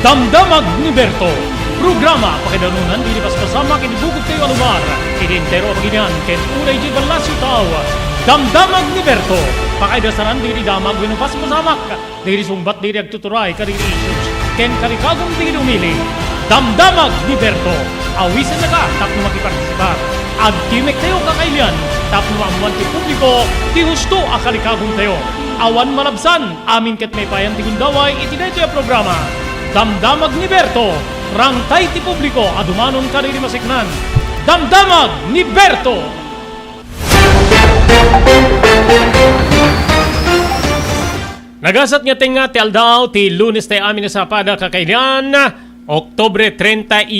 Damdamag ni Berto. Programa pakidanunan dili paspasama kinibugod kayo alugar. Identero paginyan ken unay di balasyo tao. Damdamag ni Berto. Pakaidasaran dili damag wenno paspasamak. Dili sumbat dili agtuturay kadili issues. Ken karikagong dili umili. Damdamag ni Berto. Awisan na ka tapno makipartisipat. Agtimek tayo kakailian tapno maamuan ti publiko ti husto akalikagong tayo. Awan malabsan amin ket may payan ti gundaway iti daytoy a programa. Damdamag ni Berto. Rangtay ti publiko adumanon kadili masiknan. Damdamag ni Berto. Nagasat nga tinga ti aldaw ti Lunes tayo amin na sa pada kakailian. Oktobre 31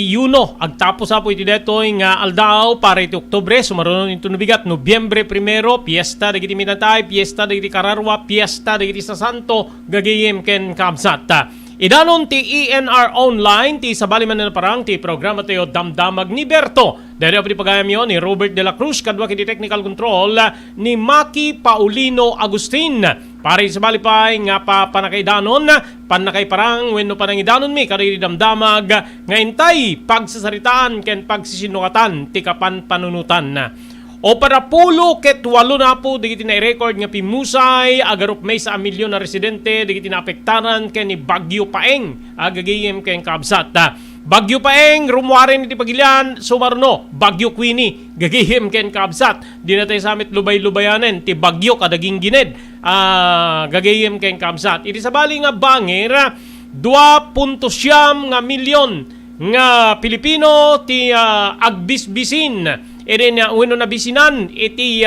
agtapos apo iti detoy nga aldaw para iti Oktobre sumarunon ito nabigat Nobyembre 1 piyesta dagiti minatay piyesta dagiti kararwa piyesta dagiti sa santo gagayem ken kabsat idanon ti ENR online ti sabali man na parang ti programa tayo Damdamag ni Berto dahil ako di pagayam yun ni Robert de la Cruz kadwa kiti technical control ni Maki Paulino Agustin para sabali pa nga panakaidanon panakay parang wenno panangidanon mi kadiri damdamag nga intay pagsasaritaan ken pagsisinukatan ti kapan panunutan o para pulo ket walo na po digiti na record nga pimusay agarup may sa milyon na residente digiti na apektaran ken ni Bagyo Paeng agagayem ken kabsat Bagyo Paeng rumuarin iti pagilian sumarno Bagyo Queenie gagayem ken kabsat di na tayo samit lubay-lubayanen ti Bagyo kadaging gined gagayem ken kabsat iti sabali nga bangir 2.7 nga milyon nga Pilipino ti agbisbisin iti wenno na bisinan iti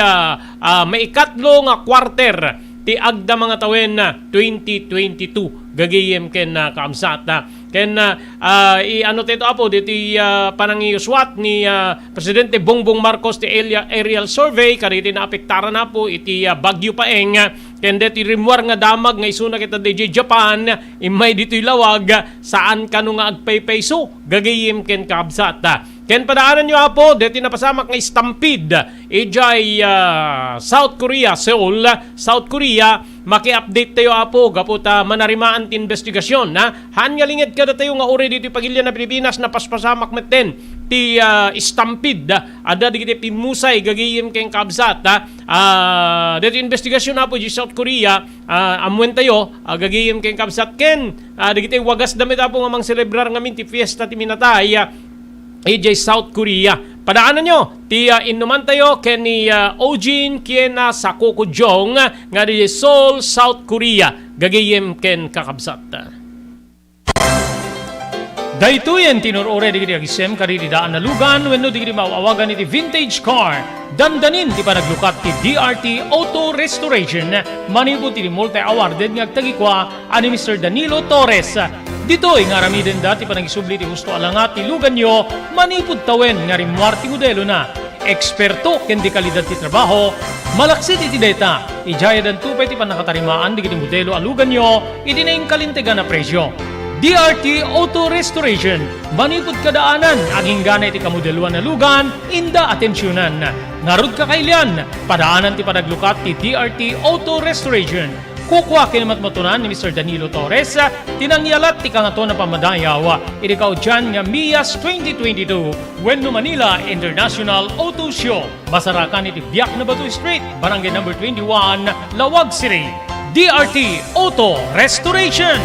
maikatlo nga quarter ti agda mga tawen 2022 gagayem ken kaamsat ken ano teto apo diti panangiyuswat ni Presidente Bongbong Marcos ti aerial survey kaditi naapektaran na po iti Bagyo Paeng ken deti rimuar nga damag nga isuna kita DJ Japan imay dito'y lawag saan kanu nga agpaypayso gagayem ken kaabsat ken padaanan nyo apo deti napasamak nga stampede ijay South Korea Seoul South Korea maki-update tayo apo gaputa manarimaan ti investigasyon hangalinged kada tayo nga uri dito pagilya na Pilipinas na paspasamak meten ti stampede ada digiti pimusay gagayem ken kabsat dito investigasyon apo di South Korea amwen tayo gagayem ken kabsat ken digiti wagas damit apo nga mang celebrar ngamin ti fiesta ti minatay AJ South Korea. Padaanan nyo, ti inuman tayo ken ni Ojin kiena sa Kokojong nga di Seoul, South Korea. Gagayem ken kakabsat. Daytoyen tinurore digiti agisem kaditi daan na lugan wenno digiti mawawagan iti vintage car. Dandanin ti panaglukat ti DRT Auto Restoration. Manipod ti multi-awarded nga agtagikwa ani Mr. Danilo Torres. Dito'y nga ramiden dati panagisubli ti gusto alangat ti lugan nyo, manipod tawen nga rimuar ti modelo na. Eksperto ken di kalidad ti trabaho, malaksit iti data, ijaya dan tupay ti panakatarimaan di modelo alugan nyo, iti na kalintegan na presyo. DRT Auto Restoration, manipod kadaanan, aging gana iti kamodeluan na lugan, inda atensyonan. Narod kakailian, padaanan ti panaglukat ti DRT Auto Restoration. Kukwa kinamatmatunan ni Mr. Danilo Torres, tinangyalat ti kangato na pamadayaw. Irikaw dyan nga Mias 2022, Wenno Manila International Auto Show. Masarakan iti Biak na Batu Street, Barangay No. 21, Lawag City. DRT Auto Restoration.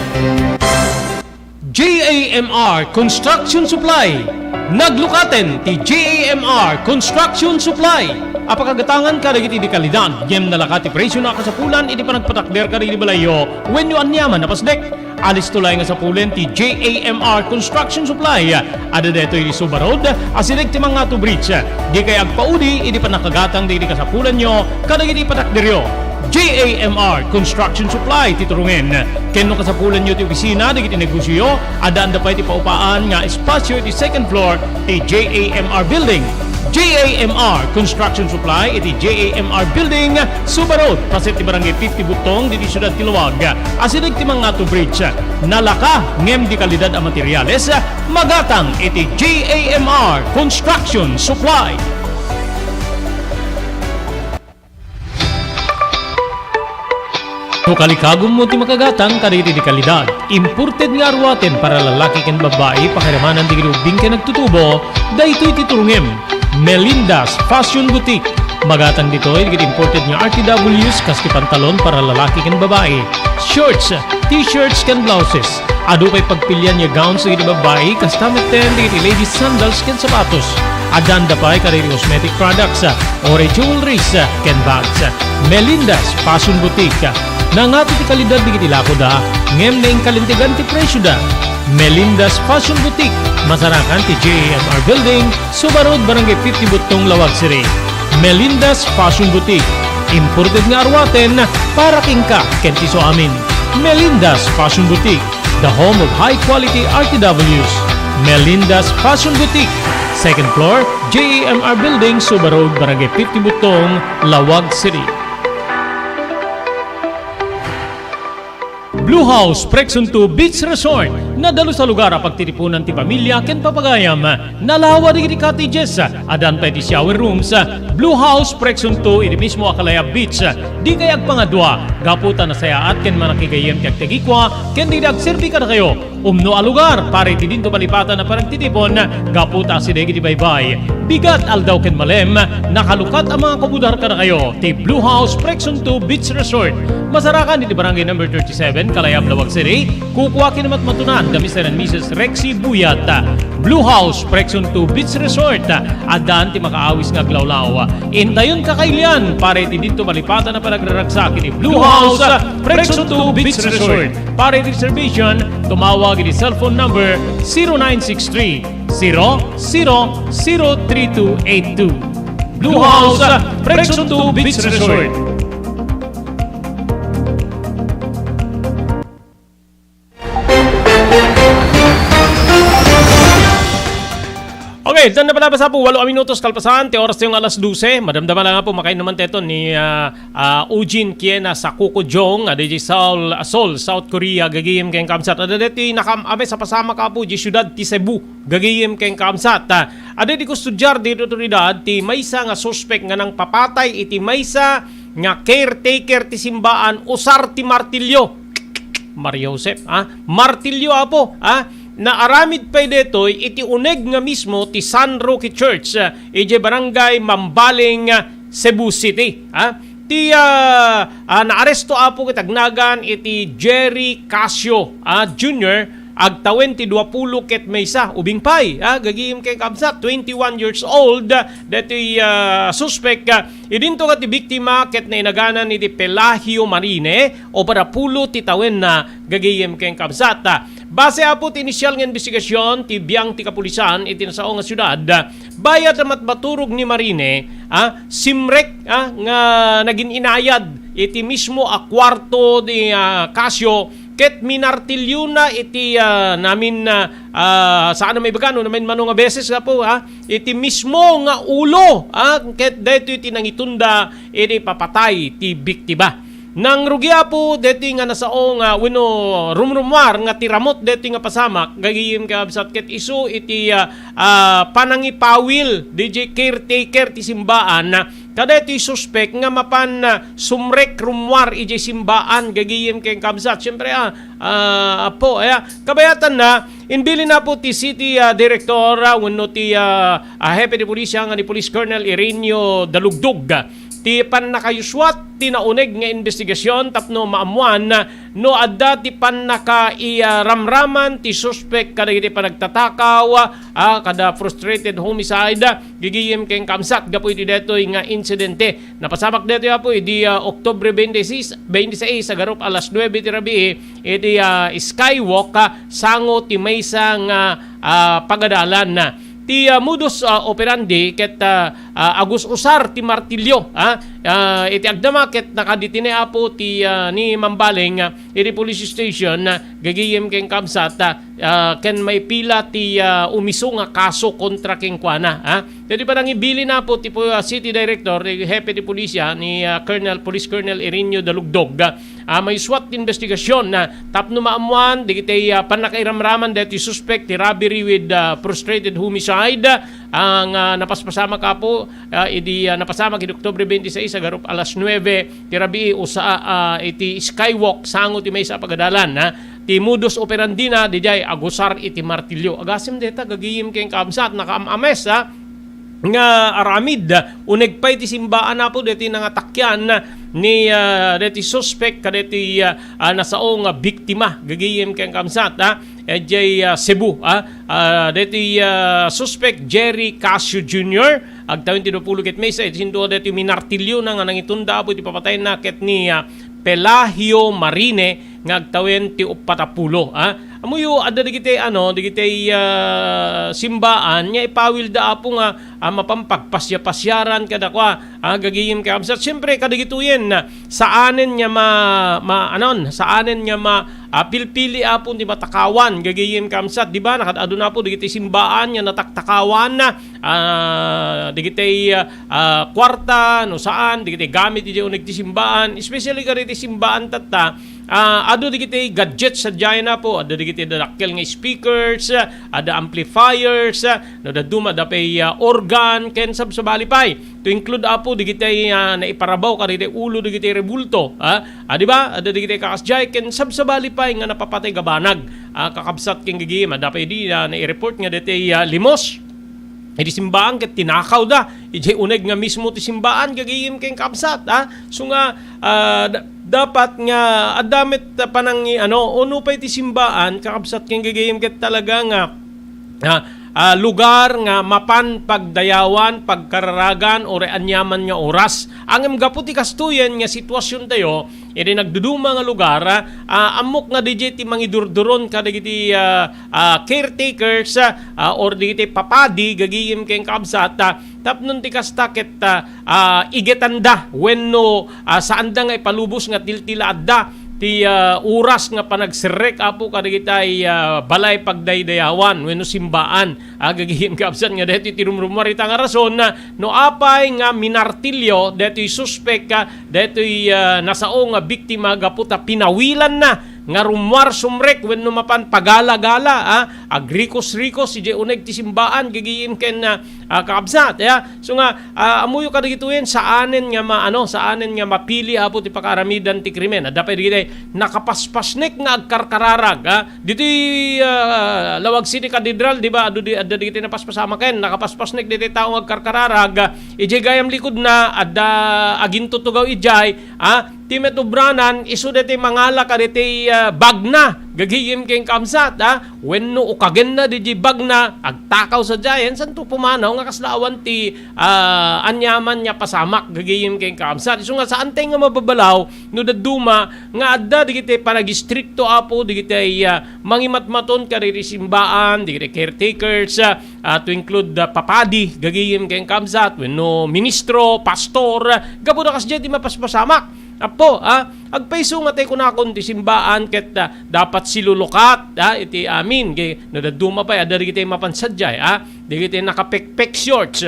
JAMR Construction Supply. Naglukaten ti JAMR Construction Supply. Apakagatangan ka dagiti di kalidad, yem nalakati presyo na kasapulan, iti panagpatakder ka di balayo, when you anyaman napasdek. Alis tulay nga sapulen ti JAMR Construction Supply. Ada deto iti Subarod, asilig ti mga to bridge. Di kay agpaudi, iti panakagatang di kasapulan nyo, kadagiti patakderyo. JAMR Construction Supply titurungin. Kenno kasapulan nyo ti opisina, digiti negosyo, adaan da pa iti paupaan nga espasyo iti second floor ti JAMR Building. JAMR Construction Supply iti JAMR Building Subarod pasit ti barangay 50 Butong diti Siyudad Tiluwag asilig ti mga to bridge nalaka ngem di kalidad a materyales magatang iti JAMR Construction Supply. Kukalikagom mo ti makagatang kaditi di kalidad. Imported nga arwaten para lalaki ken babae pakiramanan di gilubing ken nagtutubo. Daytoy titurungem. Melinda's Fashion Boutique. Magatang dito ay imported nga RTWs kaski pantalon para lalaki ken babae. Shorts, t-shirts ken blouses. Ado pay pagpilyan nga gowns sa babae kastamit ten di ladies sandals ken sapatos. Adanda pa ay kariri cosmetic products, ore jewelries ken bags. Melinda's Fashion Boutique. Nangato ti kalidad di kitilako da, ngem na yung kalintigan ti presyo da. Melinda's Fashion Boutique. Masarakan ti JMR Building, Subarod, Barangay 50 Butong, Lawag City. Melinda's Fashion Boutique. Imported nga arwaten para kingka kenti so amin. Melinda's Fashion Boutique, the home of high-quality RTWs. Melinda's Fashion Boutique. Second floor, JMR Building, Subarod, Barangay 50 Butong, Lawag City. Blue House Prexon 2 Beach Resort. Nadalo sa lugar pagtitipunan ti pamilya ken papagayam. Nalawa di cottages. Adan pa ti shower rooms. Blue House Prexon 2 iti mismo Akalaya Beach. Di kayag pangadwa. Gaputa na sayaat ken manakigayem kag tegikwa ken di agserbi ka na kayo. Umno a lugar pare ti dinto balipatan na parang titipon. Gaputa si degi di baybay. Bigat aldaw ken malem. Nakalukat ang mga kabudar ka na kayo. Ti Blue House Prexon 2 Beach Resort. Masarakan iti barangay number 37 Kalayab, Lawag City. Kukuha kinamat matunan da Mr. and Mrs. Rexy Buyat. Blue House Prexon 2 Beach Resort. Adan ti makaawis nga glawlaw. Indayon kakailian pare ti dito malipatan na panagraragsak ni Blue House Prexon 2 Beach Resort. Pare ti reservation tumawag ni cellphone number 0963 003282. Blue House Prexon 2 Beach Resort. Okay, dan na pala sa po 8 minutos kalpasan, te oras yung alas 12. Madamdaman lang nga po makain naman teto ni Ujin Kiena sa Kukujong, DJ Seoul, South Korea, gagiyim kayong kamsat. Adadeti nakam-ame sa pasama ka po, di syudad ti Cebu, gagiyim kayong kamsat. Adadi ko studyar di otoridad, ti maysa nga suspect nga nang papatay, iti maysa nga caretaker ti simbaan, usar ti martilyo. Maria Josep, martilyo apo, na aramid pa detoy iti uneg nga mismo ti San Roque Church iti barangay Mambaling, Cebu City. Ti naaresto apo kitagnagan iti Jerry Casio Jr. agtawen ti 20 ket maysa ubing pay gagihim kay kamsat 21 years old deti suspect idinto kat ti biktima ket nainaganan iti Pelagio Marine o para pulo ti tawen na gagihim kay kamsat. Base apo ti inisyal nga investigasyon ti biyang ti kapulisan iti nasao nga syudad bayat na matbaturog ni Marine simrek nga naging inayad iti mismo a kwarto ni Casio ket minartilyo na iti namin saan na may bagano namin mano nga beses nga po iti mismo nga ulo ket dito iti nangitunda iti papatay ti biktima. Nang rugya po dito nga nasao nga wino rumrumwar nga tiramot dito nga pasamak gagiyim ka absat ket isu iti panangipawil DJ caretaker ti simbaan kada iti suspect nga mapan sumrek rumwar iti simbaan gagiyim kay kabsat syempre po kabayatan na inbili na po ti city director wenno ti hepe de pulisya nga ni Police Colonel Irenio Dalugdog ti pan nakayuswat ti nauneg nga investigasyon tapno maamuan no adda ti pan nakairamraman ti suspect kada iti panagtatakaw kada frustrated homicide gigiyem kay kamsat gapo iti detoy nga insidente napasamak deto po di Oktubre 26 sa garup alas 9 ti rabii iti skywalk sango ti maysa nga pagadalan na ti modus operandi ket agus usar ti martilyo iti agdama ket nakaditine apo ti ni Mambaling iti police station gagiyem ken kamsat ken may pila ti umiso nga kaso kontra ken kuana Dili pa nang ibili na po ti city director ni hepe ti pulisya ni Police Colonel Irenio Dalugdog may SWAT investigasyon na tapno maamuan digiti panakairamraman deti suspect ti robbery with frustrated homicide ang napaspasama ka po napasama kid Oktubre 26 agarup alas 9 ti rabii usa iti skywalk sango ti maysa pagadalan ti modus operandi na dijay agusar iti martilyo agasim deta gagiyim keng kabsat nakaamames nga aramid unegpay ti simbaan na po deti nangatakyan ni deti suspect kadeti nasaong biktima gagiyem keng kamsat ejay Cebu deti suspect Jerry Casio Jr. agtawin ti 20 ket Mesa sindo deti minartilyo na nga nangitunda po ti papatay na ket ni Pelagio Marine nga agtawin ti 40 amuyo adda digiti digiti simbaan nya ipawil da apo nga mapampagpasya-pasyaran kada kwa gagiyim ka absat siyempre kadigituyen saanen nya saanen nya pilpili apo ti matakawan gagiyim ka absat di ba nakadado na po digiti simbaan nya nataktakawan digiti kwarta no saan digiti gamit di uneg ti simbaan especially kaditi simbaan tatta ado digiti gadgets sa na po ado digiti dakkel nga speakers ada amplifiers no da duma da pay organ ken sabsabalipay to include apo digiti na iparabaw kaditi ulo digiti rebulto di ba ada digiti kakasjay ken sabsabalipay nga napapatay gabanag kakabsat ken gigim da pay di na i-report nga diti limos iti simbaan ket tinakaw da iti uneg nga mismo ti simbaan gagiyim ken kabsat so nga dapat nga adamit panang uno pa iti simbaan kakabsat ken gagayem ket talaga nga lugar nga mapan pagdayawan pagkararagan o reanyaman nga oras angem gapu ti kastuyen nga sitwasyon tayo iti nagduduma nga lugar amok nga DJ ti mangidurduron kadagiti caretakers or digiti papadi gagiyem ken kabsat tapnon ti kastaket igetanda wenno saan da nga ipalubos nga tiltila adda ti oras nga panagsirek apo kadagitay balay pagdaydayawan wenno simbaan gagihim kabsat nga deti tirumrumarita nga rason no apay nga minartilyo deti suspect deti nasaong nga biktima gaputa pinawilan na nga rumwar sumrek wenno mapan pagala-gala agrikos-rikos si uneg ti simbaan gagiyim ken kakabsat so nga amuyo kadagituyen saanen nga saanen nga mapili apo ti pakaramidan ti krimen dapat digiti nakapaspasnek nga agkarkararag diti Lawag City Cathedral di ba adda digiti napaspasama ken nakapaspasnek diti tao agkarkararag ijay gayam likod na adda aginto tugaw ijay timet ubranan isu deti mangala kaditi bagna gagiyim ken kamsat wenno ukagen na di bagna agtakaw sa jayen santo pumanaw nga kaslaawan ti anyaman nya pasamak gagiyim ken kamsat isu nga saan tay nga mababalaw no daduma nga adda digiti panagistrikto apo digiti mangimatmaton kaditi simbaan digiti caretakers to include papadi gagiyim ken kamsat wenno ministro pastor gapu da kasjay ti mapaspasamak apo agpaiso nga tay kunakon ti simbaan ket dapat silulukat iti amin kay nadaduma pa ada digiti mapansadyay digiti nakapekpek shorts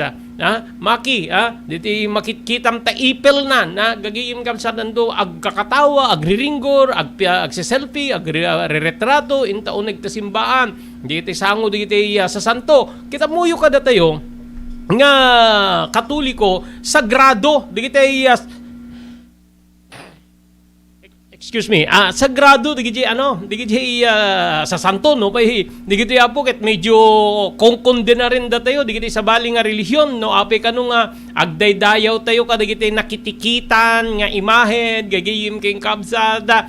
maki diti makitkitam ta ipel na gagiyim kam sa dando agkakatawa agriringgor agse-selfie agreretrato inta uneg ta simbaan digiti sango digiti sa santo kita muyo kada tayo nga Katoliko sagrado digiti excuse me, sagrado digiti sa santo no pay digiti apo ket medyo kongkonde na rin da tayo digiti sa bali nga relihiyon no ape kanu nga agdaydayaw tayo kadigiti nakitikitan nga imahe gagayim ken kabsada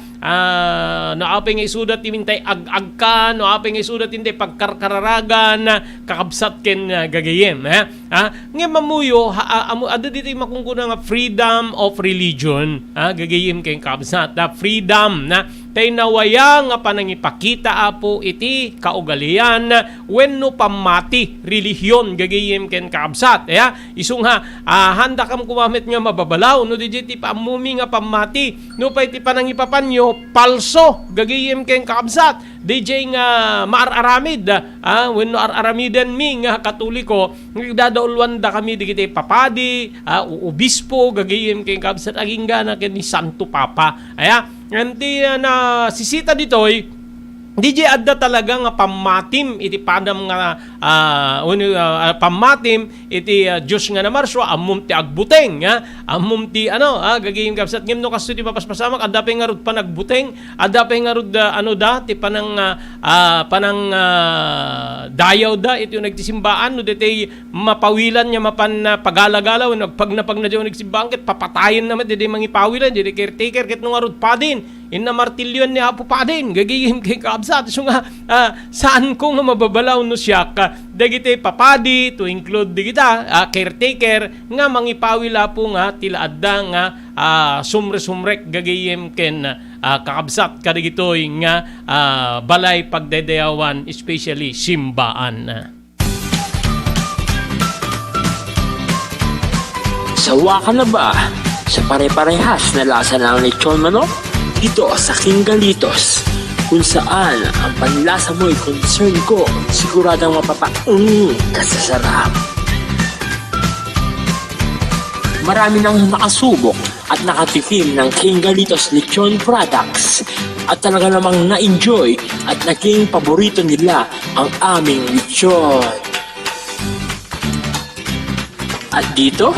no ape nga isudat timintay agkan no ape nga isudat intay pagkarkararagan kakabsat ken gagayem nga mamuyo ada diti makungkuna nga freedom of religion gagayim ken kabsat freedom na tay nawaya nga panangipakita apo iti kaugalian wenno pamati relihiyon gagayem ken kaabsat isung handa kam kumamit nga mababalaw no dijiti pamumi nga pamati no pay ti panangipapanyo palso gagayem ken kaabsat DJ nga maararamid wenno araramiden mi nga Katoliko nagdadaulwan da kami digiti papadi obispo gagayem ken kaabsat aging gana ken ni Santo Papa Iti na sisita ditoy DJ adda talaga nga pamatim iti padam nga pamatim iti Diyos nga na Marsyo ammom ti agbuteng ammom ti gagayim kapsat ngem no kasto ti papaspasamak adda pay nga rod panagbuteng adda pay nga rod ti panang dayaw da iti nagtisimbaan no detay mapawilan nya mapan pagalagalaw no pag na nagsimbaan ket papatayen naman dedi mangipawilan dedi caretaker ket no nga rod padin inna martilyon ni Apo Padin gagayim kay kabsat so nga saan ko nga mababalaw no siya ka dagiti papadi to include digita caretaker nga mangipawila po nga tila adda nga sumre-sumrek gagayim ken kakabsat kadigitoy nga balay pagdedeyawan especially simbaan. Sawa ka na ba sa pare-parehas na lasa ng lechon manok? Dito sa King Galitos, kung saan ang panlasa mo'y concern ko, siguradang kasasarap. Marami nang nakasubok at nakatikim ng King Galitos lechon products at talaga namang na-enjoy at naging paborito nila ang aming lechon. At dito,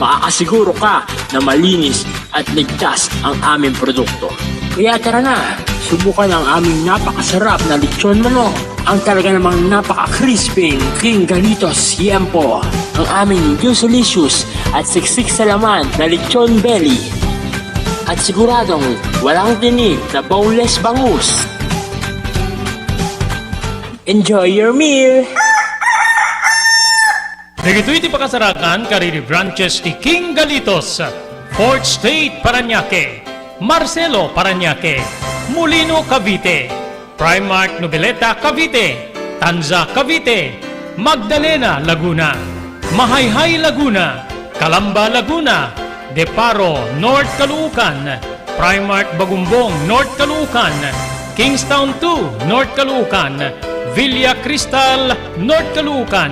makakasiguro ka na malinis at ligtas ang aming produkto. Kaya tara na, subukan ang aming napakasarap na lechon manok. Ang talaga namang napaka-crispy King Galitos Yempo. Ang aming juice-licious at siksik sa laman na lechon belly. At siguradong walang tinig na boneless bangus. Enjoy your meal! Dagitoy ti pakasarakan kariri branches ti King Galitos, Fourth State Parañaque, Marcelo Parañaque, Molino Cavite, Primark Noveleta Cavite, Tanza Cavite, Magdalena Laguna, Mahayhay Laguna, Calamba Laguna, Deparo North Caloocan, Primark Bagumbong North Caloocan, Kingstown 2 North Caloocan, Villa Cristal North Caloocan,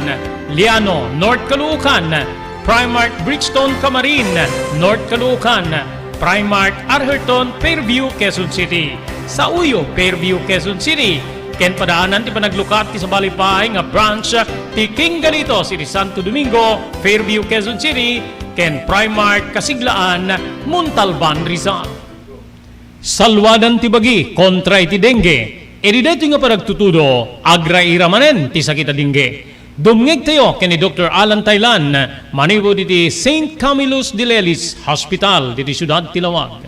Liano North Caloocan, Primark Bridgestone Camarin North Caloocan, Primark Arherton Fairview Quezon City, sa Uyo Fairview Quezon City, ken padaanan ti panaglukat ti sa balipahay nga branch ti King Galitos iti Santo Domingo Fairview Quezon City, ken Primark Kasiglaan Montalban Rizal. Salwadan ti bagi kontra iti dengue, edi dito nga panagtutudo agra-ira manen ti sakita dengue. Dumngeg tayo kini Dr. Alan Taylan, manibo diti St. Camillus de Lelis Hospital diti Ciudad Tilawag.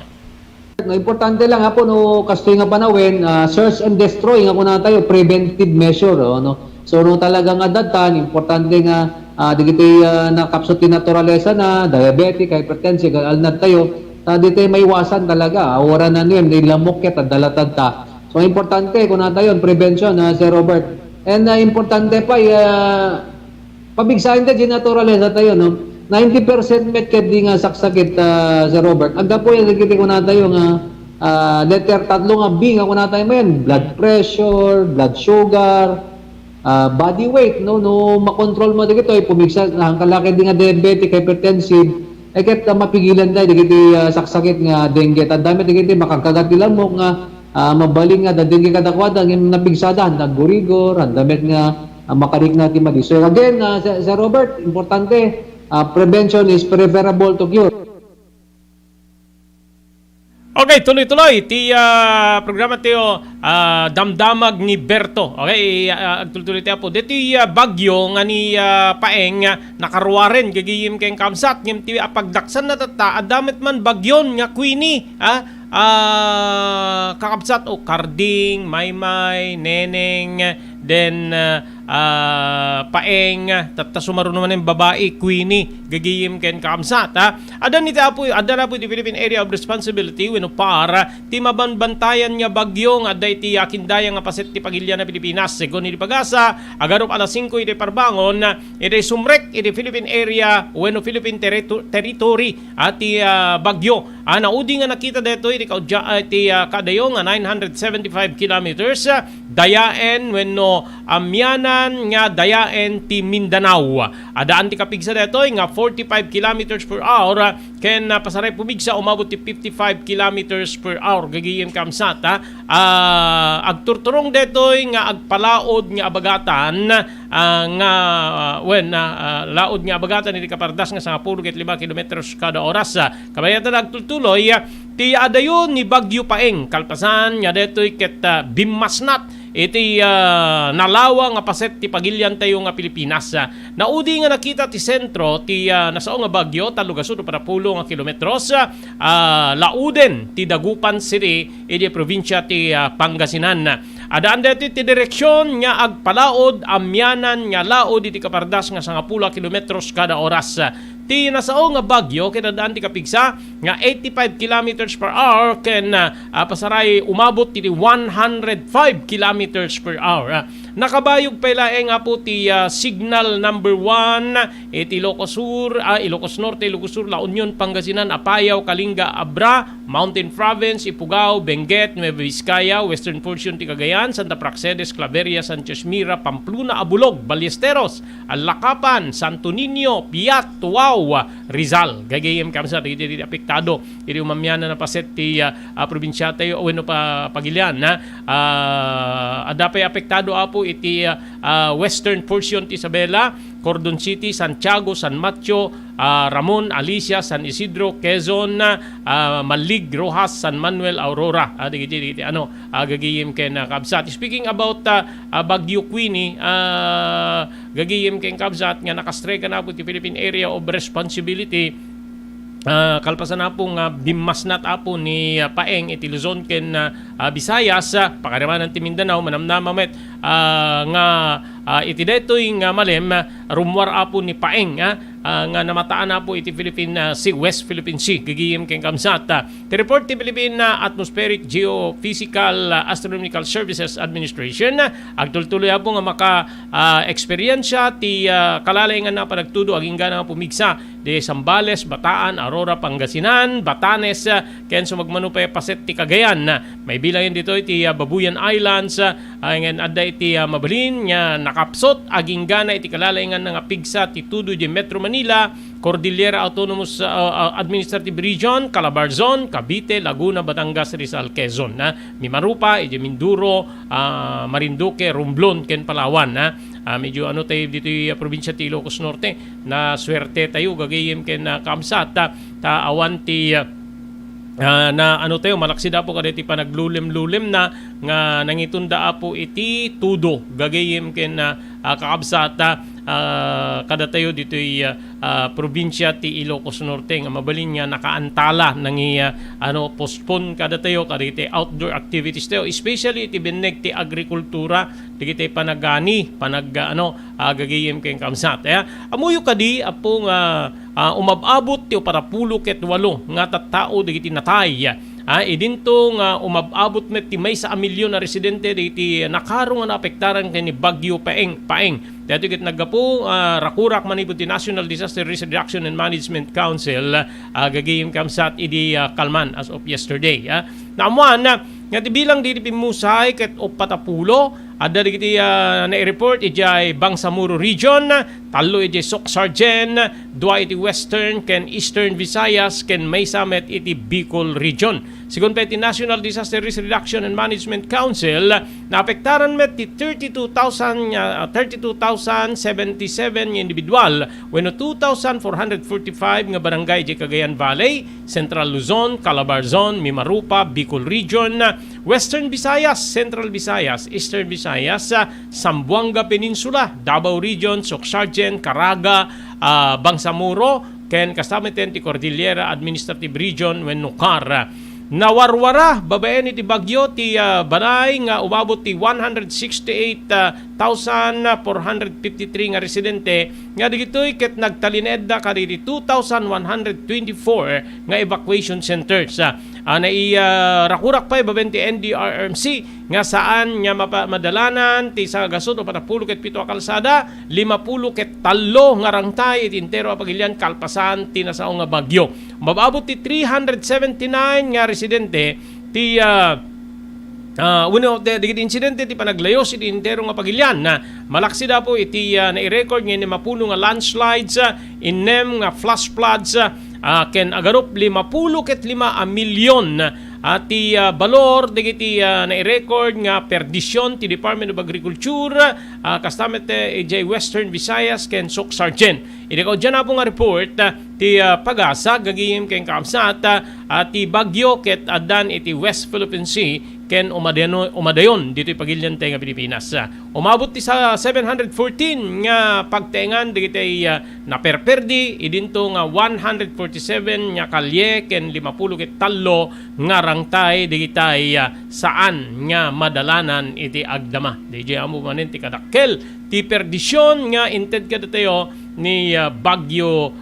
No, importante lang po no kastoy nga panawin, search and destroy nga kuna tayo preventive measure no. So no talagang adatan importante nga digiti nakapsot ti naturalesa na diabetic, hypertensive, alnad tayo dito may iwasan talaga. Ora na niyan nilamok ket dalatad ta. So importante kuna tayo prevention Sir Robert. And importante pa, pabigsahin ta di naturalesa tayo, no? 90% met ket di nga saksakit, Sir Robert. Agda po yung nagkiti ko na tayo nga, letter tatlo nga B nga ko na tayo mayan, blood pressure, blood sugar, body weight, no? No, makontrol mo dito, pumigsa, ang kalaki di nga diabetic, hypertensive, ket mapigilan tayo, dito saksakit nga dengue. Tandami dito, makakagat nila mo nga, mabaling nga dadingi kadakwada ng napigsada handag gurigor handamet nga makarik natin madi. So again, Sir Robert, importante, prevention is preferable to cure. Okay, tuloy-tuloy ti programa tayo damdamag ni Berto. Okay, tuloy-tuloy tayo po. Diti bagyo nga ni Paeng nakaruwaren gagiyim kayong kamsat ngem ti apagdaksan na tata adamit man bagyon nga Queenie kakabsat o Karding, Maymay, Neneng, then Paeng, tapos sumaro naman yung babae, Queenie, gagiyim ken kamsat. Adan nita po, adan na po di Philippine Area of Responsibility, weno para, ti mabanbantayan nga bagyo, nga day ti yakindaya nga paset ti pagilya na Pilipinas, segon ni Pagasa, agarop alas 5 iti parbangon, iti sumrek iti Philippine Area, weno Philippine Territory, at ti bagyo. Naudi nga nakita dito, iti kadayo nga 975 kilometers, dayaen wenno amyanan nga dayaen ti Mindanao. Adaan ti kapigsa detoy nga 45 kilometers per hour ken pasaray pumigsa umabot ti 55 kilometers per hour gagayem kamsat. Agturturong detoy nga agpalaod nga abagatan laod nga abagatan ni kapardas nga 10 kilometers kada oras. Kabayatan agtultuloy ti adayon ni Bagyo Paeng kalpasan nga detoy ket bimasnat iti nalawa nga paset ti pagilyan tayo nga Pilipinas. Naudi nga nakita ti sentro ti nasao nga bagyo talugasud para 10 nga kilometros lauden ti Dagupan City iti probinsya ti Pangasinan. Adaan dito ti direksyon nga agpalaod amyanan nga laod iti kapardas nga 10 kilometros kada oras. Ti nasao nga bagyo kinadaan ti kapigsa nga 85 kilometers per hour ken pasaray umabot ti 105 kilometers per hour. Nakabayog palaeng nga po ti signal number 1 iti Ilocos Sur, Ilocos Norte, Ilocos Sur, La Union, Pangasinan, Apayao, Kalinga, Abra, Mountain Province, Ifugao, Benguet, Nueva Vizcaya, Western portion ti Cagayan, Santa Praxedes, Claveria, Sanchez Mira, Pamplona, Abulog, Ballesteros, Alacapan, Santo Niño, Piat, Tuao, Rizal. Gagayem kamsa iti apektado iti umamyana na paset ti probinsya tayo o pagilian na adapay apektado apo iti western portion ti Isabela, Cordon City, Santiago, San Mateo, Ramon, Alicia, San Isidro, Quezon, Malig, Rojas, San Manuel, Aurora. Gagayem ken kabsat. Speaking about Bagyo Queenie, gagayem ken kabsat nga nakastreka na po ti Philippine Area of Responsibility. Kalpasan na pong bimasnat apo ni Paeng iti Luzon ken Visayas pakaraman ng Mindanao manamnamamet nga iti detoy nga malem rumwar apo ni Paeng nga namataan na po iti Philippine Sea, West Philippine Sea gagiyem ken kamsat. Ti report ti Philippine Atmospheric Geophysical Astronomical Services Administration agtultuloy po nga maka eksperyensya ti kalalayngan na panagtudo aging gana pumigsa di Zambales, Bataan, Aurora, Pangasinan, Batanes, ken sumagmanupay paset ti Cagayan. May bilangin dito iti Babuyan Islands, ngayon adda iti mabalin nga nakapsot aging gana iti kalalayngan nga pigsa ti tudo di Metro Manila, Cordillera Autonomous Administrative Region, Calabarzon, Cavite, Laguna, Batangas, Rizal, Quezon. Mimarupa, Minduro, Marinduque, Romblon, ken Palawan. Medyo tayo dito yung probinsya ti Ilocos Norte na swerte tayo gagayim ken kamsat ta awan ti na tayo malaksida po kada ti panaglulim-lulim na nga nangitunda po iti tudo gagayim ken kakabsat kada tayo dito probinsya ti Ilocos Norte nga mabalin nga nakaantala nang postpone kada tayo kada iti outdoor activities tayo especially iti beneg ti agrikultura ti iti panagani gagayem ken kamsat amuyo kadi apo nga umababot ti 40 ket 8 nga tattao digiti natay idinto nga umababot met ti maysa a milyon na residente digiti nakaro nga naapektaran ken ni Bagyo Paeng. Dito ket naggapo rakurak manipud ti National Disaster Risk Reduction and Management Council gagayem kamsat idi kalman as of yesterday. Naamuan nga ti bilang di pimusay ket 40 adda digiti na-report ijay Bangsamoro Region, talo ijay Soc-Sargen, dua iti Western ken Eastern Visayas ken may samet iti Bicol Region. Sigon pa iti National Disaster Risk Reduction and Management Council, naapektaran met ti 32,077 individual wenno 2,445 nga barangay di Cagayan Valley, Central Luzon, Calabarzon, Mimarupa, Bicol Region, Western Visayas, Central Visayas, Eastern Visayas, Zamboanga Peninsula, Davao Region, Soc-Sargen, Caraga, Bangsamoro, ken kasama ti Cordillera Administrative Region wenno Car. Nawarwara babaen iti bagyo ti Banay nga umabot ti 168,453 nga residente nga digitoy ket nagtalinedda kadiri 2,124 nga evacuation centers. Rakurak pa babaen ti NDRRMC nga saan nga madalanan ti sagasod o 40 ket 7 a kalsada, 50 ket 3 nga rangtay iti entero a pagilian kalpasan ti nasao nga bagyo. Mababot ti 379 nga residente ti Uno, digiti insidente ti panaglayos iti intero nga pagilyan na malaksi da po iti na-record ngayon ni mapuno nga landslides, inem nga flash floods, ken agarup 55 milyon ati balor digiti na-record nga perdisyon ti Department of Agriculture kastamet ijay Western Visayas ken Sok Sargent. Iti ko dyan na po nga report ti pag-asa gagihim ken kaamsat ti bagyo ket adan iti West Philippine Sea ken umadayon dito pagilyan tayo nga Pilipinas. Umabot ti sa 714 nga pagtengan digiti naperperdi idinto nga 147 nga kalye ken 50 ket tallo nga rangtay digitay saan nga madalanan iti agdama. DJ amo manen ti kadakkel ti perdisyon nga inted kada tayo ni Bagyo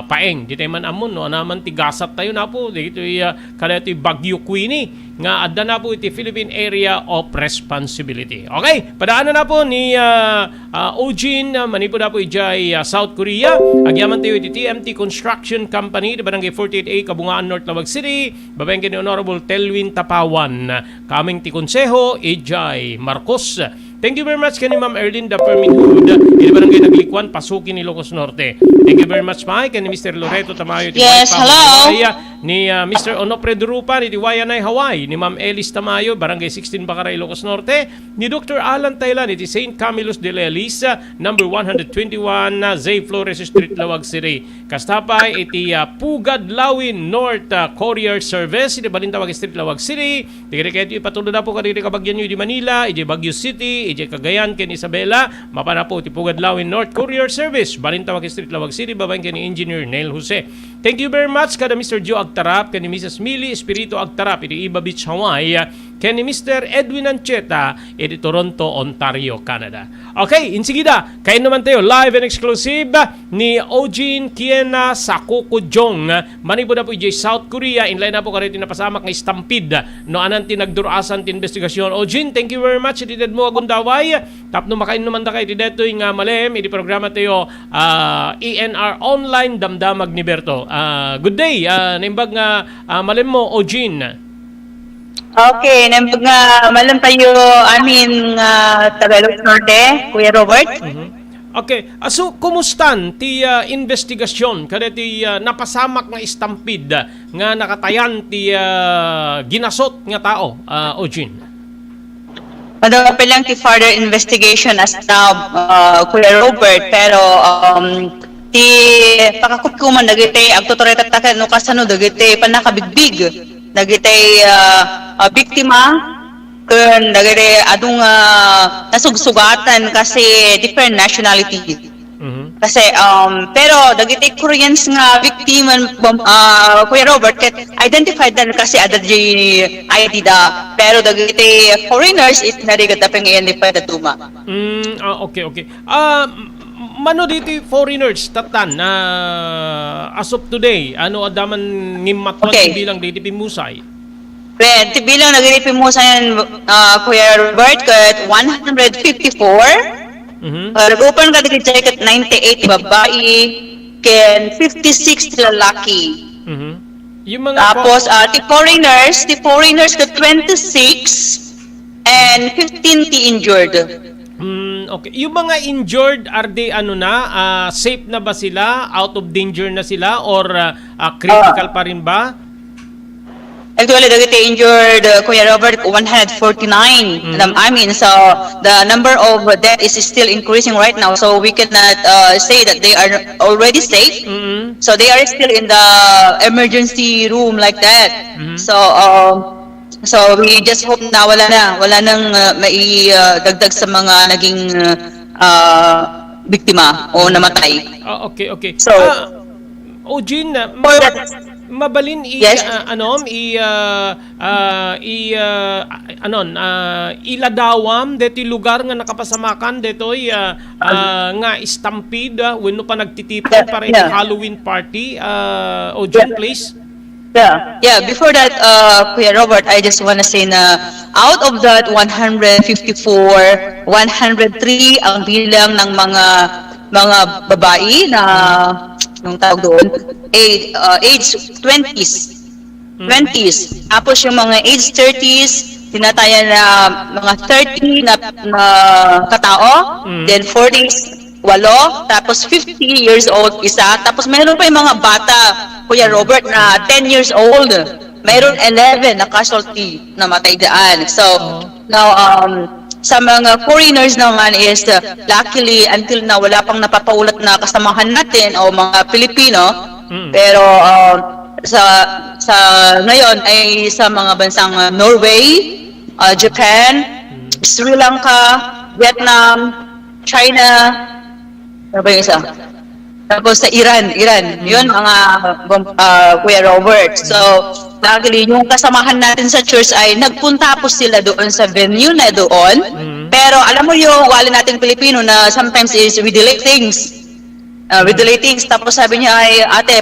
Paeng. Di tayo man amon, no? Naman tigasat tayo na po. Dito kada ito Bagyo Queenie nga adda na po iti Philippine Area of Responsibility. Okay, padaanan na po ni Ojin, manipo na po ijay South Korea. Agyaman tayo iti TMT Construction Company, di barangay 48A, Kabungaan, North Lawag City. Babayang ni Honorable Telwin Tapawan. Kaming ti Konseho, ijay Marcos. Thank you very much kani Ma'am Erlinda Perminhood. Iti barangay Naglikwan, Pasukin, Ilocos Norte. Thank you very much, Mike. Kani Mr. Loreto Tamayo. Yes, hello. Ni Mr. Onofre Durupa, ni Wayanay, Hawaii. Ni Ma'am Elis Tamayo, barangay 16, Bakaray, Ilocos Norte. Ni Dr. Alan Taylan, iti St. Camillus de la Elisa, number 121, Zay Flores Street, Lawag City. Kastapay, iti Pugad Lawin North Courier Service, iti Balintawag Street, Lawag City. Tigiri kayo ipatuloy na po kanili kabagyan nyo di Manila, iti Baguio City, iti Cagayan, ken Isabela. Mapana po, iti Pugad Lawin North Courier Service, Balintawag Street, Lawag City, babayin ken ni Engineer Neil Jose. Thank you very much kada Mr. Joe Agtarap, ken ni Mrs. Millie Espiritu Agtarap, iti Iba Beach, Hawaii, ken ni Mr. Edwin Ancheta, iti Toronto, Ontario, Canada. Okay, insigida, kayo naman tayo live and exclusive ni Ojin Kiena Sakukujong. Manipo na po ijay South Korea, inline na po karito napasamak ng stampede no anan tinagdurasan ti investigasyon. Ojin, thank you very much. Iti mo agundaway. Tapno makain naman da kayo iti detoy nga malem. Iti programa tayo ENR Online Damdamag ni Berto. Good day. Naimbag nga malem mo, Ojin. Okay, nambag nga malam tayo amin Tagalog Norte, Kuya Robert. Okay, so kumustan ti investigasyon kada ti napasamak nga stampede nga nakatayan ti ginasot nga tao, Ojin? Ano pa lang ti further investigation as now, Kuya Robert, pero ti pakakupkuman dagiti agtutoreta taken no kasano dagiti panakabigbig dagiti biktima kun dagiti adung nasugsugatan kasi different nationality. Kasi pero dagiti Koreans nga biktima Kuya Robert ket identified dan kasi ada di ID da pero dagiti foreigners it narigat pang identified da tuma. Okay. Mano diti foreigners tatan na as of today ano adaman ngimmatwan bilang diti pimusay. Red, bilang nagilipi mo sa yan, Kuya Robert, kat 154. Nag-open ka dito kat 98 babae, ken 56 lalaki. Yung mga tapos, the foreigners kat 26 and 15 injured. Okay. Yung mga injured, are they safe na ba sila? Out of danger na sila? Or critical pa rin ba? Actually, dagiti injured, Kuya Robert, 149. So, the number of death is still increasing right now. So, we cannot say that they are already safe. So, they are still in the emergency room like that. So, we just hope na wala nang maidagdag sa mga naging biktima o namatay. Okay. So, Ojin, mabalin iladawam deti lugar nga nakapasamakan detoy nga stampede wenno pa nagtitipon para iti Halloween party, Ojin, please. Yeah, before that, Kuya Robert, I just wanna say na out of that 154, 103 ang bilang ng mga babae na yung tawag doon, age 20s. Tapos yung mga age 30s, tinatayan na mga 30 na katao, then 40 walo, tapos 50 years old isa, tapos meron pa yung mga bata, Kuya Robert, na 10 years old. Meron 11 na casualty na matay daan. So, now, sa mga foreigners naman is, luckily, until now, wala pang napapaulat na kasamahan natin o mga Pilipino. Pero, sa ngayon ay sa mga bansang Norway, Japan, Sri Lanka, Vietnam, China, ano ba yung isa? Tapos sa Iran. Yun mga Kuya Robert. So, luckily, yung kasamahan natin sa church ay nagpunta po sila doon sa venue na doon. Pero alam mo yung wala natin Pilipino na sometimes is we delay things. Tapos sabi niya ay, ate,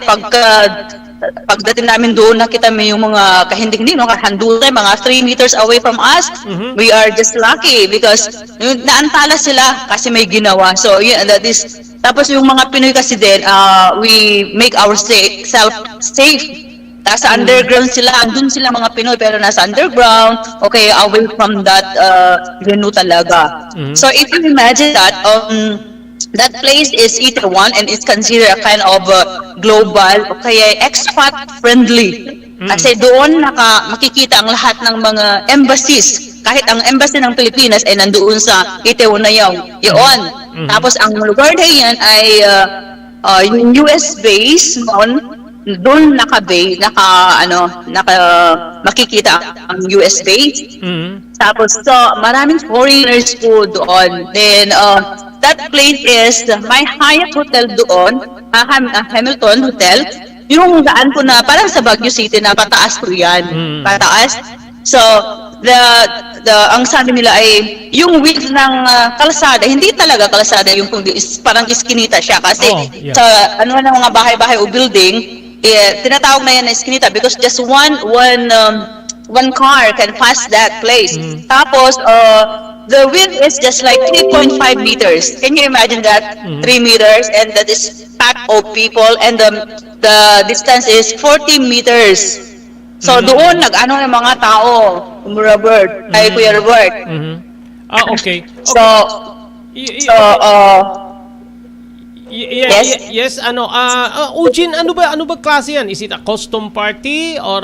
pagdating namin doon, nakita mo yung mga kahinding-hindi, kahandulay, mga 3 meters away from us. We are just lucky because naantala sila kasi may ginawa. So, yeah, that is. Tapos yung mga Pinoy kasi din, we make ourselves safe. Nasa underground sila, andun sila mga Pinoy, pero nasa underground, okay, away from that venue talaga. So, if you imagine that, that place is Itaewon and it's considered a kind of global o kaya expat friendly. Kasi doon makikita ang lahat ng mga embassies. Kahit ang embassy ng Pilipinas ay nandoon sa Itaewon na yun. Tapos ang lugar na yan ay yung US base noon, doon makikita ang US base. Tapos so maraming foreigners po doon. Then that place is my Hyatt Hotel doon, Hamilton Hotel. Yung daan ko na parang sa Baguio City na pataas ko yan. Pataas. So ang sabi nila ay yung width ng kalsada, hindi talaga kalsada, yung parang iskinita siya kasi sa ano ng mga bahay-bahay o building, tinatawag na yan na iskinita because just one car can pass that place. Tapos the width is just like 3.5 meters. Can you imagine that? 3 meters, and that is packed of people, and the distance is 40 meters. So doon nag-ano ng mga tao, Robert, ay Kuya Robert. Okay. So yes, Eugene, ano ba klase yan? Is it a custom party or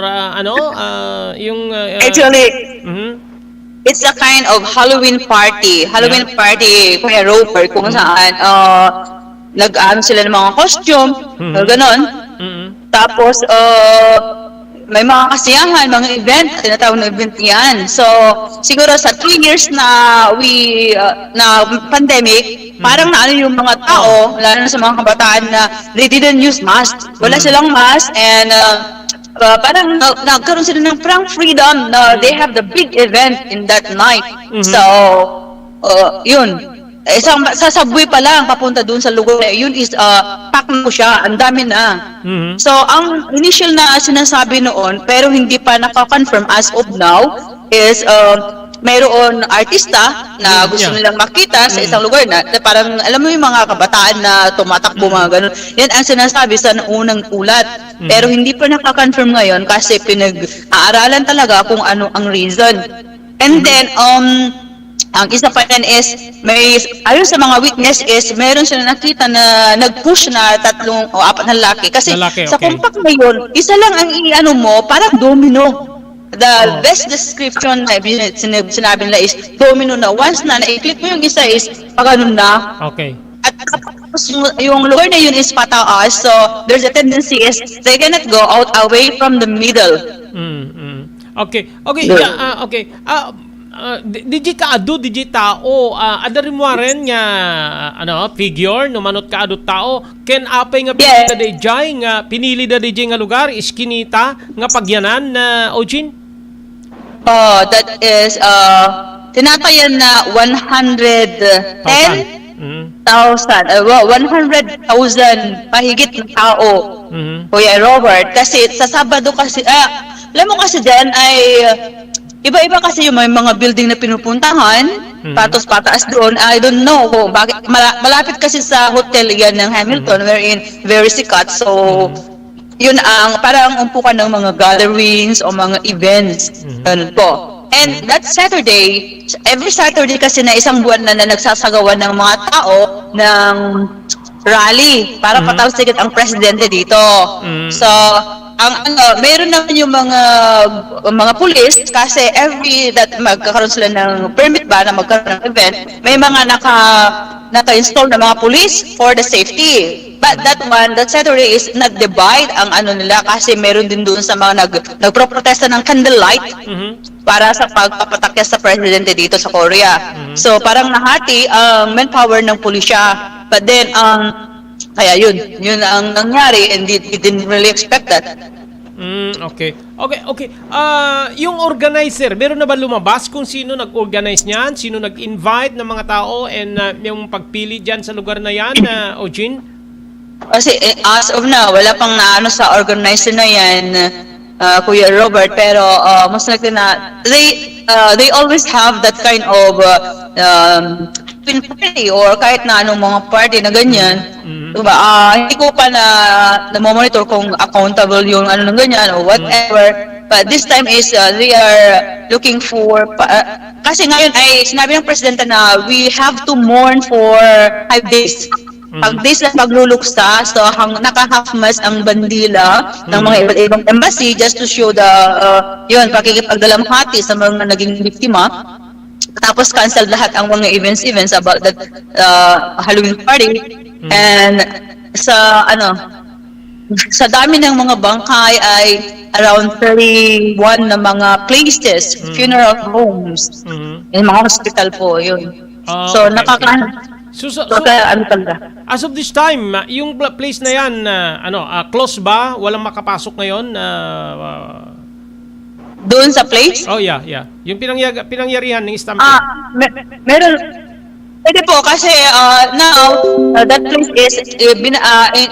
actually, it's a kind of Halloween party. Kuya Robert, kung saan nag-ano sila ng mga costume, gano'n. Tapos may mga kasiyahan, mga event, tinatawag na event yan. So, siguro sa 2 years na pandemic, parang yung mga tao, lalo na sa mga kabataan na they didn't use mask. Wala silang mask, and parang nagkaroon sila ng parang freedom na they have the big event in that night. So, yun. Sa subway pa lang, papunta dun sa lugar na yun is, pack mo siya, ang dami na. So, ang initial na sinasabi noon, pero hindi pa naka-confirm as of now, is, mayroon artista na gusto nilang makita sa isang lugar na parang, alam mo yung mga kabataan na tumatakbo, mga ganun. Yan ang sinasabi sa unang ulat. Pero hindi pa naka-confirm ngayon kasi pinag-aaralan talaga kung ano ang reason. And then, ang isa pa yan is, ayon sa mga witness is, meron sila nakita na nag-push na 3 o 4 na lalaki. Kasi sa compact na yun, isa lang ang parang domino. The best description na sinabi nila is domino na. Once na i-click mo yung isa is pagano'n na. Okay. At tapos yung lugar na yun is pataas. So, there's a tendency is they cannot go out away from the middle. Okay. Digi tao adarin mo rin nga figure no manot kaado tao ken apay nga pinili da DJ nga lugar iskinita nga pagyanan na Eugene. That is tinatayan na 110,000 mahigit na tao. Kuya Robert, kasi sa Sabado kasi alam mo kasi dyan ay iba-iba kasi yung may mga building na pinupuntahan, patos-pataas doon. I don't know kung bakit. Malapit kasi sa hotel yan ng Hamilton, wherein very sikat. So, yun ang parang umpukan ng mga gatherings o mga events. Ganun po. And that Saturday, every Saturday kasi na isang buwan na nagsasagawa ng mga tao ng rally para patawagin ang presidente dito. So, meron naman yung mga police kasi every that magkakaroon sila ng permit ba na magkaroon ng event, may mga naka-install na mga police for the safety. But that Saturday is not divide ang nila kasi meron din doon sa mga nagpro-protesta ng candlelight para sa pagpapatakya sa presidente dito sa Korea. So parang nahati ang manpower ng pulisya. But then kaya yun ang nangyari and we didn't really expect that. Okay. Yung organizer, meron na ba lumabas kung sino nag-organize niyan? Sino nag-invite ng mga tao and yung pagpili diyan sa lugar na yan, Ojin? Kasi as of now, wala pang naano sa organizer na yan, Kuya Robert, pero most likely na they always have that kind of party or kahit na anong mga party na ganyan. Diba? Hindi ko pa na monitor kung accountable yung ng ganyan or whatever. But this time is they are looking for kasi ngayon ay sinabi ng presidente na we have to mourn for 5 days. Pag days lang magluluksa, so naka-half mast ang bandila ng mga iba't ibang embassy just to show the pakikipagdalamhati sa mga naging biktima. Tapos cancel lahat ang mga events about that Halloween party. And sa dami ng mga bangkay ay around 31 na mga places, funeral homes, yung mga hospital po, yun. So So, as of this time, yung place na yan, close ba? Walang makapasok ngayon? Doon sa place? Oh, yeah. Yung pinangyarihan ng stampede. Meron. Pwede po kasi now, that place is,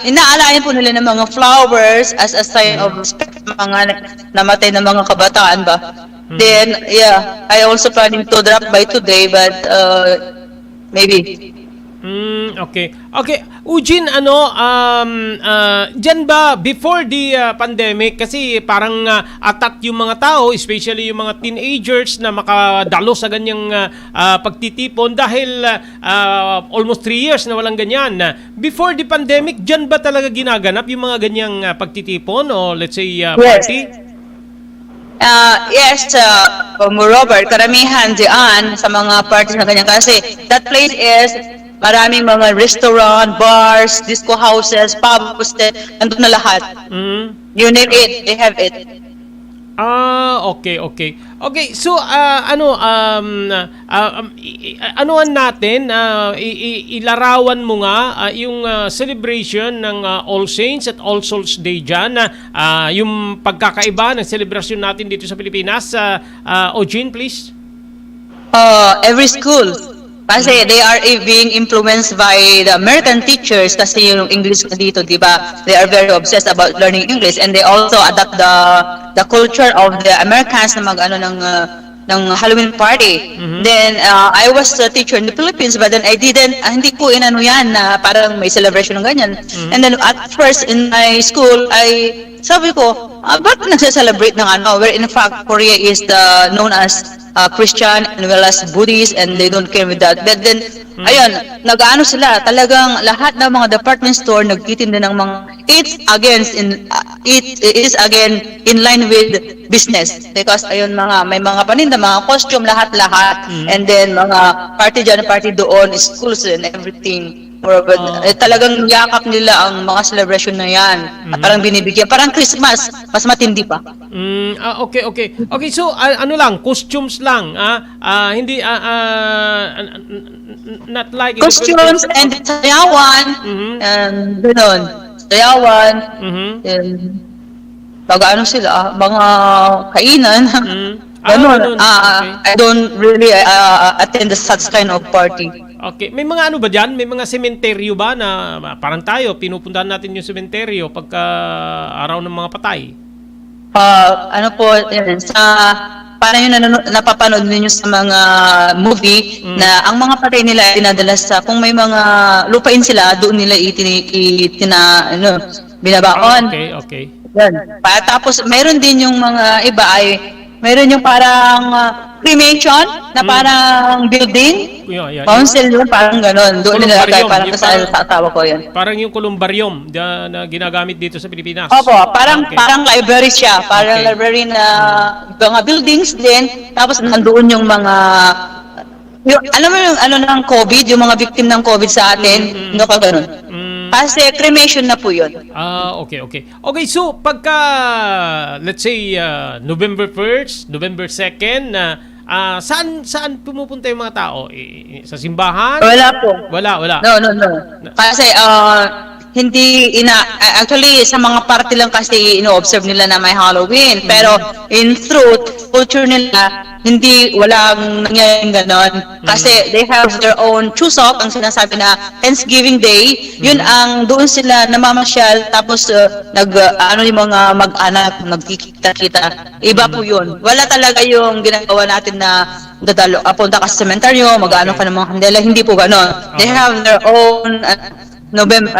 inaalayan po nila ng mga flowers as a sign of respect sa mga namatay na mga kabataan ba. Then, I also planning to drop by today, but maybe. Okay. Eugene, dyan ba, before the pandemic, kasi parang atat yung mga tao, especially yung mga teenagers na makadalo sa ganyang pagtitipon dahil almost 3 years na walang ganyan. Before the pandemic, dyan ba talaga ginaganap yung mga ganyang pagtitipon o let's say party? Yes, Robert, karamihan diyan sa mga parties na ganyan kasi that place is maraming mga restaurant, bars, disco houses, pubs, nandun na lahat. You name it, they have it. Okay. So, anuan natin, ilarawan mo nga yung celebration ng All Saints at All Souls Day dyan, yung pagkakaiba ng celebration natin dito sa Pilipinas. Eugene, please. Every school. Kasi they are being influenced by the American teachers kasi yung English dito, di ba? They are very obsessed about learning English and they also adapt the culture of the Americans na ng Halloween party. Then I was a teacher in the Philippines but then hindi ko inano yan na parang may celebration ng ganyan. And then at first in my school sabi ko, ba't nagse-celebrate ng where in fact Korea is known as Christian and well as Buddhist and they don't care with that. But then, nag-ano sila, talagang lahat ng mga department store nagtitinda ng mga, it is again in line with business. Because may mga paninda, mga costume, lahat-lahat. And then, mga party dyan, party doon, schools and everything. Talagang yakap nila ang mga celebration na yan. Parang binibigyan. Parang Christmas, mas matindi pa. Okay, so costumes lang. Hindi, not like... Costumes and sayawan. And gano'n. Sayawan. And sila, mga kainan. Ganun. I don't really attend such kind of party. Okay. May mga ba dyan? May mga sementeryo ba na parang tayo, pinupuntahan natin yung sementeryo pagka araw ng mga patay? Parang yung napapanood ninyo sa mga movie na ang mga patay nila ay dinadala sa, kung may mga lupain sila, doon nila binabaon. Okay. Yan. Tapos mayroon din yung mga iba ay Meron yung parang cremation na parang building. Yeah. Council yun, parang gano'n. Doon nilalagay, Columbarium, parang yung sa asawa ko yun. Parang yung columbarium na ginagamit dito sa Pilipinas. Opo, parang Okay. parang library siya. Parang Okay. library na mga buildings din. Tapos nandoon yung mga alam mo yung ano ng COVID, yung mga victim ng COVID sa atin, no ka ganun. Kasi cremation na po yun. Okay. Okay, so pagka, let's say, November 1st, November 2nd, saan pumupunta yung mga tao? Sa simbahan? Wala po. Wala. No. Kasi actually sa mga party lang kasi ino-observe nila na may Halloween. Pero in truth, culture nila, walang nangyayaring ganon. Kasi they have their own Chuseok, ang sinasabi na Thanksgiving Day. Yun ang doon sila namamasyal, tapos yung mga mag-anak, nagkikita-kita. Iba po yun. Wala talaga yung ginagawa natin na punta ka sa sementeryo, mag-ano ka ng mga kandela. Hindi po ganon. They have their own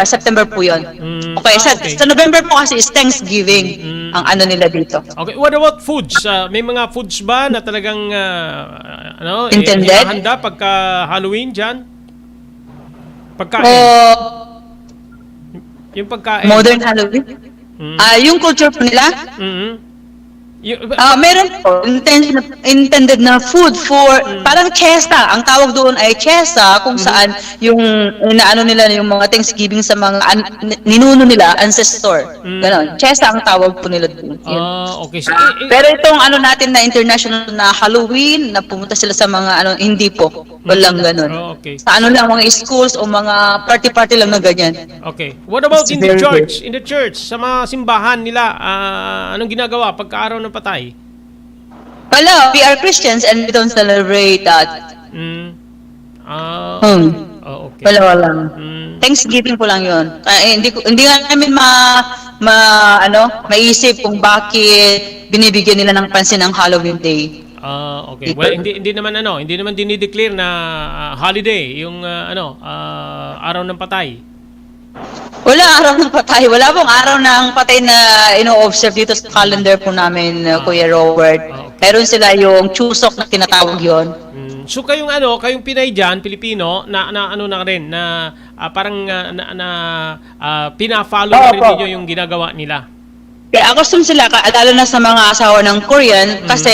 September po yun. Okay, sa November po kasi is Thanksgiving ang ano nila dito. Okay, what about foods? May mga foods ba na talagang Intended? hinahanda pagka Halloween dyan? Pagkain? Yung pagkain? Modern Halloween? Yung culture po nila? Meron po intended na food for parang chesta. Ang tawag doon ay chesta, kung saan yung inaano nila yung mga Thanksgiving sa mga ninuno nila, ancestor. Ganon. Chesta ang tawag po nila doon. Okay. So, Pero itong ano natin na international na Halloween, na pumunta sila sa mga hindi po. Walang ganon. Okay. Sa lang mga schools o mga party-party lang na ganyan. Okay. What about in the Very church? In the church, sa mga simbahan nila, anong ginagawa pagka-araw ng patay? Wala, we are Christians and we don't celebrate that. Okay. Wala. Thanksgiving po lang yun. Hindi nga namin maisip kung bakit binibigyan nila ng pansin ang Halloween Day. Okay. Well, hindi naman dinideclare na holiday yung araw ng patay. Wala araw ng patay. Wala pong araw ng patay na ino-observe dito sa calendar po namin, Kuya Robert. Meron sila yung Chuseok na tinatawag yon. So kayong Pinay diyan, Pilipino, na rin na parang pina-follow na rin niyo yung ginagawa nila. Kaya custom sila, lalo na sa mga asawa ng Korean, kasi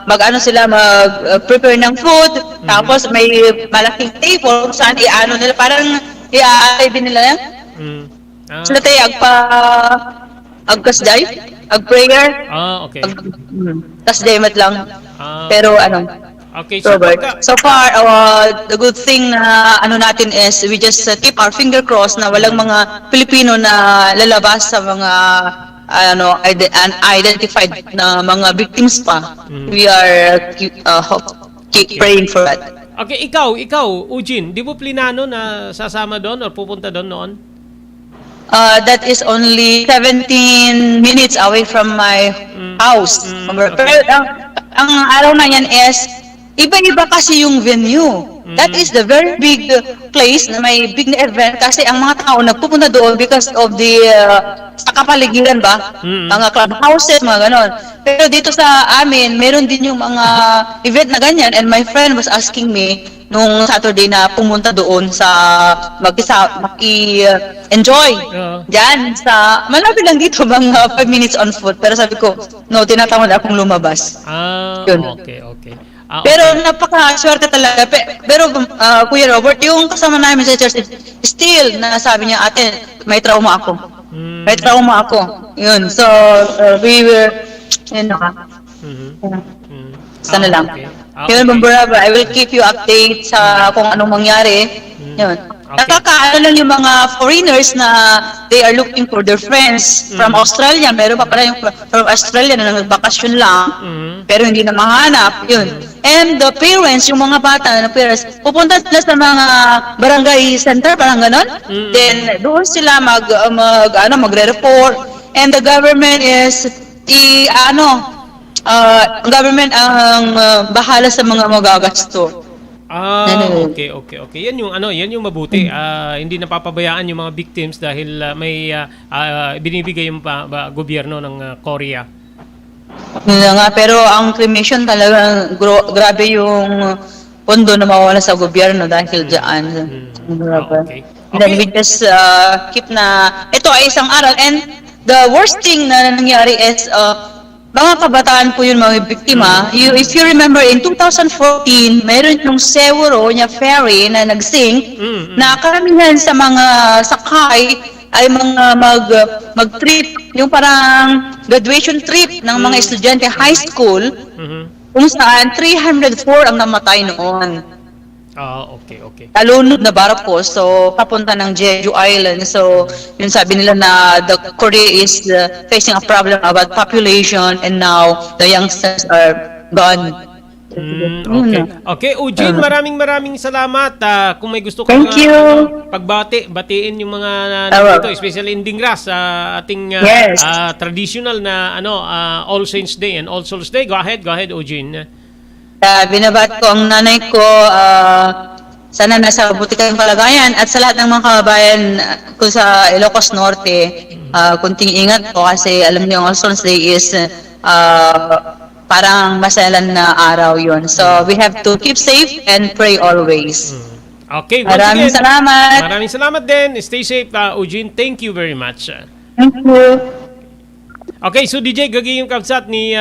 mag-prepare ng food, tapos may malaking table, saan i-ano nila, parang i-aalay din nila yan. Sila tayo agkasday, ag-prayer, Okay. Kasdaymat lang. Pero Okay, so Robert, so far, the good thing na natin is we just keep our finger crossed na walang mga Pilipino na lalabas sa mga unidentified na mga victims pa. We are keep praying for that. Okay, ikaw, Eugene, di mo plinano na sasama doon or pupunta doon noon? That is only 17 minutes away from my house. Pero ang araw na yan is iba-iba kasi yung venue. That is the very big place na may big na event kasi ang mga tao nagpupunta doon because of the sa kapaligiran ba? Mga clubhouses, mga ganon. Pero dito sa amin, meron din yung mga event na ganyan, and my friend was asking me nung Saturday na pumunta doon sa maki-enjoy. Diyan sa malapit lang dito, mga 5 minutes on foot. Pero sabi ko, no, tinatamad akong lumabas. Yun. Okay. Pero napaka-swerte talaga. Pero Kuya Robert, yung kasama namin sa church, still, nasabi niya, ate, may trauma ako. May trauma ako. Yun. So, we were, sana lang. Yun, Bumburaba, I will keep you update sa kung anong mangyari. Yun. Nakakaano lang yung mga foreigners na they are looking for their friends from Australia. Meron pa pala yung from Australia na nagbakasyon lang, pero hindi na mahanap. Yun. And the parents, yung mga bata na parents, pupunta sila sa mga barangay center, parang ganon. Then, doon sila magre-report. And the government is, government ang bahala sa mga magagasto. Okay. Yan yung mabuti. Hindi napapabayaan yung mga victims dahil may binibigay yung gobyerno ng Korea. Yun na nga, pero ang cremation talaga, grabe yung pondo na mawala sa gobyerno dahil dyan. Grabe. Okay. And then we just keep na, ito ay isang aral. And the worst thing na nangyari is, mga kabataan po yun mga biktima. If you remember, in 2014, mayroon yung Sewro niya ferry na nag-sink, na karamihan sa mga sakay ay mga mag-trip, yung parang graduation trip ng mga estudyante high school, kung saan 304 ang namatay noon. Okay. Talunod na barko, so papunta ng Jeju Island. So, yun sabi nila na the Korea is facing a problem about population and now the youngsters are gone. Okay, Eugene, maraming salamat. Kung may gusto Thank you. batiin yung mga dito, especially in Dingras, ating Yes. traditional na All Saints Day and All Souls Day. Go ahead, Eugene. Binabat ko ang nanay ko, sana nasa mabuti kayong kalagayan, at sa lahat ng mga kababayan ko sa Ilocos Norte, kunting ingat po kasi alam niyo ang All Souls Day is parang masalan na araw yon. So we have to keep safe and pray always. Okay, once Maraming again, salamat. Maraming salamat din. Stay safe, Eugene. Thank you very much. Thank you. Okay, so DJ, gagayim kamsat ni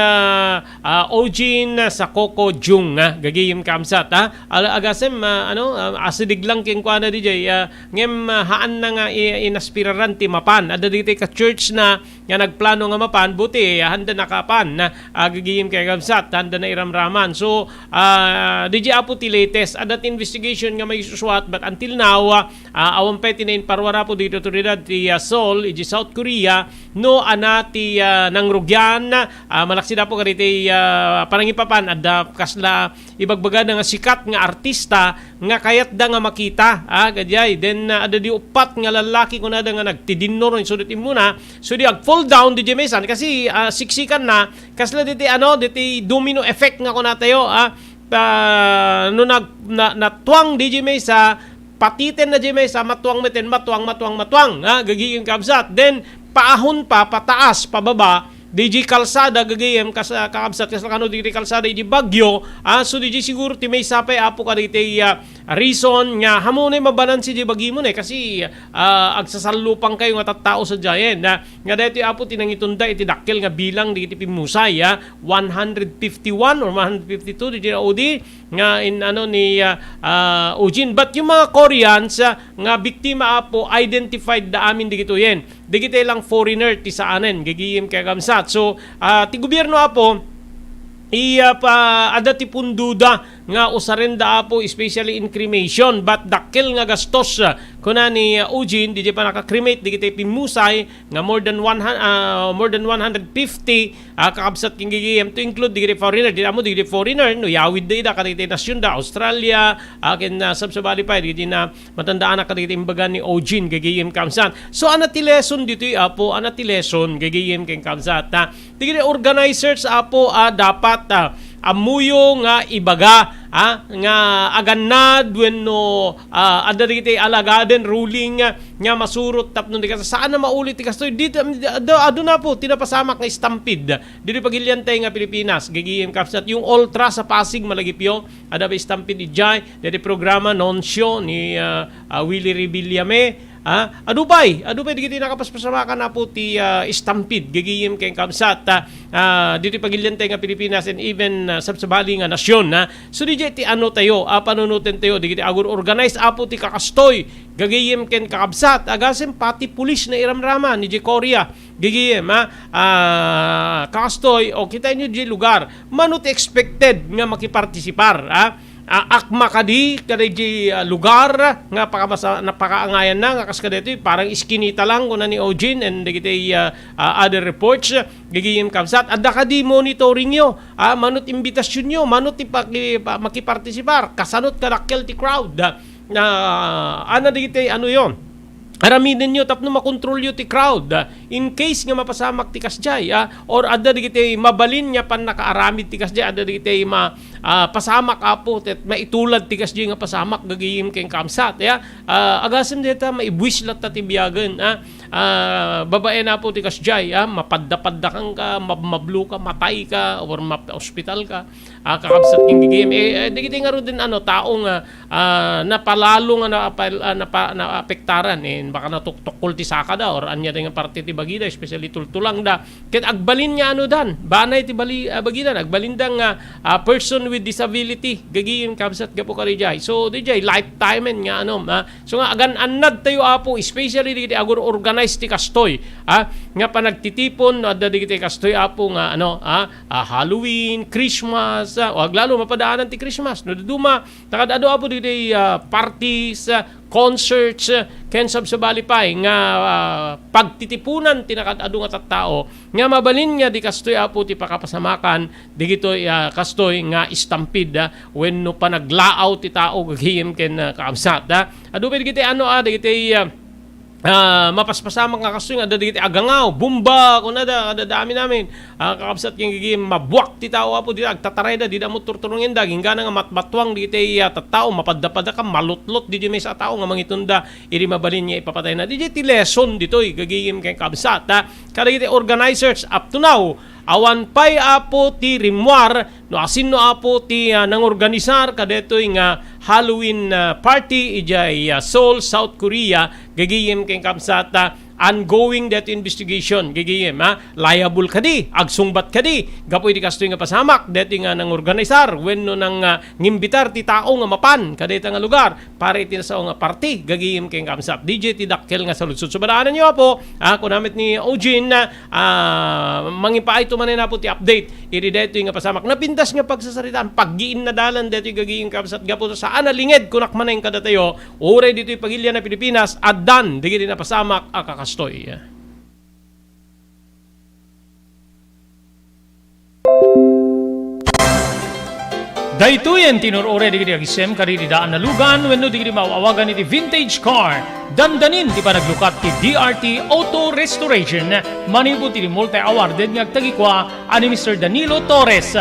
Eugene sa Coco Jung, gagayim kamsat, agasem, asidig lang king kwa na DJ, ngem haan na nga inaspiraran ti mapan, ada dito ka church na nga nagplano nga mapan, buti, handa nakapan, gagayim kay kamsat, handa na iramraman. So, DJ apo ti latest, adat investigation nga may suswat, but until now, awang peti na inparwara po dito otoridad ti Seoul, iji South Korea, no anati nang rugyan, malaksida po kaniti parangipapan at kasla ibagbaga nga sikat nga artista nga kayat da nga makita, gadjay. Then ada di upat nga lalaki ko na da nga nagtidinno ron so diti muna, so di ag fall down di Jemesan kasi siksikan na kasla diti diti domino effect nga ko na tayo, no natwang di Jemesa patiten na Jemesa matuang gagiging kabsat, then paahon pa, pataas, pababa, DJ Kalsada, gagayem, kakabsat, kasakano DJ Kalsada, DJ Bagyo, so DJ siguro, timay sapay, apo ka dito, reason nga, hamunay mabanan si DJ Bagyo mo kasi, agsasalupang kayo nga tattao sa Jayen, nga dito, apo, tinangitunda, itidakil nga bilang, dito pimusay, 151 or 152, DJ Odi, nga in ni Eugene. But yung mga Koreans nga biktima apo identified da amin digito yen. Digite lang foreigner ti saanen gagiyim kay kamsat. So ti gobyerno apo ada ti punduda nga usarenda apo especially in cremation, but dakil nga gastos kuna ni Eugene di pa naka-cremate di kita pimusay nga more than 150 kakabsat king gigiyem to include di foreigner di amo di foreigner no yawid da kadite nasyon da Australia akin sabsabali pa di na matandaan na kadite imbaga ni Eugene gigiyem kamsat. So anati lesson dito apo, anati lesson gigiyem king kamsat di organizers apo dapat amuyo nga ibaga nga aganad wenno adarite alagaden ruling nga masurot tapno di ka saan na maulit ti kastoy dito ado na po tinapasamak nga stampede dito pagilyantay nga Pilipinas gigiyem kapsat yung ultra sa Pasig malagipyo ada ba stampede ijay dito programa nonsyo ni Willie Rebillame. Adupay digiti nakapaspasamakan na po ti stampede gagiyim kay kamsat dito pagilyantay nga Pilipinas and even sabsabali nga nasyon so DJ ti tayo panunutin tayo digiti agur organize apo ti kakastoy gagiyim ken kakabsat agasem pati pulis na iramraman ni Korea gagiyim kakastoy o kita nyo di lugar manut expected nga makipartisipar akma kadi kada di lugar nga napakaangayan na nga kas kadito parang iskinita lang kuna ni Eugene and digiti other reports gigiyim kamsat adda kadi monitoring nyo manut imbitasyon nyo manut makipartisipar kasanot kadakkel ti crowd ana digiti yon aramiden nyo tapno makontrol yo ti crowd in case nga mapasamak ti kasjay or ada digiti mabalin nya pan nakaaramid ti kasjay ada digiti pasamak apo tet maitulad ti kasjay nga pasamak gagiyim ken kamsat agasem deta maibwis lat ta ti biyagen babae na po ti kasjay mapadda-padda kang ka mablu ka matay ka or ma-hospital ka kakabsat king gigim digiti nga ro din taong napalalo nga naapektaran baka natuktukol ti saka da or anya nga parte ti bagida especially tultulang da ket agbalin nya dan banay ti bagida agbalin da nga person with disability gagiyem kabsat gapo karijay so dijay lifetime nga so nga agan annad tayo apo especially digiti agor organized ti kastoy nga panagtitipon adda digiti kastoy apo nga Halloween, Christmas wag lalo mapadaanan ti Christmas no duma nakadado apo digiti parties concerts ken sabsabali pay nga pagtitipunan tinakadado nga tattao nga mabalin nga di kastoy apo ti pakapasamakan digitoy kastoy nga stampede wenno panaglaaw ti tao gagihim ken kaamsat adu pay digiti digiti mapaspasamak nga kastoy nga ada digiti agangaw bumba kun ada dami namin kakabsat king gigim mabuak ti tao apo di agtatareda di da mo turturungin da gingana nga matmatwang digiti tattao mapadda-padda ka malutlot di may sa tao nga mangitunda iri mabalin niya ipapatay na digiti lesson ditoy gagigim kay kabsat kada digiti organizers up to now awan pay apo ti rimwar no asin no apo ti nangorganisar kadetoy nga Halloween party ijay Seoul, South Korea gagiyem kay kamsata ongoing that investigation gigiyem liable kadi agsungbat kadi gapoy di kastoy nga pasamak deti nga nang organisar wenno nang ngimbitar ti tao nga mapan kadeta nga lugar para iti sa nga party gagiyem kay kamsat DJ ti dakkel nga saludsod subadaanan niyo po kunamit ni Eugene mangipaay to manen po ti update iri deti nga pasamak napintas nga pagsasaritaan paggiin na dalan deti gagiyem kamsat gapo sa analinged kunak manay kadatayo ore ditoy pagilya na Pilipinas addan digiti na pasamak kastoy. Daytoyen tinurore digiti agisem karididaan na lugan wenno digiti maawagan iti vintage car dandanin ti panaglukat ti DRT Auto Restoration manipod ti multi-awarded nga agtagikwa ani Mr. Danilo Torres.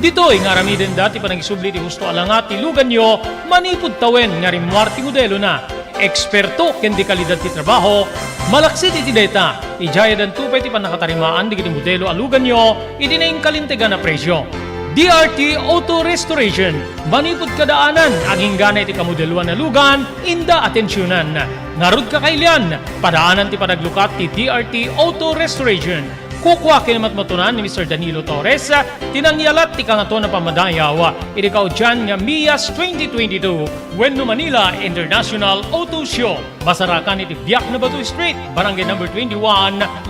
Ditoy nga aramiden dati panagisubli ti husto alangat ti lugan nyo manipod tawen nga rimwar ti modelo na eksperto ken di kalidad ti trabaho malaksid iti data ijayadan tupay ti panakatarimaan digiti modelo alugan nyo iti naing kalintegan na presyo. DRT Auto Restoration manipod kadaanan aging ganay ti kamodeluan na lugan inda atensyonan ngarud kakailian padaanan ti panaglukat ti DRT Auto Restoration kukwa kinamatmatunan ni Mr. Danilo Torres tinangyalat ti kangato na pamadayaw irikaw dyan nga Mias 2022 wenno Manila International Auto Show masarakan iti Biak na Batu Street Barangay number 21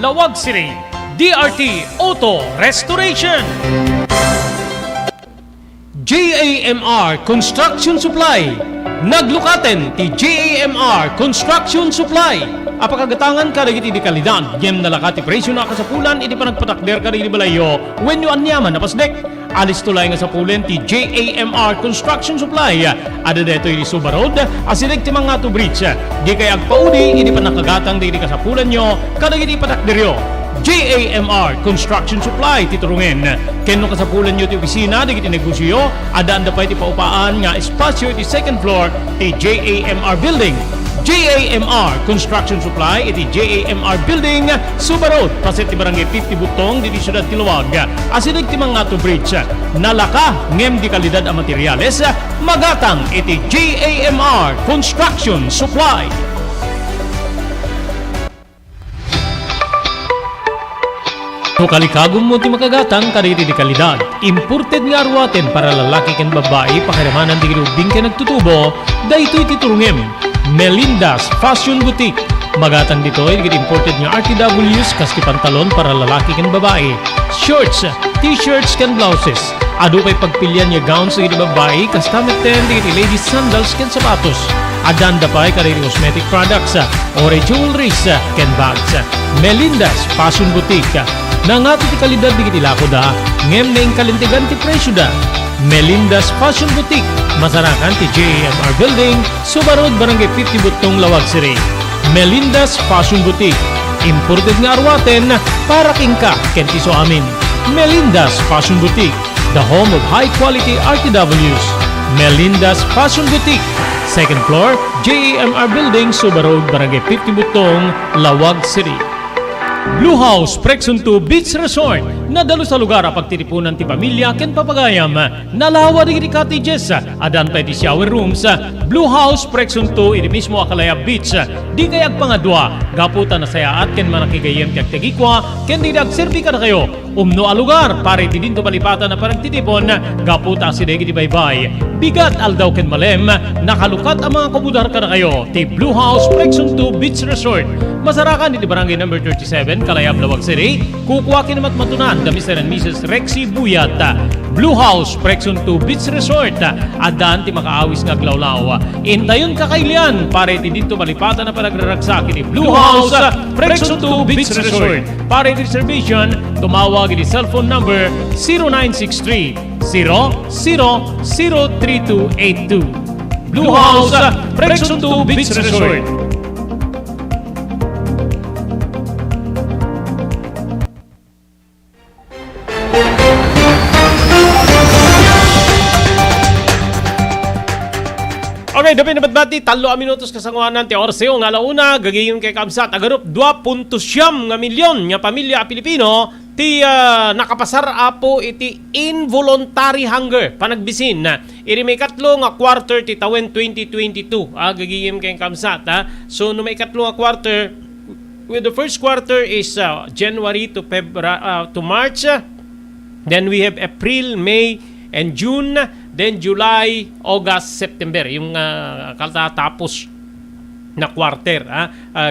Lawag City DRT Auto Restoration. JAMR Construction Supply naglukaten ti JAMR Construction Supply apakagatangan ka dagiti di kalidad gem nalakati presyo na kasapulan iti panagpatakder ka dagiti balayo wenno anyaman napasdek alis tulay nga sapulen ti JAMR Construction Supply ada deto iti Suba Road asinig ti mga to bridge di kay agpaudi iti panakagatang dagiti kasapulan nyo kadagiti patakderyo JAMR Construction Supply titurungen kenno kasapulan nyo ti opisina digiti negosyo adaan da pa iti paupaan nga espasyo iti second floor ti JAMR Building JAMR Construction Supply iti JAMR Building Suba Road paset ti barangay 50 Butong diti Siyudad ti Luwag asinig ti mga to bridge nalaka ngem di kalidad a materyales magatang iti JAMR Construction Supply. No kalikagom mo ti makagatang kaditi di kalidad. Imported nga arwaten para lalaki ken babae pakiramanan di gilubing ken nagtutubo daytoy titurungem Melinda's Fashion Boutique. Magatang ditoy digit imported nga RTWs kaski pantalon para lalaki ken babae, shorts, t-shirts ken blouses. Adu pay pagpilyan nga gowns digit babae custom ten digit ladies sandals ken sapatos. Adanda pay kaditi cosmetic products or jewelries ken bags. Melinda's Fashion Boutique. Nangato ti kalidad digiti lako da, ngem na kalintigan ti presyo da. Melinda's Fashion Boutique, masarakan ti JAMR Building, Suba Road, Barangay 50 Butong, Lawag City. Melinda's Fashion Boutique. Imported nga arwaten para king ka kenti so amin. Melinda's Fashion Boutique, the home of high-quality RTWs. Melinda's Fashion Boutique, second floor, JAMR Building, Suba Road, Barangay 50 Butong, Lawag City. Blue House Prexon 2 Beach Resort, nadalo sa lugar apag titipunan ti pamilya ken papagayam, nalawa di cottages, adan pa ti shower rooms. Blue House Prexon 2 iti mismo Akalaya Beach, di kayag pangadwa, gaputa na sayaat ken manakigayem kag tegikwa, ken di agserbi ka na kayo. Umno a lugar, pare ti dinto palipatan na parang titipon, gaputa si degi di baybay. Bigat aldaw ken malem, nakalukat ang mga komudar ka na kayo. Ti Blue House Prexon 2 Beach Resort, masarakan iti barangay number 37, Kalayab, Lawag City. Kukuha kinamat matunan da Mr. and Mrs. Rexy Buyat. Blue House Prexon 2 Beach Resort, adan ti makaawis nga glawlaw. Intayon kakailian, pare ti dito malipatan na panagraragsak iti Blue House Prexon 2 Beach Resort. Pare ti reservation, tumawag iti cellphone number 0963-003282. Blue House Prexon 2 Beach Resort. Okay, dapat nabatbati, 3 minutos kasanguanan ti orseo nga launa, gagayong kay Kamsat, agarup 2.7 nga milyon nga pamilya Pilipino ti nakapasar apo iti involuntary hunger, panagbisin. Iri may katlo nga quarter ti tawen 2022, gagayong kay Kamsat. So, no may katlo nga quarter, with the first quarter is January to March, then we have April, May, and June, then July, August, September, yung katatapos na quarter,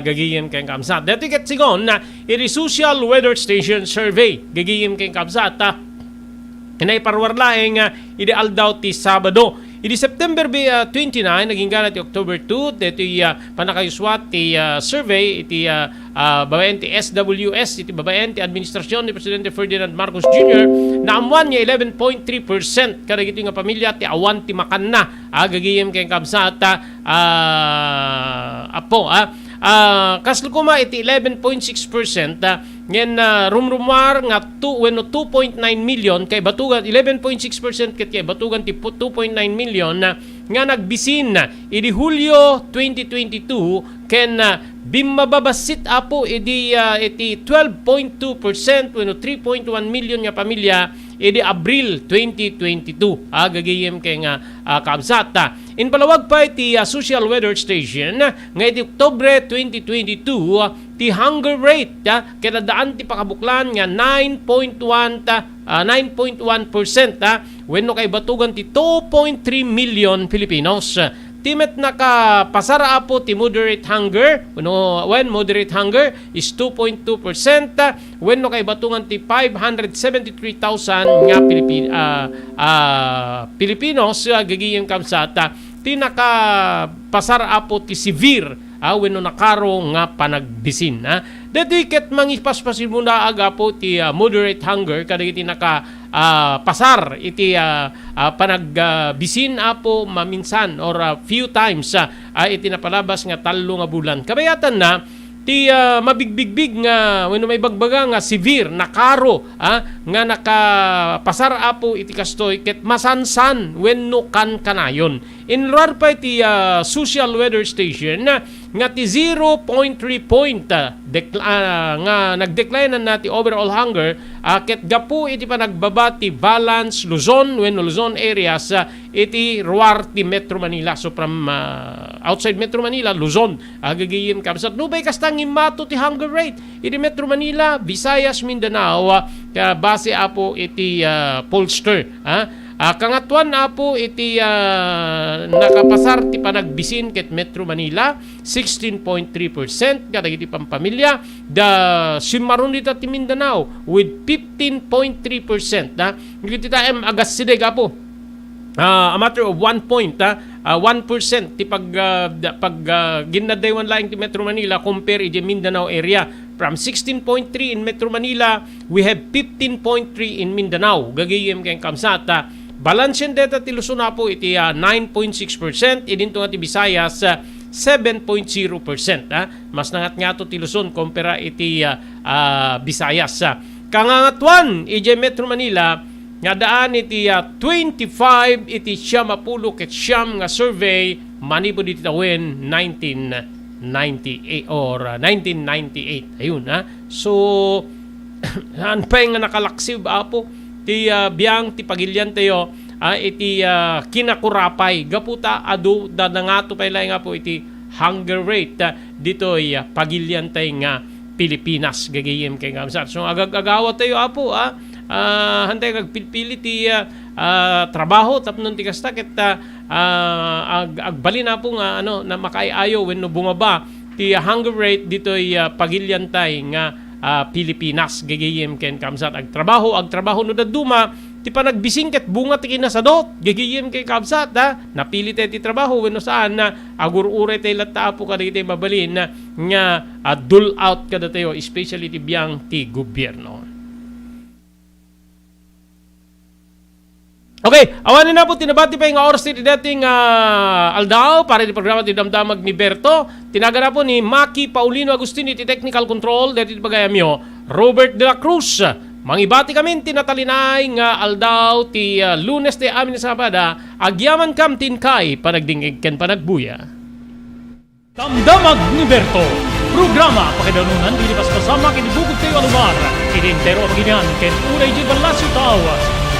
gagayim kayong kamsat. Dito kat sigon na iti Social Weather Station Survey, gagayim kayong kamsat, inaiparwarlaeng ideal daw ti Sabado. Iti September 29, naging gana ti October 2, dito panakayuswat ti survey, iti babayan ti SWS, iti babayan ti administrasyon ni Presidente Ferdinand Marcos Jr. na amuan niya 11.3% kada ito nga pamilya ti awan ti makan na. Gagayim kayong kamsa at kaslukuma iti 11.6%, ngayon rumrumar nga 2.9 million kay batugan 11.6% kay batugan ti 2.9 million nga nagbisin idi Hulyo 2022 ken bimababasit apo iti 12.2% wenno 3.1 million nga pamilya idi Abril 2022. Gagayem kay nga kabsata. In palawag pa iti Social Weather Station nga iti Oktubre 2022 ti hunger rate kada daan ti pakabuklan nga 9.1% wenno kay batugan ti 2.3 million Filipinos. Timet nakapasara apo ti moderate hunger, when moderate hunger is 2.2%, when no kay batungan ti 573,000 nga Pilipinos gagiyem kamsata, ti nakapasara apo ti severe, when no nakaro nga panagbisin. Dito iket mangipaspasin muna agapo ti moderate hunger, kada iti pasar iti panagbisin apo maminsan or few times iti napalabas nga 3 nga bulan. Kabayatan na ti mabigbigbig nga wenno may bagbaga nga severe nakaro nga nakapasar apo iti kastoy ket masansan wenno kan kanayon. Inluar pa iti Social Weather Station nga ti 0.3 point nga nagdecline na ti overall hunger ket gapu iti panagbaba ti Balance, Luzon wenno Luzon areas iti ruar ti Metro Manila. So from outside Metro Manila, Luzon gagayem kamsat nubay kastang imato ti hunger rate iti Metro Manila, Visayas, Mindanao base apo iti pollster. Kangatuan apo iti nakapasar ti panagbisin ket Metro Manila 16.3% kada iti pampamilya. The Simaron dita ti Mindanao with 15.3%. Iti taem agas sideg apo a matter of 1% ti pag ginadaywan laing ti Metro Manila compare iti Mindanao area. From 16.3 in Metro Manila, we have 15.3 in Mindanao. Gagayem kayong kamsata. Balance data ti Luzon po iti 9.6%, idinto nga ti Visayas 7.0%. Mas nangat nga to ti Luzon kumpara iti Visayas. Kangangatuan iti Metro Manila nga daan iti 25 iti siyamapulo ket siyam nga survey manipod iti tawen 1998 or 1998. Ayun So anpay nga nakalaksib apo ti biyang ti pagilyan tayo iti kinakurapay gaputa adu dadangato pay lang nga po iti hunger rate dito ay pagilyan tayo nga Pilipinas gagayem kay kamsat. So agagawa tayo apo hantay agpilpili ti trabaho tapnon ti kasta ket agbalin na po nga na makaayo wenno bumaba ti hunger rate dito ay pagilyan tayo nga Pilipinas gagayem ken kamsat agtrabaho no daduma ti panagbising ket bunga ti kinasadot gagayem kay kamsat napili ti trabaho wenno saan na agurure tay latta apo kadagiti mabalin nga dole out kada tayo especially ti biyang ti gobyerno. Okay, awanin na po, tinabati pa yung oras ti dating Aldao para di programa ti Damdamag ni Berto. Tinaga na po ni Maki Paulino Agustini ti Technical Control dati ti pagayamyo Robert de la Cruz. Mangibati kami tinatalinay nga Aldao ti Lunes ti amin sa Sabada agyaman kam tinkay panagdingig ken panagbuya. Damdamag ni Berto. Programa pakidanunan di pas kasama kinibugog kayo alumar. Idintero ang ginyan ken unay di balasyo tao.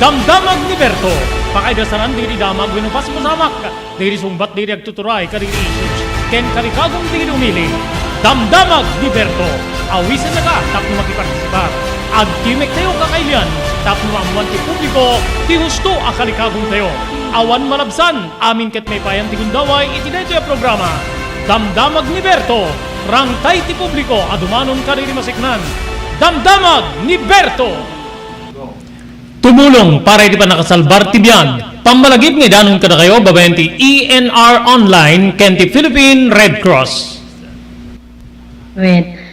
Damdamag ni Berto. Pakaidasaran diri damag winupas masamak. Diri sumbat diri agtuturay kadiri issues. Ken karikagong diri umili. Damdamag ni Berto. Awisan na ka tapno makipartisipar. Agtimek tayo kakailian. Tapno amuan ti publiko. Ti husto akalikagong tayo. Awan malabsan. Amin ket may payan ti gundaway iti daytoy a programa. Damdamag ni Berto. Rangtay ti publiko. Adumanon kadiri masiknan. Damdamag ni Berto. Tumulong para hindi pa nakasalbar tibyan. Pambalagib nga danon kada kayo babayan ti ENR Online ken ti Philippine Red Cross.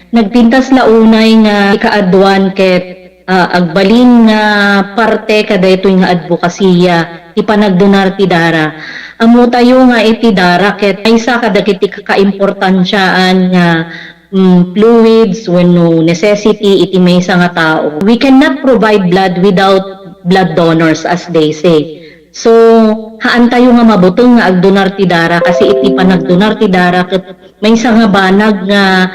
Nagpintas la unay nga ikaadwan ket agbalin nga parte kada ito nga advokasya ti panagdonar ti dara. Amo tayo nga iti dara ket isa kada kiti kakaimportansyaan nga fluids wenno necessity iti maysa nga tao. We cannot provide blood without blood donors as they say. So haan tayo nga mabutong nga agdonar ti dara kasi iti panagdonar ti dara ket maysa nga banag nga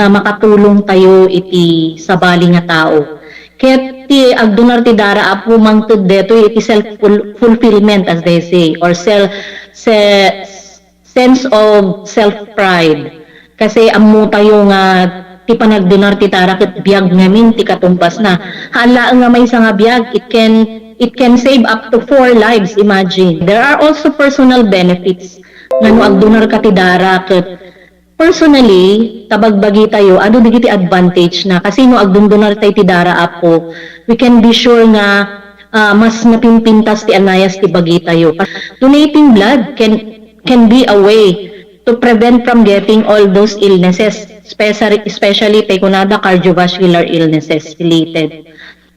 makatulong tayo iti sabali nga tao. Ket ti agdonar ti dara apo mangted deto iti self fulfillment as they say or sense of self pride. Kasi amo tayo nga ti panagdonar ti tara ket biag ngamin ti katumbas na. Hala nga may nga biag it can save up to 4 lives, imagine. There are also personal benefits ngano agdonar ka ti dara ket personally tabagbagi tayo adu digiti advantage na kasi no agdonar tayo ti dara apo we can be sure nga mas napimpintas ti anayas ti bagi tayo. Donating blood can be a way to prevent from getting all those illnesses, especially kunada cardiovascular illnesses related.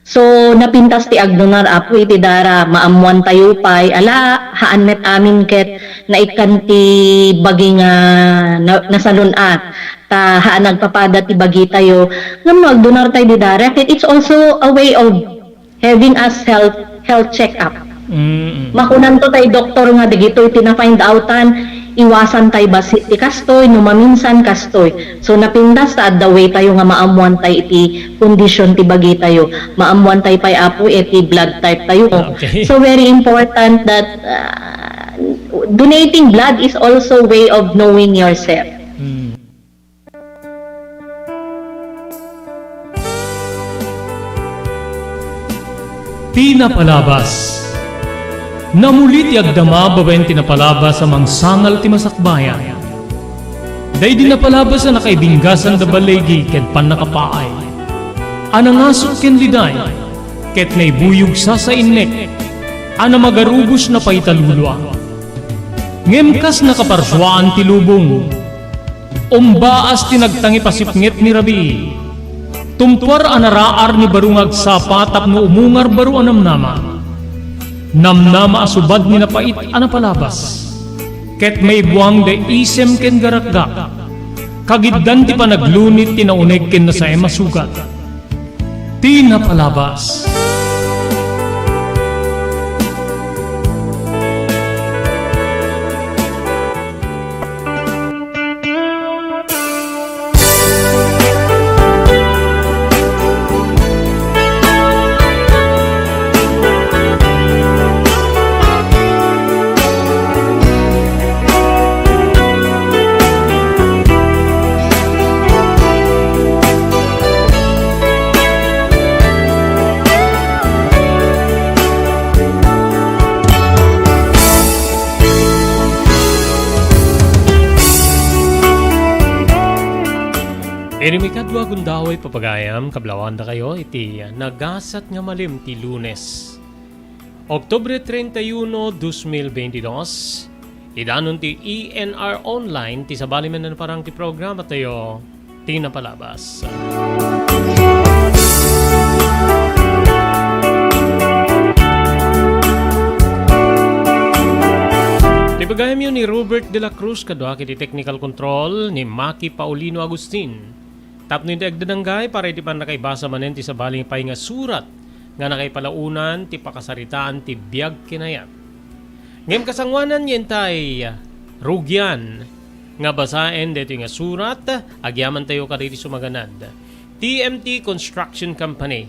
So napintas ti agdonar apo iti dara maamuan tayo pay ala haan met amin ket naikan ti bagi nga nasalun ta haan nagpapada ti bagi tayo ngam agdonar tayo ti dara ket it's also a way of having us health check up. Makunan to tayo doktor nga digito iti na find outan iwasan tayo basit ti kastoy no maminsan kastoy. So napindas ta the way tayo nga maamuan tayo iti condition ti bagi tayo. Maamuan tayo pay apo iti blood type tayo. Okay. So very important that donating blood is also way of knowing yourself. Pinapalabas. Namulit yagdama babayan tinapalabas sa mangsangal ti masakbayan. Day din napalabas na nakaibinggasan da balegi ket pan nakapaay. Anangasok ken liday ket naibuyog sa innek. Ana magarubos na paitalulwa. Ngemkas nakaparswaan ti lubong. Umbaas tinagtangi pasipnget ni Rabi. Tumpar anaraar ni barungag sapa tapno umungar baru anamnama. Namnama asubad ni napait anapalabas. ket may buwang da isem ken garakgak. Kagiddan ti panaglunit ti nauneg ken nasay masugat. Ti napalabas. Irimikadwa gundaway papagayam, kablawanda kayo, iti nagasat nga malim ti Lunes. Oktubre 31, 2022, idanon ti ENR Online, ti sabaliman na parang ti programa tayo, ti napalabas. Ti bagayam yun ni Robert de la Cruz, kadwa kiti technical control ni Maki Paulino Agustin. Tapno yung agdananggay para iti pan nakaibasa manen ti sabaling pay nga surat nga nakaipalaunan ti pakasaritaan ti biyag kinayat. Ngem kasangwanan yen tay rugyan nga basaen dito nga surat agyaman tayo kariti sumaganad. TMT Construction Company.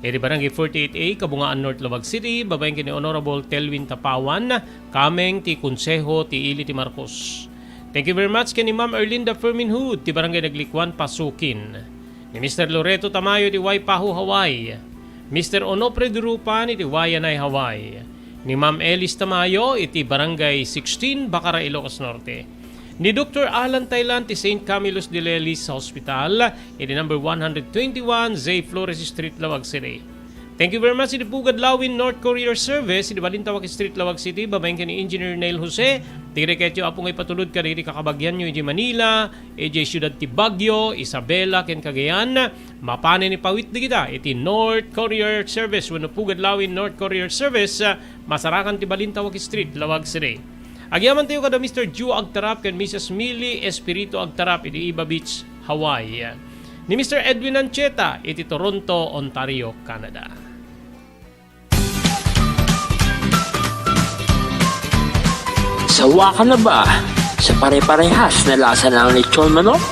Iti barangay 48A, Kabungaan North, Lubag City, babaeng kini Honorable Telwin Tapawan, kameng ti Konseho ti Ili ti Marcos. Thank you very much kay ni Ma'am Erlinda Ferminhood, ti Barangay Naglikwan, Pasukin. Ni Mr. Loreto Tamayo, ti Waipahu, Hawaii. Mr. Onofre Durupan, iti Wayanay, Hawaii. Ni Ma'am Elis Tamayo, iti Barangay 16, Bacara, Ilocos Norte. Ni Dr. Alan Thailand, ti St. Camillus de Lelis Hospital, iti number 121, Zay Flores Street, Lawag City. Thank you very much, iti Pugad Lawin North Courier Service, iti Balintawak Street, Lawag City, babaeng ka ni Engineer Neil Jose, tireketyo apong ay patulod ka rin kakabagyan nyo, iti Manila, iti Ciudad ti Baguio, Isabela, ken Cagayan, mapane ni pawit di kita, iti North Courier Service, wano Pugad Lawin North Courier Service, masarakan ti Balintawak Street, Lawag City. Agyaman tayo kada Mr. Ju Agtarap, ken Mrs. Millie Espirito Agtarap, iti Iba Beach, Hawaii. Ni Mr. Edwin Ancheta, iti Toronto, Ontario, Canada. Sawa ka na ba sa pare-parehas na lasa ng lechon manok?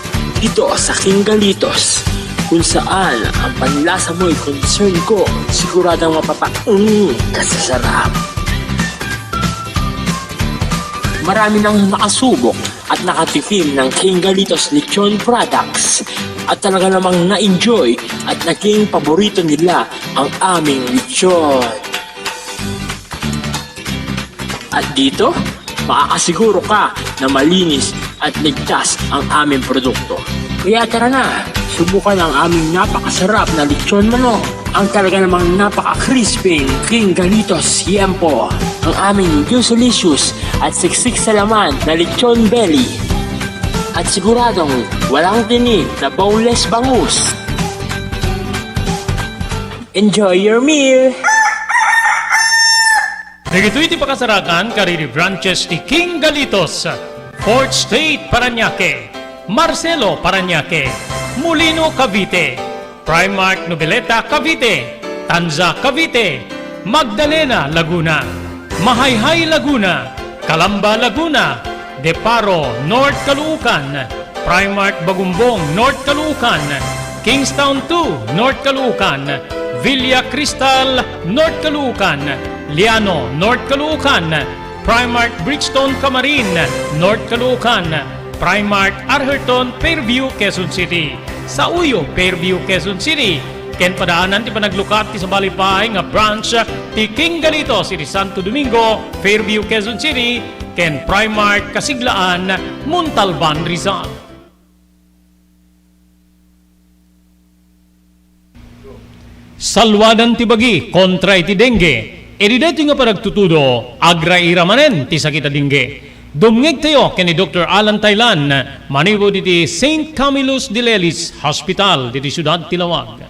Dito sa King Galitos, kung saan ang panlasa mo'y concern ko, siguradang kasasarap. Marami nang nakasubok at nakatikim ng King Galitos lechon products at talaga namang na-enjoy at naging paborito nila ang aming lechon. At dito, makakasiguro ka na malinis at ligtas ang aming produkto. Kaya tara na, subukan ang aming napakasarap na lechon manok. Ang talaga namang napaka-crispy King Galitos Yempo. Ang aming delicious at siksik sa laman na lechon belly. At siguradong walang tinig na boneless bangus. Enjoy your meal! Nagito iti pakasarakan kariri branches ti King Galitos, Fort State, Parañaque, Marcelo, Parañaque, Molino, Cavite, Primark, Noveleta, Cavite, Tanza, Cavite, Magdalena, Laguna, Mahayhay, Laguna, Calamba, Laguna, Deparo, North Caloocan, Primark, Bagumbong, North Caloocan, Kingstown 2, North Caloocan, Villa Cristal, North Caloocan, Liano, North Caloocan, Primark Bridgestone Camarin, North Caloocan, Primark Arherton, Fairview, Quezon City. Sa Uyo, Fairview, Quezon City. Ken padaanan ti panaglukat ti sa balipay nga branch ti King Galitos iti Santo Domingo, Fairview, Quezon City. Ken Primark Kasiglaan, Montalban, Rizal. Salwadan ti bagi kontra iti dengue. Edideti nga panagtutudo, agraira manen ti sakita dengue. Dumngeg tayo kani Dr. Alan Thailand, manibo diti St. Camillus de Lelis Hospital diti Ciudad Tilawag.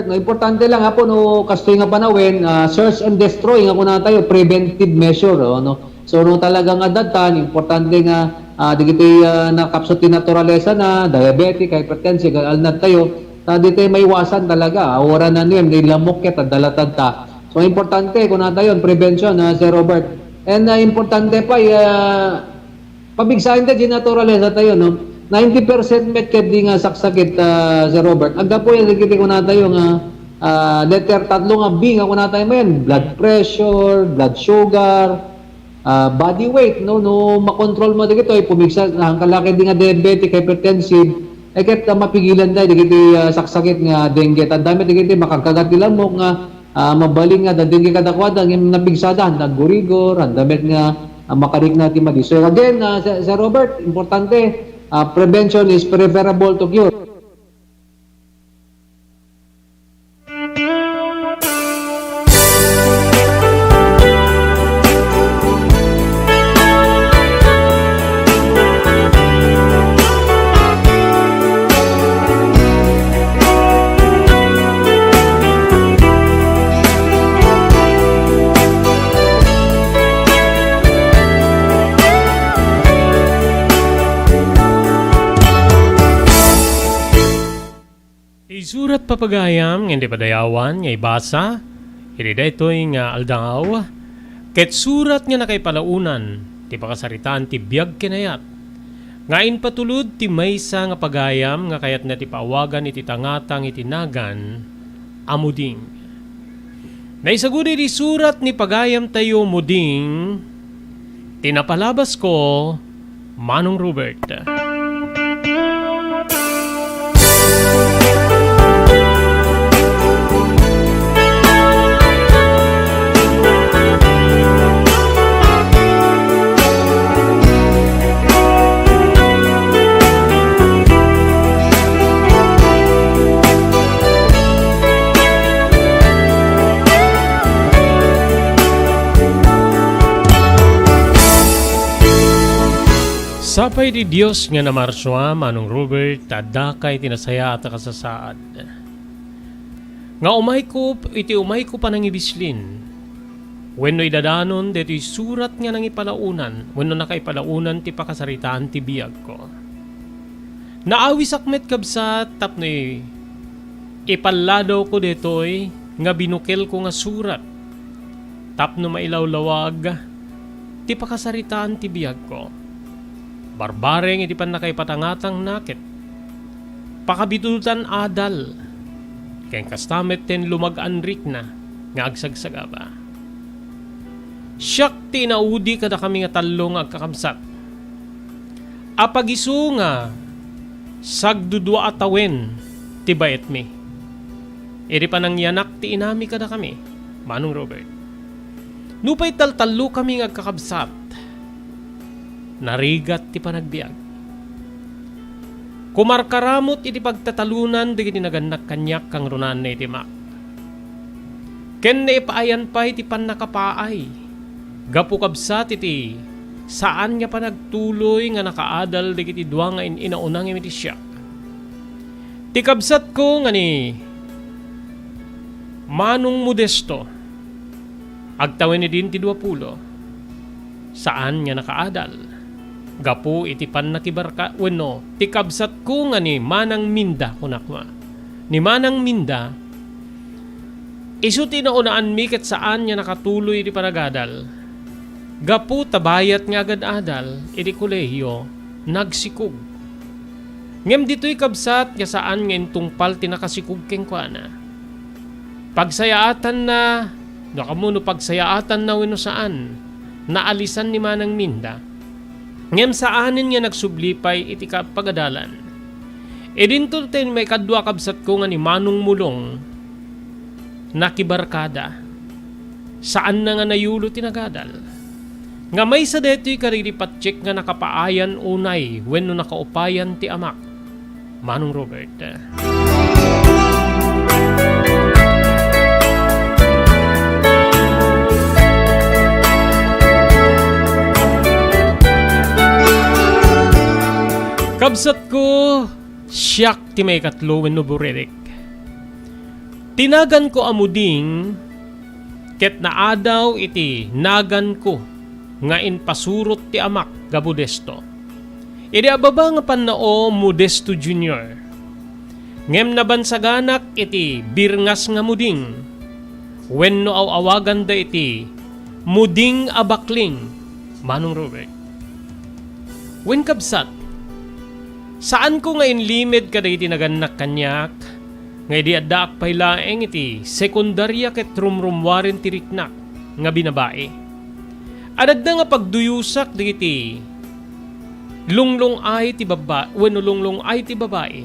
No, importante lang po no kastoy nga panawin, search and destroy nga kuna tayo preventive measure no. So no talagang adatan, importante nga digiti nakapsot ti naturalesa na diabetic, hypertensive, alnat tayo, dito may iwasan talaga. Ora na niyan, nilamok ket dalatad ta. So importante kung tayo prevention Sir Robert. And importante pa pabigsahin ta di naturalesa tayo no. 90% met ket di nga saksakit Sir Robert. Agda po yan digiti ko tayo nga letter tatlo nga B nga kuna tayo mayan, blood pressure, blood sugar, body weight no makontrol mo digito ay pumigsa ang kalaki di nga diabetic, hypertensive ay ket mapigilan dai digiti saksakit nga dengue. Tandami digiti makakagat nila mo nga mabaling nga dengue kadakwada ng napigsada naggurigor andamit nga makarik na ti madi. So again Sir Robert, importante prevention is preferable to cure. Isurat papagayam, hindi padayawan, nga ibasa, hindi daytoy nga aldangaw, ket surat nga nakaypalaunan, ti pakasaritaan ti biyag kinayat. Ngain patulod ti maysa nga pagayam, nga kayat na ti paawagan iti tangatang itinagan, amuding. Naisagudi di surat ni pagayam tayo muding, tinapalabas ko, Manong Robert. Sapay di Diyos nga namarswa, Manong Robert, tadakay tinasaya at kasasaad. Nga umay ko pa nang ibislin. Wenno idadanon, deto'y surat nga nang ipalaunan, wenno nakaipalaunan ti pakasaritaan ti biyag ko. Naawi sakmet kabsat, tapno ipaladaw ko deto'y nga binukel ko nga surat. Tapno mailawlawag, ti pakasaritaan ti biyag ko. Barbareng iti pan nakaipatangatang nakit. Pakabitutan adal. Kaya kastamet ten lumag-anrik na nga agsagsag ba. Siyak tinaudi kada kami nga talong agkakamsat. Apagisu nga sagdudwa atawen ti bayet mi. Iri panang yanak ti inami kada kami, Manong Robert. Nupay taltalo kami nga agkakabsat. Narigat ti panagbiag. Kumarkaramot iti pagtatalunan digiti naganak kanyak kang runan na iti mak. Ken na ipaayan pa iti panakapaay. Gapu kabsat iti saan nga panagtuloy nga nakaadal digiti dua nga inaunang iti siya. Ti kabsat ko nga ni Manong Modesto. Agtawin ni din ti 20. Saan nga nakaadal? Gapu iti pan nakibarka wenno ti kabsat ko nga ni Manang Minda kunakma. Ni Manang Minda isu tinaunaan mi ket saan nga nakatuloy iti panagadal. Gapu tabayat nga agad adal iti kolehiyo nagsikog. Ngem dito'y kabsat nga saan nga intungpal ti nakasikog ken kuana. Pagsayaatan na nakamuno pagsayaatan na wenno saan naalisan ni Manang Minda. Ngem saanin nga nagsublipay iti pagadalan. E dinto ten may kadwa kabsat ko nga ni Manong Mulong nakibarkada. Saan na nga nayulo tinagadal. Nga may sa deto'y kariripatsik nga nakapaayan unay wenno nakaupayan ti amak. Manong Robert. Kabsat ko, siyak ti may katlo wenno buredik. Tinagan ko amuding, ket naadaw iti nagan ko, nga inpasurot ti amak ga Modesto. Idi ababa nga panao Modesto Jr. Ngem nabansaganak iti birngas nga muding. Wenno awagan da iti muding abakling. Manong Robert. Wen kabsat, saan ko nga inlimid kada iti naganak kanyak, nga iti addaak pailaeng iti sekundarya ket rumrumwarin tiriknak nga binabae. Adad na nga pagduyusak digiti lunglong ay ti babae, wenno lunglong ay ti babae.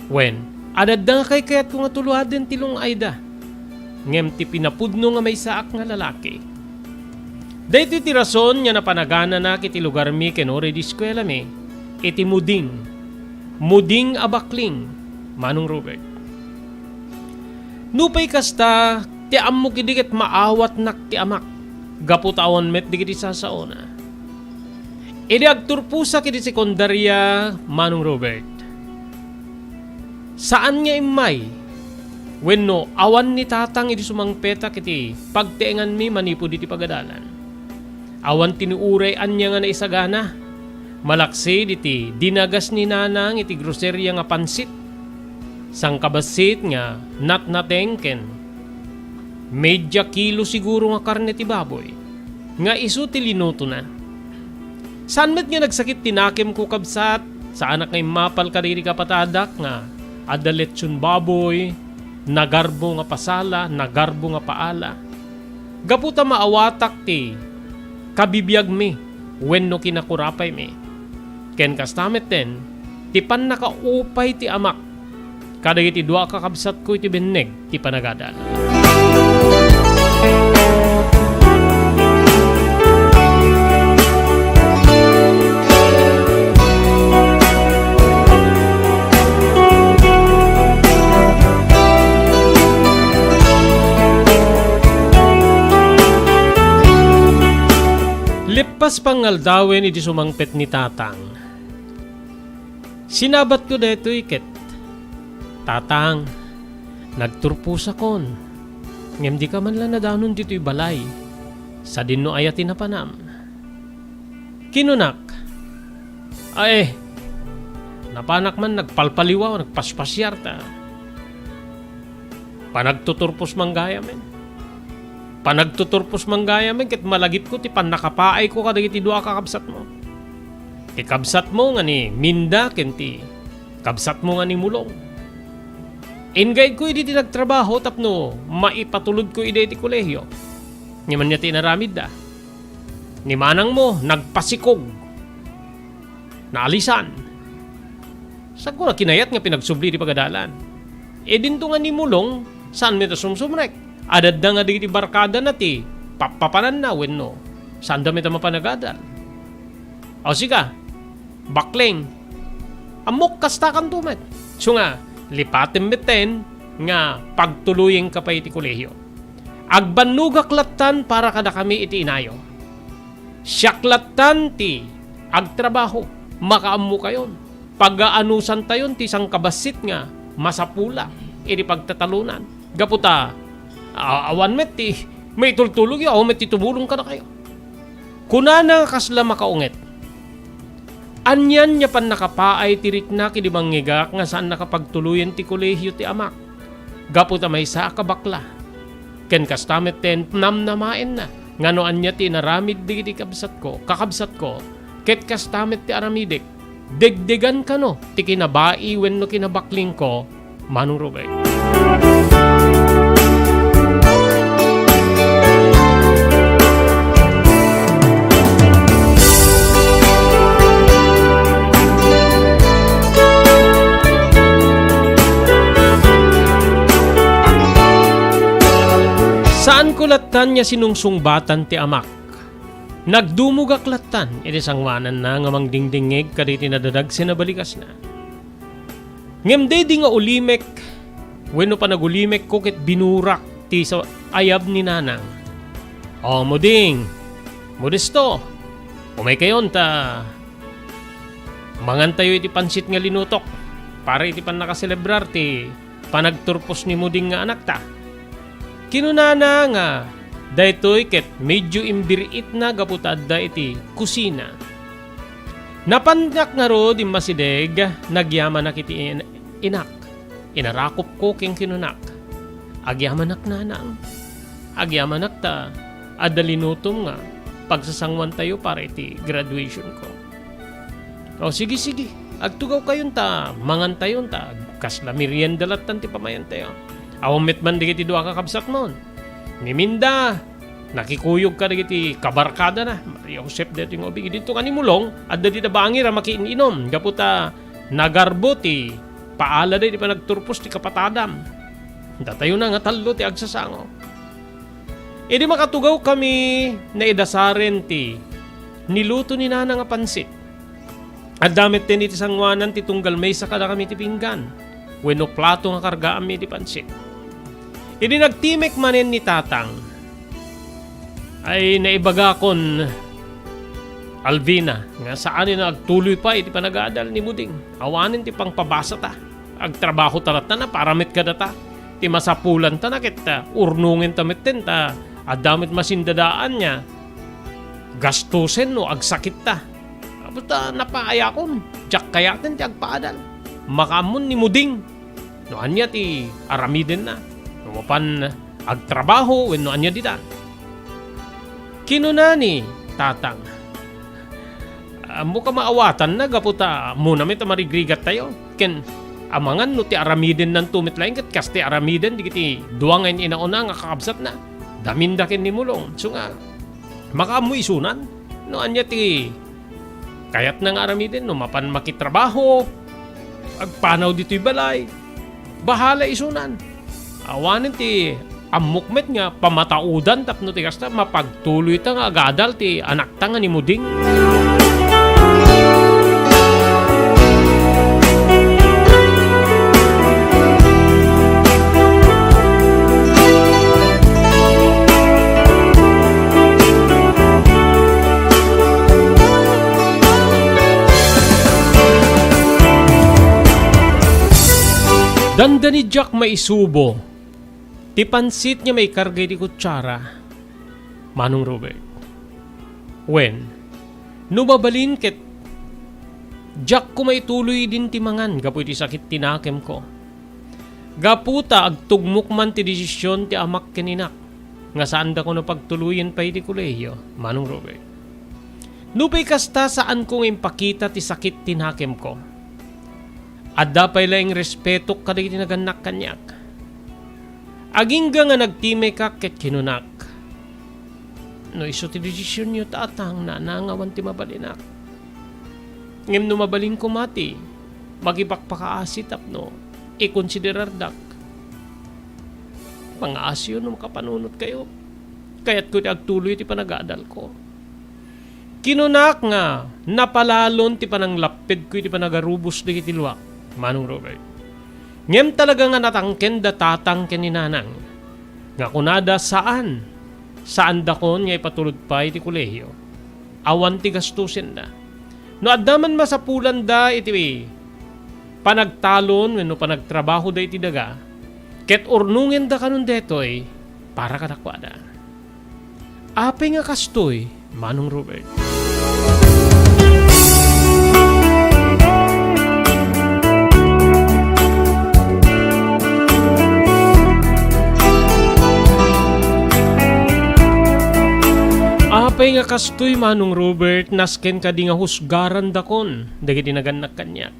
Wen, adad na nga kay kayat ko nga tuluhaden ti lung ay da. Ngem ti pinapudno nga may saak nga lalaki. Dahito ti rason nga napanagana na kiti lugar mi kenore di eskwela mi, iti muding. Muding abakling, Manong Robert. Nupay kasta, ti ammo kidiket maawat nak ti amak, gaputawan met di kiti sasaona. Idi agturpusa kiti sekundarya, Manong Robert. Saan nga imay? Wenno, awan ni tatang iti sumangpeta kiti pagteengan mi manipo diti pagadalan. Awan tinuuray anya nga naisagana. Malaksi diti dinagas ni nanang iti groserya nga pansit. Sang kabasit nga natnatengken. Medya kilo siguro nga karne ti baboy. Nga isu ti linuto na. Saan met nga nagsakit tinakim ko kabsat sa anak ngay mapal kariri kapatadak nga adaletsyon baboy, nagarbo nga pasala, nagarbo nga paala. Gaputa maawatak ti kabibiyag mi, wenno kinakurapay mi. Ken kastamet ten, ti pan nakaupay ti amak, kada iti dua kakabsat ko iti beneg ti panagadal. Lipas pangaldawin iti sumangpet ni tatang. Sinabat ko deto iket. Tatang, nagturpusa kon. Ngem di ka man lang nadanon dito'y balay. Sa dinno ayatin na panam. Kinunak. Ay, napanak man nagpalpaliwaw, nagpaspasyar ta. Panagtuturpos manggaya men. Panagtuturpos manggaya men ket malagip ko ti panakapaay ko kadagiti dua kakabsat mo. Ti kabsat mo nga ni Minda ken ti kabsat mo nga ni Mulong. Ingay ko iti nagtrabaho tapno maipatulod ko iti ti kolehyo. Ni man niya tinaramid da. Ni manang mo nagpasikog. Naalisan. Sa ko na kinayat nga pinagsubli ti pagadalan. E dinto nga ni Mulong saan mi ta sumsumrek. Adad na nga di barkada na ti papapanan na wenno. Saan dami ta mapanagadal? O sika, bakling. Amok kastakan tumet. So nga, lipatin meten nga pagtuluyin ka pa iti kolehyo. Agbanugak latan para kada kami iti inayo. Syaklatan ti agtrabaho. Makaammo kayon. Pag-aanusan tayon ti sang kabasit nga masapula iti pagtatalunan. Gaputa, awan met ti may tultulog yaw, met ti tumulong ka na kayo. Kunana kasla makaunget. Anyan niya pan nakapaay tirik na kidi manggigak nga saan nakapagtuluyan ti kolehyo ti amak. Gaputa may sa kabakla. Ken kastamet ten namnamaen na. Ngano anya ti naramid di kabsat ko, kakabsat ko. Ket kastamet ti aramidik. Degdegan ka no, ti kinabai wenno kinabakling ko, Manong Robert. Saan ko latan niya sinungsungbatan ti amak? Nagdumugak latan, iti sangwanan na nga mangdingdingig kaditi nadadag sinabalikas na. Ngemde di nga ulimek, wenno pa nagulimek ko ket binurak ti sa ayab ni nanang. O muding, Modesto, umay kayon ta mangantayo iti pansit nga linutok para iti pan nakaselebrar ti panagturpos ni muding nga anak ta. Kinunana nga Daytoy ket medyo imbiriit na gaputa adda iti kusina. Napandak nga ro di masideg, nagyaman nak iti inak. Inarakop ko king kinunak. Agyamanak nanang. Agyamanak ta, adalinutom nga, pagsasangwan tayo para iti graduation ko. O sige, agtugaw kayon ta, mangan tayon ta, kasla merienda latan ti pamayan tayo. Awamit man di kiti doa kakabsat mon. Ni Minda, nakikuyog ka digiti kabarkada na. Maria Josep dito yung obigi dito kanimulong at dati tabangi ra makiininom. Gaputa nagarbo ti paala di pa nagturpos ti kapatadam. Datayo na nga talo ti agsasango. E di makatugaw kami na idasaren ti niluto ni nana nga pansit. At damit din iti sangwanan ti tunggal may sa kada kami ti pinggan. Wenno plato nga karga ami ti pansit. E di nagtimek manen ni tatang. Ay naibaga kon Alvina nga saan na agtuloy pa iti panag-aadal ni Muding. Awanin ti pangpabasa ta. Agtrabaho talat na paramit ka data. Ti masapulan ta na kita urnungin tamitten ta. Adamit masindadaan niya. Gastusin no agsakit ta. Basta napaaya kon. Diyak kayatin ti agpaadal. Makamon ni Muding. No anya ti aramiden na. Numapan agtrabaho wenno anya dita. Kinunani, tatang. Muka maawatan na gaputa muna may tamarigrigat tayo. Ken amangan no ti aramiden ng tumit laing kat kas ti aramiden di kiti duwangan inauna nga kakabsat na. Damindakin ni mulong. So nga, makamu isunan. No anya ti kayat ng aramiden no mapan makitrabaho. Agpanaw dito'y balay. Bahala isunan. Awanin ti amukmet nga pamataudan tapno ti kasta mapagtuloy ta nga agadal ti anak ta nga ni Muding. Danda ni Jack maisubo. Ti pansit niya may kargay di kutsara. Manong Robert. When? Nubabalin ket Jack ko maituloy din ti mangan gapu iti sakit tinakem ko. Gaputa agtugmok man ti desisyon ti amak kaninak. Nga saan da ko napagtuluyan pa iti kuleyo. Manong Robert. Nupay kasta saan kong impakita ti sakit tinakem ko. Adda pay laing respeto kaday tinaganak kanyak. Agingga nga nagtime ka ket kinunak. No iso ti desisyon nyo tatang na nangawan ti mabalinak. Ngem no mabaling kumati, magipakpakaasi tapno, ikonsiderar dak. Pangaasyo no makapanunot kayo. Kaya't ko ti agtuloy ti panag-aadal ko. Kinunak nga, napalalon ti pananglapid ko ti panagarubos di kitilwak. Manong Robert. Ngem talaga nga natangken da tatangken ni nanang. Nga kunada saan? Saan dakon nga ipatulod pa iti kulehiyo? Awan ti gastusin da. No addaman masapulan da iti panagtalon wenno panagtrabaho da iti daga. Ket urnungen da kanon detoy para kadakwada. Ape nga kastoy, Manong Robert. Apay nga kastoy, Manong Robert, nasken ka di nga husgaran dakon dagiti naganak kanyak.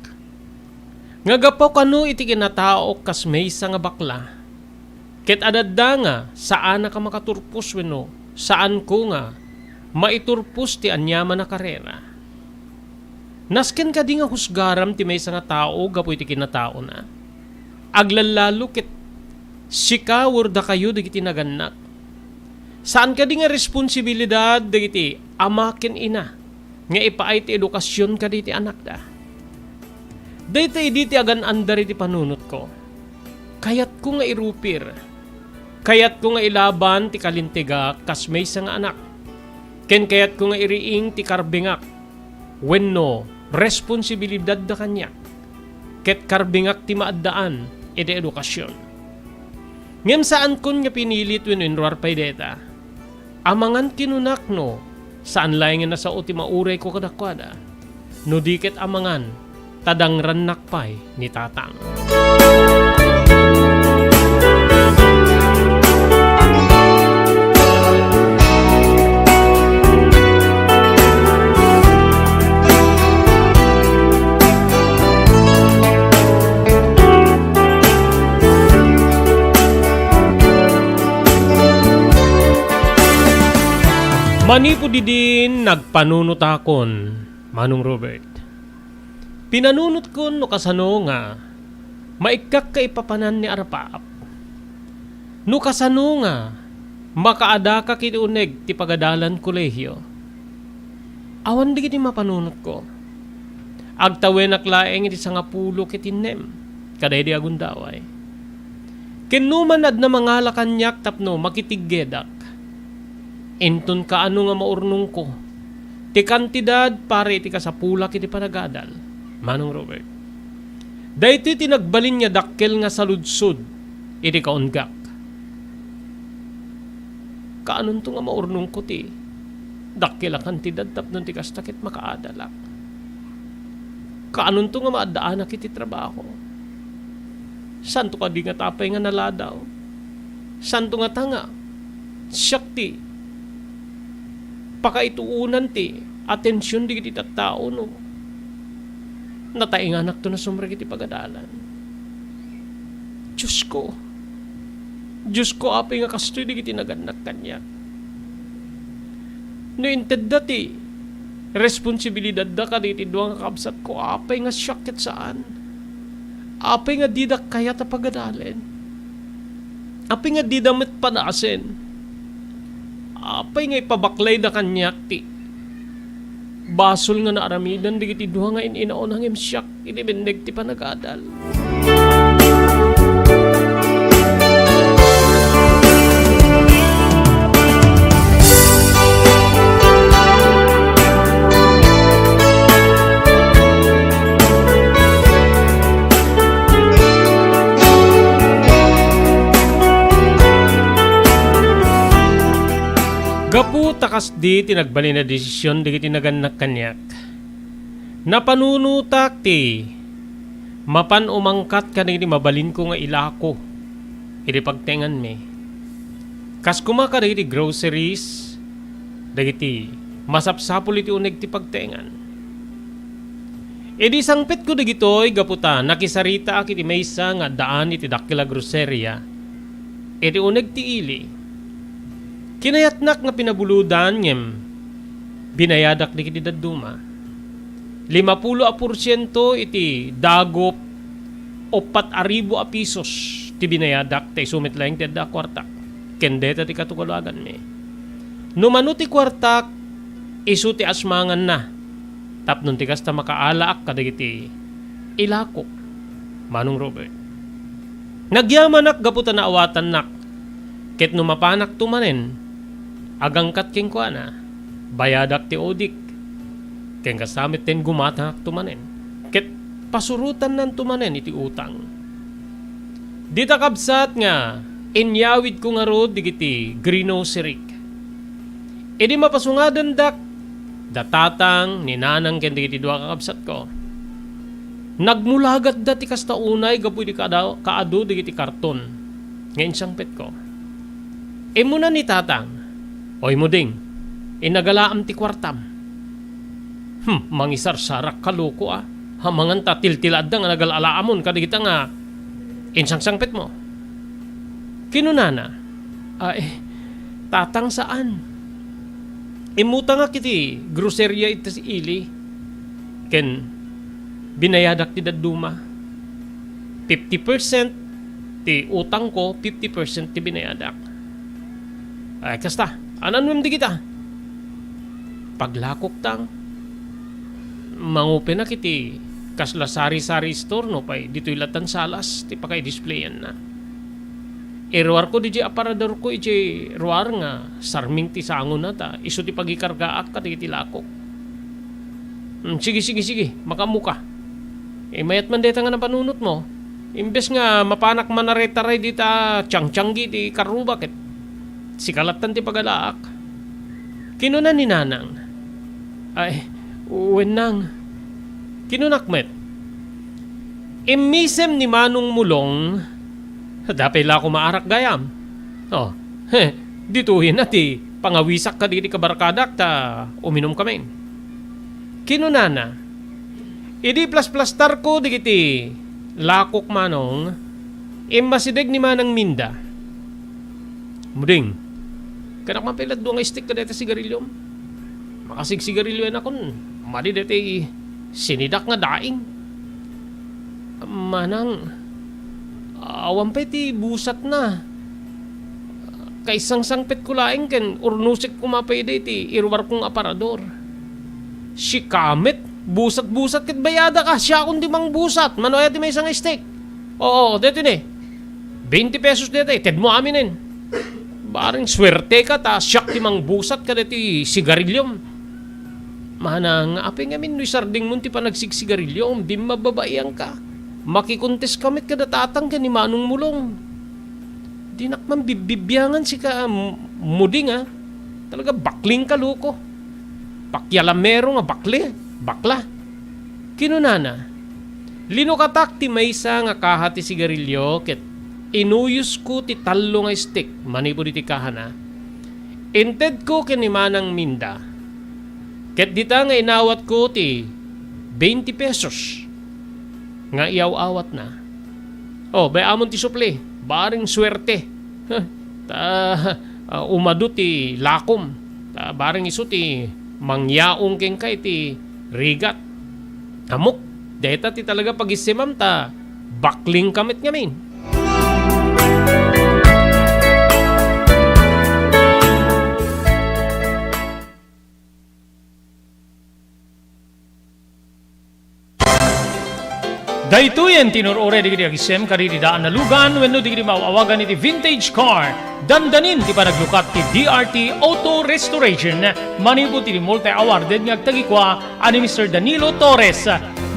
Nga gapaw kano iti kinatao kas maysa nga bakla. Ket adadda nga saan na ka makaturpos wenno saan ko nga maiturpos ti anyaman na karera. Nasken ka di nga husgaram ti maysa nga tao gapo iti kinatao na. Aglalalo ket sikawur da kayo dagiti naganak. Saan ka di nga responsibilidad dagiti ama ken ina nga ipaay ti edukasyon ka diti anak da. Daytoy diti agan andar iti panunot ko. Kayat ko nga irupir. Kayat ko nga ilaban ti kalintiga kas maysa nga anak. Ken kayat ko nga iriing ti karbingak. Wenno responsibilidad da kanyak. Ket karbingak ti maaddaan iti edukasyon. Ngem saan kun nga pinilit wenno inruar pay deta. Amangan kinunak no, saan laing na sa ultima uray ko kadakwada. No dikit amangan, tadang ranak pay ni tatang. Manipo di din nagpanunutakon, Manong Robert. Pinanunot ko no kasano nga, maikak ka ipapanan ni Arpaap. No kasano nga, makaada ka kiti uneg ti pagadalan kolehyo. Awan di kiti mapanunot ko. Agtawen naklaeng iti sangapulo kiti nem, kaday di agundaway. Kinuman ad na mga lakanyak tapno makitiggedak. Enton ka ano nga maurnong ko. Ti kantidad pare ti kasapula kiti panagadal, Manong Robert. Dayti tinagbalin niya dakkel nga saludsud iti kaunggak. Kaanon to nga maurnong ko ti dakkel a kantidad tapnon ti kastakit makaadalak. Kaanon to nga maadaanak iti trabaho. Santo ka di nga tapay nga naladaw. Santo nga tanga. Syakti pakaituunan ti atensyon di kiti tattao no. Natainganak to na sumra kiti pagadalan. Diyos ko apay nga kastoy di kiti naganak kanya. No inted dati responsibilidad da ka diti duwang kakabsat ko apay nga syakit saan. Apay nga di da kaya ta pagadalen. Apay nga di damit panasen. Apay nga ipabaklay da kanyak ti. Basol nga naaramidan di kiti duha nga inaon hangim siyak iti ti panagadal. Gapu takas di tinagbali na desisyon di kiti naganak kanyak. Napanunutak ti mapan umangkat ka na mabalin ko nga ilako. Iti pagtengan me. Kas kumaka da kiti groceries da kiti masapsapul iti uneg ti pagtengan. Edi sangpet ko da gitoy gaputa nakisarita ak iti maysa nga daan iti dakila groceria. Iti uneg ti ili. Kinayatnak nga pinabuludan ngem binayadak di kiti daduma. 50% iti dagop 4,000 a pisos ti binayadak tay sumit lang ti da kwartak. Kendeta ti katukulagan me. Numano ti kwartak isu ti asmangan na. Tapnon ti kasta makaalaak kadagiti ilako. Manong Robert. Nagyamanak gaputa na awatan nak. Ket numapanak tumanen. Agangkat king kuana, bayadak ti odik, ken kasamit ten gumatak tumanen, ket pasurutan nan tumanen iti utang. Dita kabsat nga, inyawid ko nga rod digiti greenhouse. Edi mapasungadan dak, datatang ninanang ken digiti dua kakabsat ko. Nagmulagat dati kasta unay gapu di kaado digiti karton, ngayon siyang pet ko. Muna ni tatang, oy mo ding, inagalaam ti kwartam. Mangisar-sarak kaluko Hamangan ta tiltilad nga nagalaamon kadigita nga insangsangpet mo. Kinunana, tatang saan? Imuta nga kiti groceria iti si ili. Ken binayadak ti daduma. 50% ti utang ko, 50% ti binayadak. Ay, kasta, anan di kita? Paglakok tang, mangupe na kiti kasla sari-sari store no pay dito'y latan salas ti pakay displayan na. Ruar ko di aparador ko iti ruar nga sarming ti sangon na ta iso ti pagikargaak ka ti lakok. Sige, makamuka. Mayat man deta nga napanunot mo. Imbes nga mapanak manaretaray dita tiyang-tiyanggi ti karuba ket sikalatan ti pagalaak. Kinuna ni Nanang. Ay, wenang. Kinunakmet. Imisem ni Manong Mulong, dapay la ko maarak gayam. Oh, dituhin na ti pangawisak ka diti kabarkadak ta uminom kami. Kinunana, idi plas-plastar ko digiti lakok manong, imbasideg ni Manang Minda. Muding, kanak mapilat doon nga stick ka dito sigarilyo. Makasig sigarilyo na kun, madi dito sinidak nga daing. Manang, awan pa ti busat na. Kaisang sangpet ko laing ken urnusik ko mapayday ti irwar kong aparador. Si Kamet, busat-busat ket bayada ka, siya kundi mang busat, manoya ti may isang steak. Oo, dito ni. 20 pesos dito ted mo aminin. Baring swerte ka ta, siyak ti mang busat ka dito sigarilyom. Manang, apeng amin no sarding mun ti pa nagsigsigarilyo, di mababayan ka. Makikuntes kamit kada tatang ka ni Manong Mulong. Di nakman bibibyangan si ka muding ha. Talaga bakling ka luko. Pakyalamero nga bakla. Kinunana, linukatak ti maysa nga kahati sigarilyo ket inuyos ko ti talo nga stick manipo ti kahana. Inted ko ken ni Manang Minda. Ket dita nga inawat ko ti 20 pesos. Nga iyaw-awat na. Oh, bay amon ti supli. Baring swerte. Umado ti lakom. Baring iso ti mangyaong keng kay ti rigat. Amok, deta ti talaga pag-isimam ta bakling kamit ngamin. Daytoyen tinurore digiti agisem kaditi daan na lugan wenno digiti mawawagan iti vintage car. Dandanin ti panaglukat ti DRT Auto Restoration. Manipod ti multi-awarded nga agtagikwa ani Mr. Danilo Torres.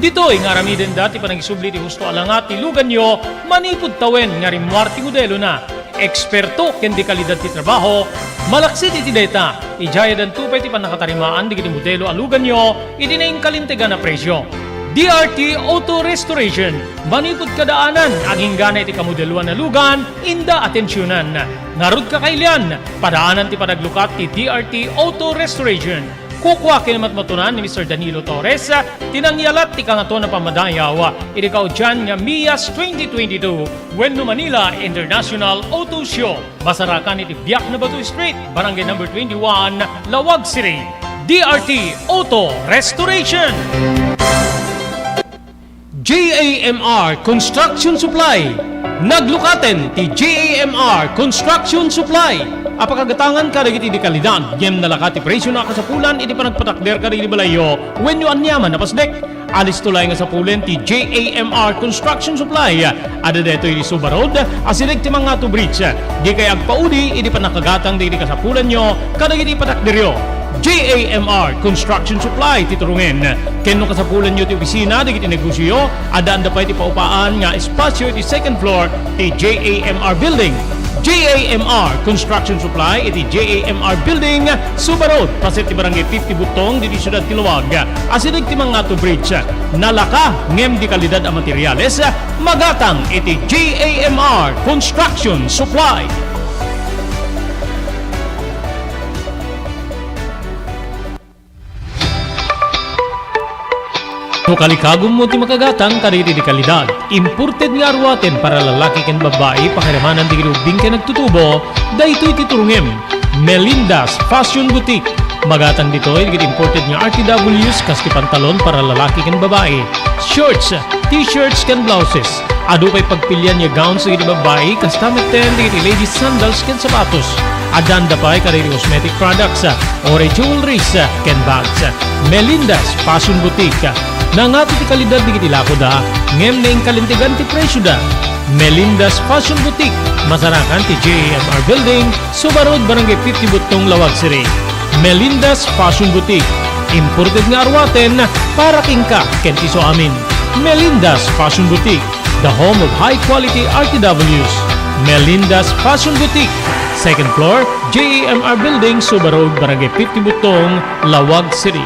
Ditoy nga ramiden dati panagisubli ti husto alangat ti lugan nyo manipod tawen nga rimwarti modelo na. Eksperto ken di kalidad ti trabaho. Malaksit iti data. Ijaya dan tupay ti panakatarimaan digiti modelo alugan nyo iti naing kalintegan na presyo. DRT Auto Restoration. Manipod kadaanan, aging gana iti kamodeluan na lugan, inda atensyonan. Narod ka kailian, padaanan ti panaglukat ti DRT Auto Restoration. Kukwa kinamat matunan ni Mr. Danilo Torres, tinangyalat ti kangato na pamadayaw. Irikaw dyan nga Mias 2022, Wenno Manila International Auto Show. Basarakan iti Biak na Batu Street, Barangay number 21, Lawag City. DRT Auto Restoration. JAMR Construction Supply. Naglukaten ti JAMR Construction Supply. Apakagatangan ka dagiti di kalidad. Yem nalakat ti presyo na kasapulan iti panagpatakder ka di balayo. When you anyaman napasdek. Alis tulay nga sapulen ti JAMR Construction Supply. Ada deto iti Subarod. Asirig ti mga to bridge. Di kay agpaudi iti panakagatang di kasapulan nyo. Kadagiti patakderyo. JAMR Construction Supply titurungin. Kenno kasapulan nyo ti opisina digiti negosyo, adaan da pa iti paupaan nga espasyo iti second floor ti JAMR Building. JAMR Construction Supply iti JAMR Building, Subarod, pasit ti barangay 50 Butong diti Siyudad Tiluwag. Asidig ti mga to bridge. Nalaka ngem di kalidad a materyales, magatang iti JAMR Construction Supply. No kalikagom mo ti makagatang kariri di kalidad. Imported nga arwaten para lalaki ken babae pakiramanan di girubing ken nagtutubo. Daytoy titurungem. Melinda's Fashion Boutique. Magatang ditoy digit imported nga RTWs kas ti pantalon para lalaki ken babae. Shorts, t-shirts ken blouses. Adu pay pagpilyan nga gowns digit babae kas tameten digit ladies sandals ken sapatos. Adanda pay kariri cosmetic products, ore jewelries ken bags. Melinda's Fashion Boutique. Nangato ti kalidad di kiti lako da, ngem na yung kalintigan ti presyo da. Melinda's Fashion Boutique, masarakan ti JAMR Building, Subarod, Barangay 50 Butong, Lawag City. Melinda's Fashion Boutique, imported nga arwaten para kingka ken iso amin. Melinda's Fashion Boutique, the home of high quality RTWs. Melinda's Fashion Boutique, second floor, JMR Building, Subarog, Barangay 50 Butong, Lawag City.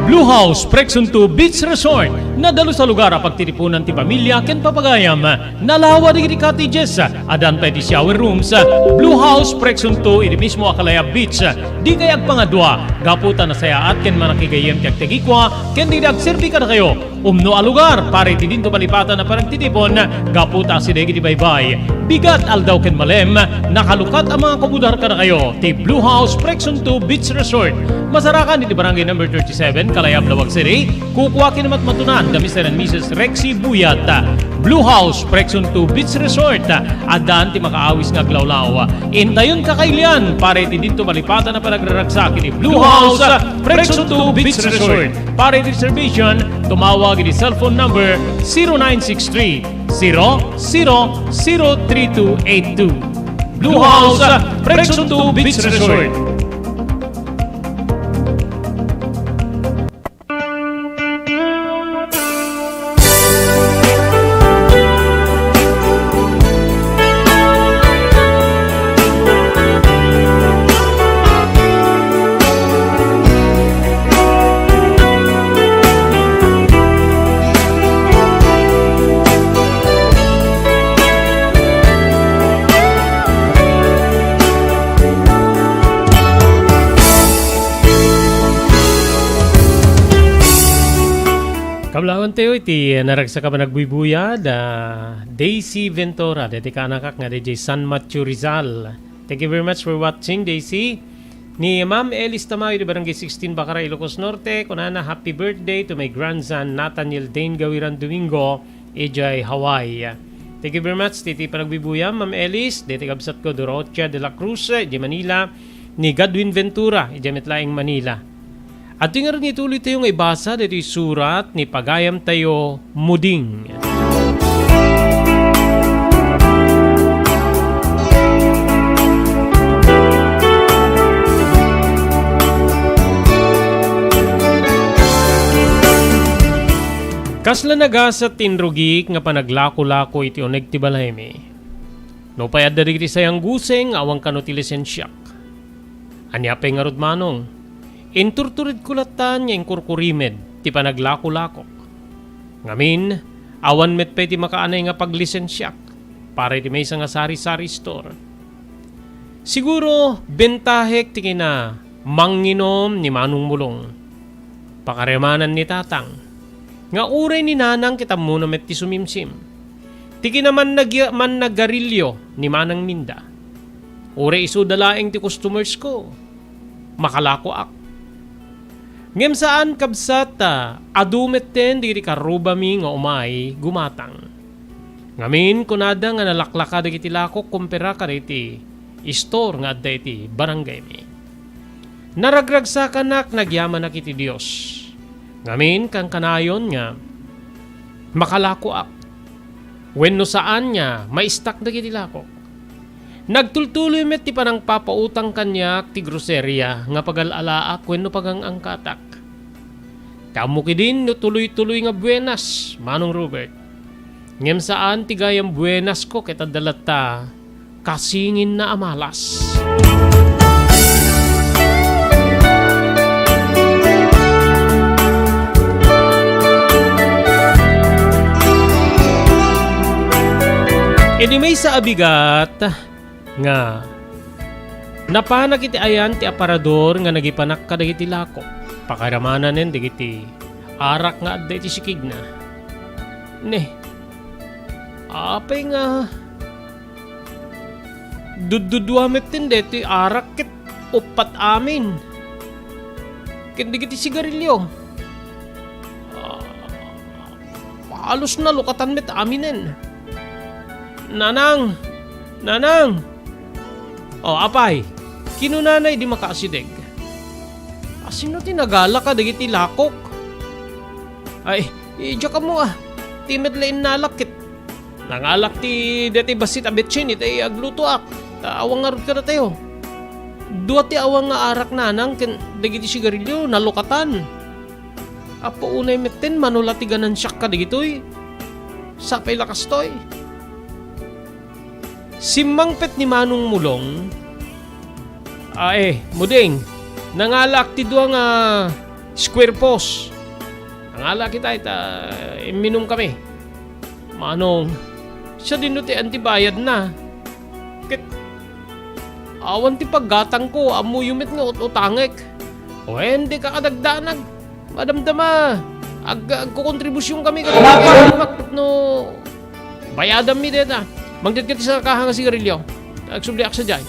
Blue House Prexon 2 Beach Resort. Nadalo sa lugar pagtitipunan ti pamilya ken papagayam. Nalawa di cottages. Adan pa ti shower rooms. Blue House Prexon 2 iti mismo Akalaya Beach. Di kayag pangadwa. Gaputan na saya at ken manakigayem ti agtegikwa ken di agserbi ka na kayo. Umno a lugar para iti dinto palipatan na parang titipon. Gaputa si degi di baybay. Bigat aldaw ken malem. Nakalukat ang mga komudar ka na kayo. Ti Blue House Prexon 2 Beach Resort. Masarakan iti barangay number 37 Kalayab, Lawag City. Kukuha kinamat matunan da Mr. and Mrs. Rexy Buyat. Blue House Prexon 2 Beach Resort. Adan ti makaawis nga glawlaw. Intayon kakailian para iti dito malipatan na panagraragsak iti Blue House Prexon 2 Beach Resort. Para iti reservation, tumawag iti cellphone number 0963 003282. Blue House Prexon 2 Beach Resort. Kablawan tayo iti naragsa ka pa nagbubuya da Daisy Ventura deti ka anakak nga DJ San Matthew Rizal. Thank you very much for watching, Daisy. Ni Ma'am Elis Tamayo di Barangay 16 Bacaray, Ilocos Norte. Kunana happy birthday to my grandson Nathaniel Dane Gawiran Domingo, Ejay, Hawaii. Thank you very much titi pa nagbubuya, Ma'am Elis. Deti kabsat ko Dorotia de la Cruz di Manila. Ni Godwin Ventura di Metlaing Manila. At yung nga rin ituloy tayong ibasa dito surat ni Pagayam tayo Muding. Kasla naga sa tinrugik nga panaglako-lako iti oneg ti balahemi. No payad da digiti sayang guseng awang kano ti lisensyak. Anyapay nga rod manong. Inturturid kulatan niya inkurkurimed ti panaglako-lakok. Ngamin, awan met pa ti makaanay nga paglisensyak para iti may nga sari-sari store. Siguro, bentahek ti kina manginom ni Manong Mulong. Pakaremanan ni Tatang. Nga uray ni Nanang kita muna met ti sumimsim. Ti kinaman nagarilyo ni Manang Minda. Uray iso dalaeng ti customers ko. Makalako ak. Ngem saan kabsat adumet ten di karubami nga umay gumatang. Ngamin kunada nga nalaklaka dagiti lakok kumpira ka iti store nga adda iti barangay mi. Naragragsakan nak nagyaman nak iti Dios. Ngamin kang kanayon nga makalako ak. Wenno saan nga maistak dagiti lakok. Nagtultuloy met ti panang papautang kanyak ti groceria nga pagalalaak wenno pagang angkatak. Kamuki din no tuloy-tuloy nga buenas, Manong Robert. Ngem saan ti gayam buenas ko kita dalata kasingin na amalas. Ini may sa abigat nga napanag iti ayan ti aparador nga nagipanak ka dagiti lako. Pakaramanan nen dagiti arak nga adda iti sikig na. Ne. Apay nga dududwamet tin deti arak ket upat amin. Ket dagiti sigarilyo. Halos na lukatan met aminen. Nanang! O, apay, kinunanay di makaasideg. Asino tinagala ka dagiti lakok? Ay, idya ka mo Timed lain nalakit. Nangalak ti deti basit abetsin iti agluto ak. Awang nga ka na tayo. Dua ti awang nga arak nanang ken dagiti sigarilyo nalukatan. Apo unay metten manulati ganan siyak ka dagitoy. Sapay lakas toy. Simangpet ni Manong Mulong, muding, nangalak ti doang square post. Nangalak kita minum kami. Manong, siya din ti antibayad na. Kit, awan ti paggatang ko, amuyumit nga utangek. O hindi ka kadagdanag. Madamdama, agkukontribusyon kami kadagdanag no bayadam mi deta. Magdit ka ti sa kahanga sigarilyo. Agsubliak sa jay.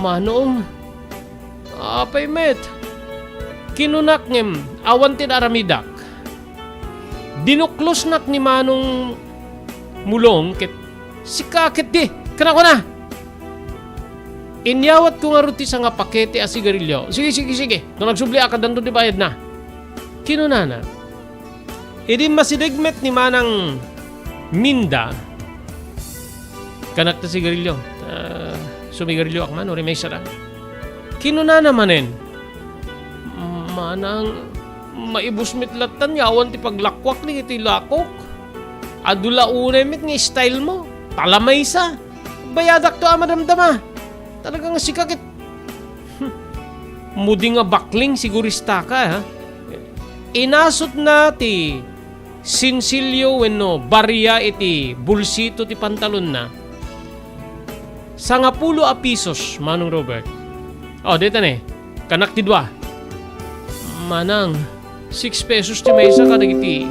Manong, apay met. Kinunak ngem, awan ti aramidak. Dinuklos nak ni Manong Mulong ket sikakit di. Kana ko na. Inyawat ko nga ruti sa nga pakete a sigarilyo. Sige. Nung nagsubli ka danto di bayad na. Kinunana. Idi masidigmet ni Manang Minda. Kanak ta sigarilyo. Sumigarilyo ak man, ori may sara. Kinunana manen. Manang maibusmit latan yawan ti paglakwak ni iti lakok. Adula unemit nga style mo. Talamay sa. Bayadak to amadamdama. Talagang sikakit. Mudi nga bakling sigurista ka ha. Inasot na ti sinsilyo wenno barya iti bulsito ti pantalon na. 10 pisos Manong Robert. Dito ne. Kanak ti dua. Manang 6 pesos ti maysa ka dagiti.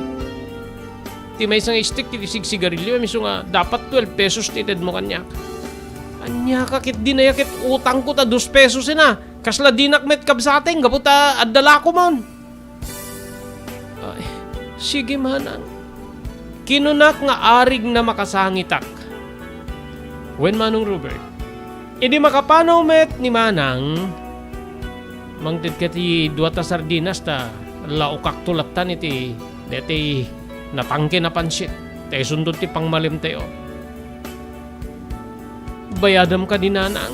Ti maysa nga stick ti sigarilyo miso nga dapat 12 pesos ti ted mo kanyak. Anya kakit di na yakit utang ko ta 2 pesos na. Kasla dinakmet kabsating gaputa addala ko mon. Ay, sige manang. Kinunak nga arig na makasangitak. When Manong Robert, idi makapanaw met ni Manang, mangtid ka ti 2 sardinas ta laukak tulatan iti deti natangke na pansit. Te sundot ti pangmalim tayo. Bayadam ka din nanang.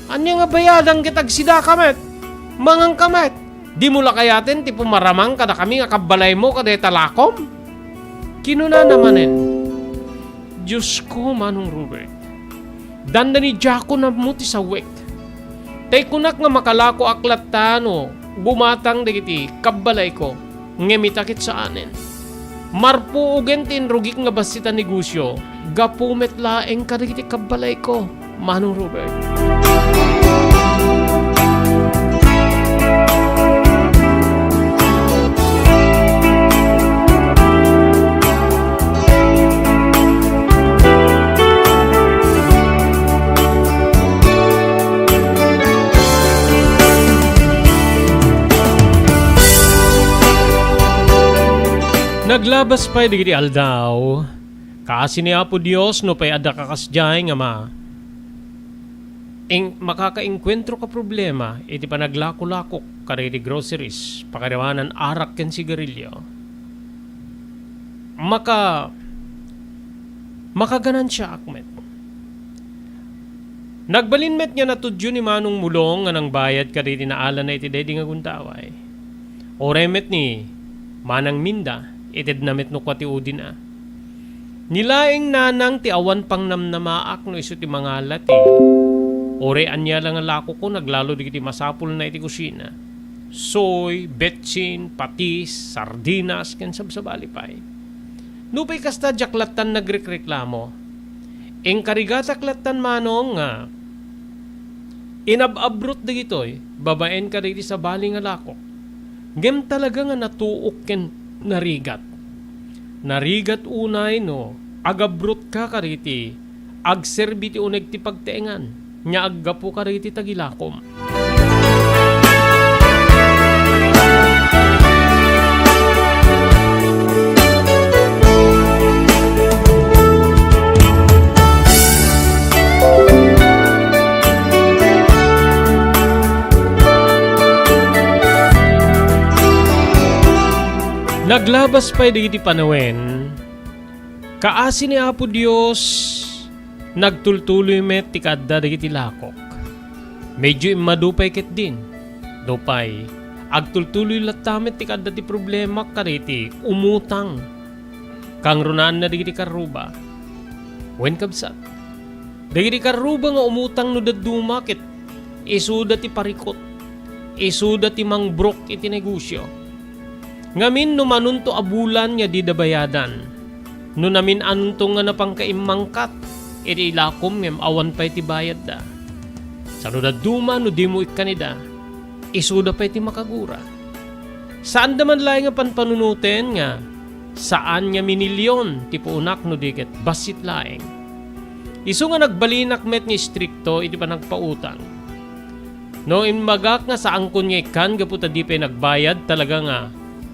Anya nga bayadang kitag sida kamet? Mangang kamet. Di mula kayatin ti pumaramang kada kami nga kabalay mo kada talakom? Kinuna namanen. Diyos ko Manong Robert. Danda ni Jaco na muti sa wek. Tay kunak nga makalako aklat tano. Bumatang dagiti kabalay ko. Ngemitakit sa anin. Marpo ugentin rugik nga basita negosyo. Gapumet laeng kadagiti kabalay ko, Manong Robert. Naglabas pa'y digiti aldaw. Kaasi ni Apo Dios no pa'y ada kakasjay nga makakainkwentro ka problema iti panaglako-lakok kariti groceries pakariwanan arak ken sigarilyo. Makaganan siya akmet. Nagbalinmet nga natudyo ni Manong Mulong nga nang bayad kariti naalan na iti dedi nga guntaway. Oremet ni Manang Minda ited namit no kwati udin a. Nilaing nanang ti awan pang namnamaak no iso ti mga lati. Ore anya lang ang lako ko naglalo di kiti masapul na iti kusina. Soy, betsin, patis, sardinas, ken sabsabali pay. Nupay kasta jaklatan nagreklamo. Eng karigataklatan manong nga inababrot di gitoy, babaen ka di sa bali nga lako. Gem talaga nga natuok ken narigat. Narigat unay no, agabrot ka kariti, agserbi ti uneg ti pagteengan, nya aggapo kariti tagilakom. Naglabas pa'y digiti panawen, kaasi ni Apo Dios, nagtultuloy met ti kadda digiti lakok. Medyo imadupay ket din, dupay, agtultuloy latamet ti kadda ti problema kariti, umutang. Kang runaan na digiti karuba, Wen kabsat. Dagiti karuba nga umutang no daduma ket isuda ti parikot. Isuda ti mangbrok iti negosyo. Ngamin numanun to abulan nga di dabayadan. No namin anunto nga napangkaimangkat iti ilakom ngem awan pa iti bayad da. Sano daduma no di mo ikanida isuda pa iti makagura. Saan daman laing nga panpanunuten nga saan nga minilyon ti puunak no diket basit laeng. Isu nga nagbalinak met ni strikto iti panagpautang. No imbagak nga saan kun nga ikan gaputa di pa nagbayad talaga nga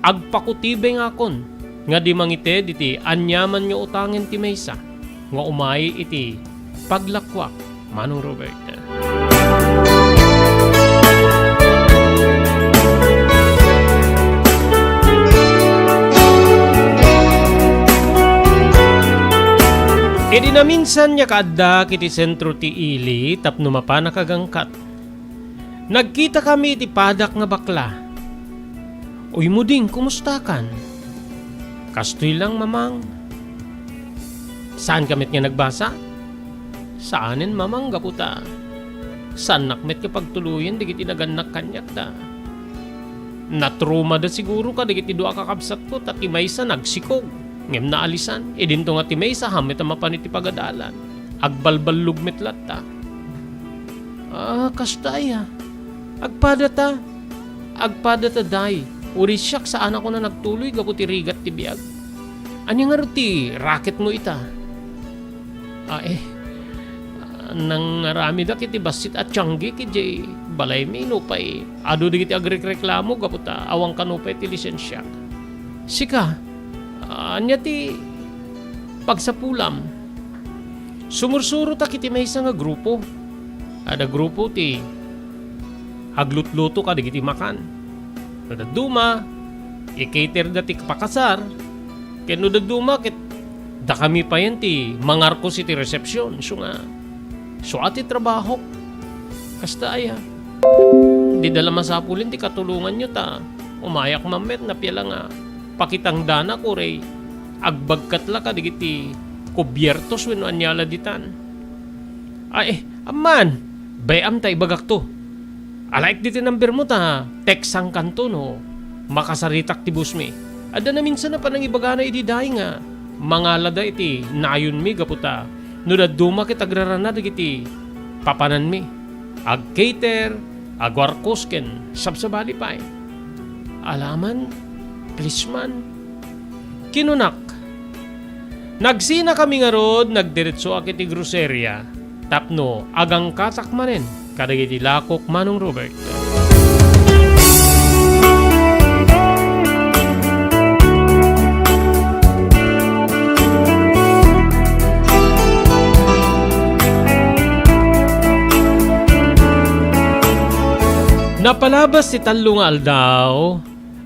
agpakutibe nga kon nga di mangite iti anyaman nga utangin ti maysa nga umay iti paglakwak Manong Robert. Edi na minsan niya kaadda kiti sentro ti ili tapno mapanakagangkat. Nagkita kami iti padak nga bakla. Uy muding, kumusta kan? Kastoy lang mamang. Saan kamit nga nagbasa? Saanin mamang gaputa. Saan nakmet ka pagtuluyan digiti naganak kanyak da. Natruma da siguro ka digiti doa kakabsat ko tati maysa nagsikog. Ngem naalisan, idinto nga timay sa hamit ang mapaniti pagadalan. Agbalbal lugmet latta. Kastaya. Agpada ta day. Uri siyak saan ako na nagtuloy gaputi rigat ti biyag. Ani nga ti racket mo ita? Nang rami da kiti basit at tiyanggi kiti balay mino pa'y ado di kiti agreklamo gaputa awang kanupay ti lisensya. Sika, anya ti pagsapulam. Sumursuro ta kiti may nga grupo. Ada grupo ti aglutluto ka digiti makan. Nadaduma, i-cater dati pakasar. Kaya nadaduma kit da kami pa yan ti mangarkos iti resepsyon. So ati trabaho. Kasta aya. Di dala masapulin ti katulungan nyo ta. Umayak mamet na piyala nga pakitang dana ko ray agbagkat la ka digiti kubyertos wenno anyala ditan. Amman bayam ta ibagak to. Alaik diti number mo ta teksang kanto no makasaritak ti busmi. Ada na minsan na panang ibagana iti dahi nga mangalada iti nayon mi gaputa no daduma kita agrarana digiti papanan mi ag-cater agwarkosken sabsabali pa alaman Plisman. Kinunak. Nagsina kami nga rod, nagdiretso akiti groceria. Tapno, agang katakmanen, kadagiti lakok Manong Robert. Napalabas si talo nga aldaw,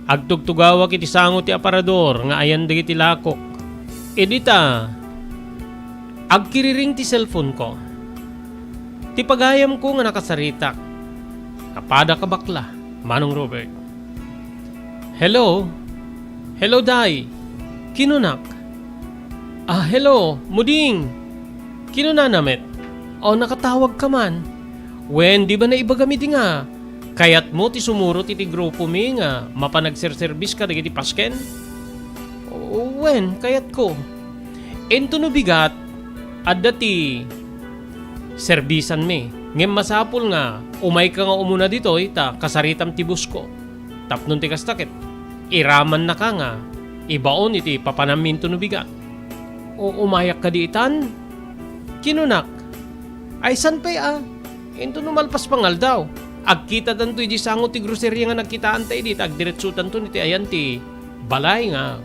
agtugtugawa kiti sango ti aparador nga ayan digiti lakok. Edita, agkiriring ti cellphone ko. Ti pagayam ko nga nakasaritak. Kapada ka bakla, Manong Robert. Hello? Hello, Day. Kinunak? Hello, Muding. Kinunanamet? Nakatawag ka man. Wen, di ba na iba gamiti nga? Kayat mo ti sumuro ti grupo mi nga mapanagserservis ka digiti pasken? Wen, kayat ko. Ento no bigat, adda ti servisan mi. Ngem masapul nga, umay ka nga umuna dito, ita, kasaritam ti bus ko. Tapnon ti kastakit, iraman na ka nga, ibaon iti papanaminto no bigat. Umayak ka di itan? Kinunak? Ay san pa'y ento no malpas pangal daw. Agkita tanto iti sango ti groceria nga nagkitaan tayo dito, agdiretsutan to niti ayan ti balay nga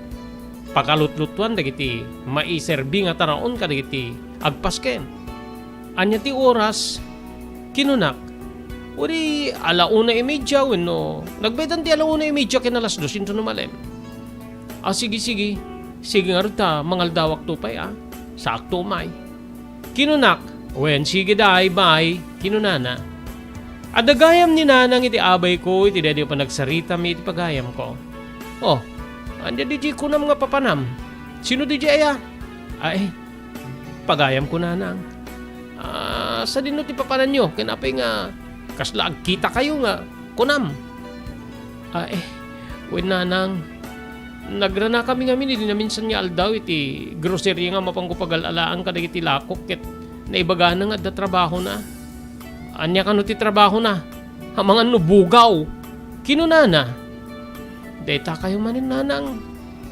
pakalutlutuan dagiti maiserbi nga taraon ka dagiti agpasken. Anya ti oras, kinunak, uri alauna imedya wenno, nagbaydan ti alauna imedya kinalas 2 into numalem. Sige nga rita, mangal dawak to pa'y sakto may. Kinunak, wen sige day, bye, kinunana. Adagayam ni nanang iti abay ko, iti dadyo pa nagsarita mi iti pagayam ko. Andi di ko na mga papanam. Sino di aya? pagayam ko nanang. Sa dinno ti papanan nyo, kinapay nga, kasla kita kayo nga, kunam. Wen nanang, nagrana kami nga minili na minsan nga aldaw iti grocery nga mapangkupagal-alaan ka iti lakok ket naibaga na nga da trabaho na. Anya kano ti trabaho na, hamang ano bugaw, kinunana. Deta kayo manin nanang,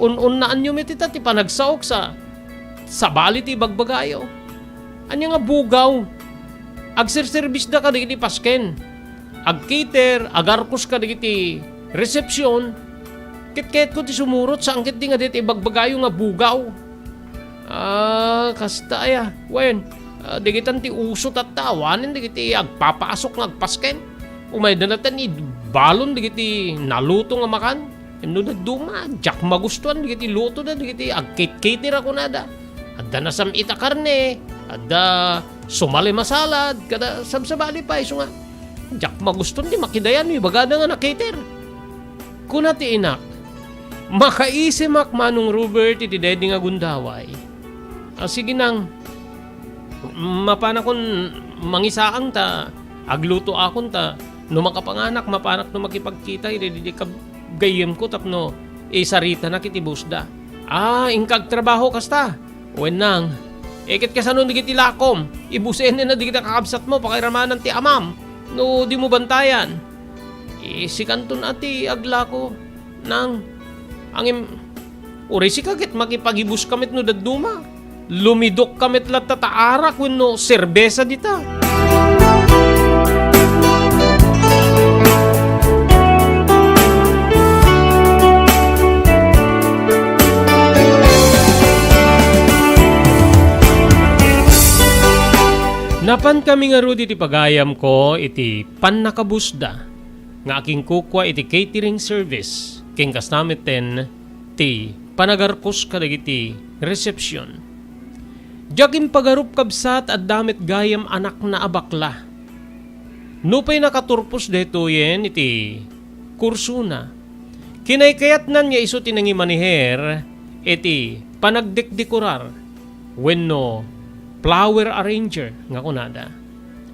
un-unnaan nyo metita ti panagsaok sa bali ti bagbagayo. Anya nga bugaw, agserservice da ka digiti pasken, agcater, agarkos ka digiti resepsyon, ket ko ti sumurot sa angkit di nga diti bagbagayo nga bugaw. Kasta ya, wen, digitan ti usot at tawanin, digiti agpapasok nga agpasken. Umay na natin balon, digiti naluto nga makan. Ano na duma, jak magustuhan, digiti luto na, digiti agkit-kater ako na da. Adda na samita karne, adda sumali masalad, kada sabsabali pa, iso nga. Jak magustuhan, di makidayan, bagada nga na cater. Kuna ti inak, makaisimak manong Robert iti dedi nga gundaway. Sige nang, mapana kon mangisaang ta, agluto akon ta, no makapanganak, mapanak no makipagkita, idi gayem ko tapno, sarita na kitibusda. Ingkag trabaho kasta. Wen nang, ikit ka sa nun digiti lakom, ibusin na digiti kakabsat mo, pakiramanan ti amam, no di mo bantayan. Si kanton ati aglako, nang, angim, uri si kagit makipagibus kamit no daduma, lumidok kamit lat tataarak wenno serbesa dita. Napan kami nga rudi iti pagayam ko iti pannakabusda nga aking kukwa iti catering service king kasnamiten ti panagarkos kadagiti resepsyon. Diyakim pagarup kabsat at damit gayam anak na abakla. Nupay nakaturpos deto yen iti kursuna. Kinaykayat nan nga iso tinangi maniher iti panagdekdekorar wenno flower arranger nga kunada.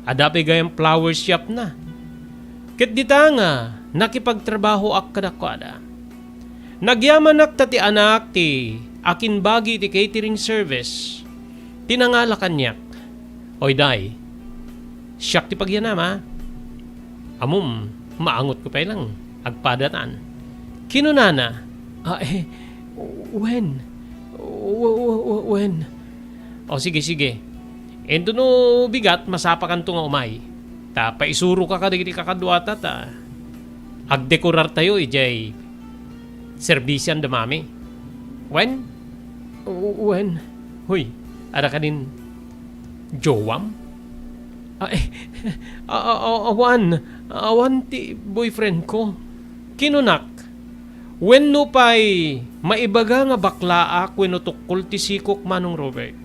Adapi gayam flower shop na. Ket dita nga nakipagtrabaho ak kadakwada. Nagyaman ak tati anak ti akin bagi ti catering service. Tinangala kanyak. Oy day, siyak ti pagyanam ha. Amum, maangot ko pa lang. Agpadatan. Kinunana. When? O sige. Ento no bigat, masapakan to nga umay. Ta, paisuro ka digiti kakadwata ta. Agdekorar tayo, ijay. Serbisyan damami. When? Huy, ada ka din jowam? Awan ti boyfriend ko. Kinunak. When no pa'y maibaga nga bakla wenno tukol ti sikok manong Robert.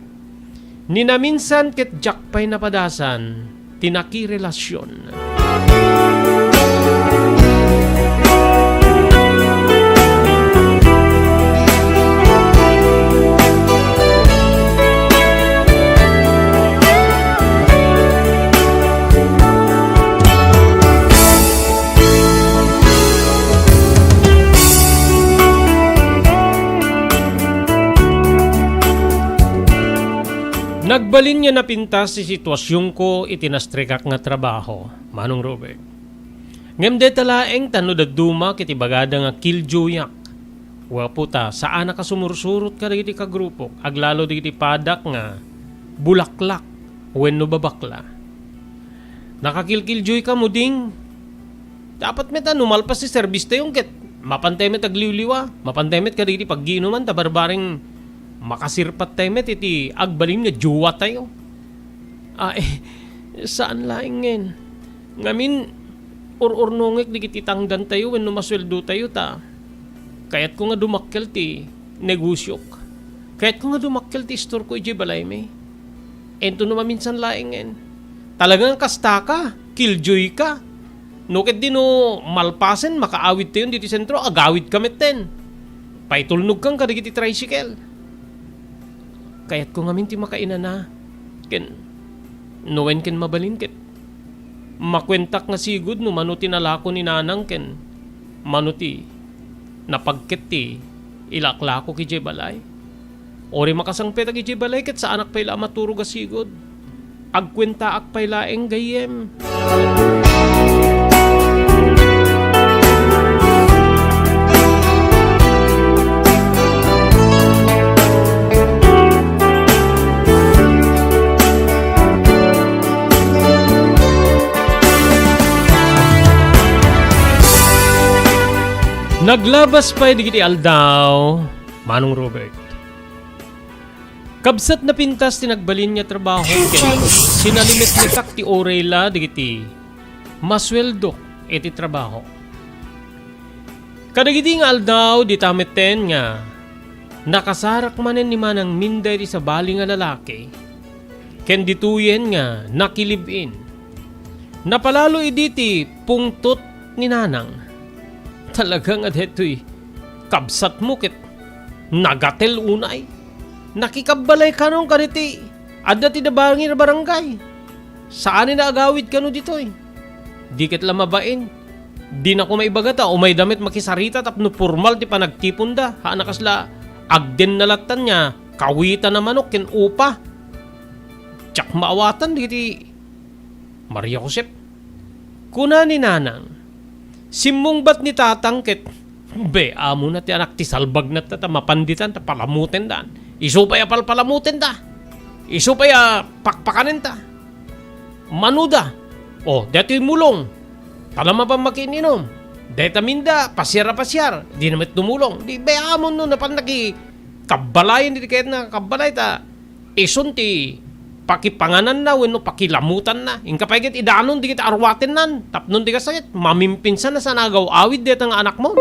Ninaminsan ket jakpay napadasan tinaki relasyon. Nagbalin niya napintas si sitwasyon ko itinastrikak nga trabaho, manong Robert. Ngem de talaeng tano daduma kiti bagada nga kiljoyak. Waputa, saan ka sumursurot ka digiti ka grupo, aglalo digiti padak nga bulaklak wenno babakla. Nakakilkiljoy ka mo ding. Dapat meta numalpas si service tayong ket mapantemet agliwliwa, mapantemet ka digiti pagginuman ta barbaring makasirpat tayo met iti agbalin nga juwa tayo. Saan laing ngamin or-ornongek di kiti tangdan tayo when numasweldo tayo ta. Kaya't ko nga dumakkel ti negosyok. Kaya't ko nga dumakkel ti store ko iti balay me. Ento naman minsan laing talagang kasta ka, killjoy ka. Nukit din no malpasen, makaawit tayo dito sentro, agawit kamit ten. Paitulnog kang kadigiti tricycle. Kayat ko ngamin ti makainan na. Ken, noen ken mabalingkit. Makwentak nga sigud no manuti nalako ni nanang ken. Manuti, napagkit ti ilaklako ki Jebalay. Ori makasangpet agi Jebalay ket sa anak payla maturo ga sigud. Agkwenta ak paylaeng gayem. Naglabas pa digiti aldaw, Manong Robert. Kabsat na pintas tinagbalin niya trabaho ken sinalimit ni ti orela digiti masweldo iti trabaho. Kadagiti nga aldaw di tameten nga nakasarak manen ni manang minday sa bali nga lalaki ken dituyen nga nakilibin. Napalalo iditi pungtot ni nanang. Talagang adhetoy kabsat mo kit nagatel unay. Nakikabalay ka nung kaniti. Adda ti nabangi na barangay. Saan na agawid ka no ditoy? Di ket lamabain. Di na ko maibagata o may damit makisarita tapno formal ti panagtipon da. Haan nakasla agden nalatan niya kawitan na manok ken upa. Tsak maawatan di Maria Josep. Kuna ni nanang. Simong bat ni tatangket. Be, amo na ti anak ti salbag na ta mapanditan ta palamuten dan. Iso pa ya palamutin ta. Iso pa ya pakpakanin ta. Manuda. O, dito yung mulong. Talama pa makininom. Dito minda, pasyar. Di naman tumulong. Di be, amo no napan naki kabalayan di kahit na kabalay ta. Ison ti pakipanganan na, weno pakilamutan na. Ingka pagit idanon, di kita arwatin nan. Tapnon di ka sakit, mamimpinsan na sa nagaw awid dito ng anak mo.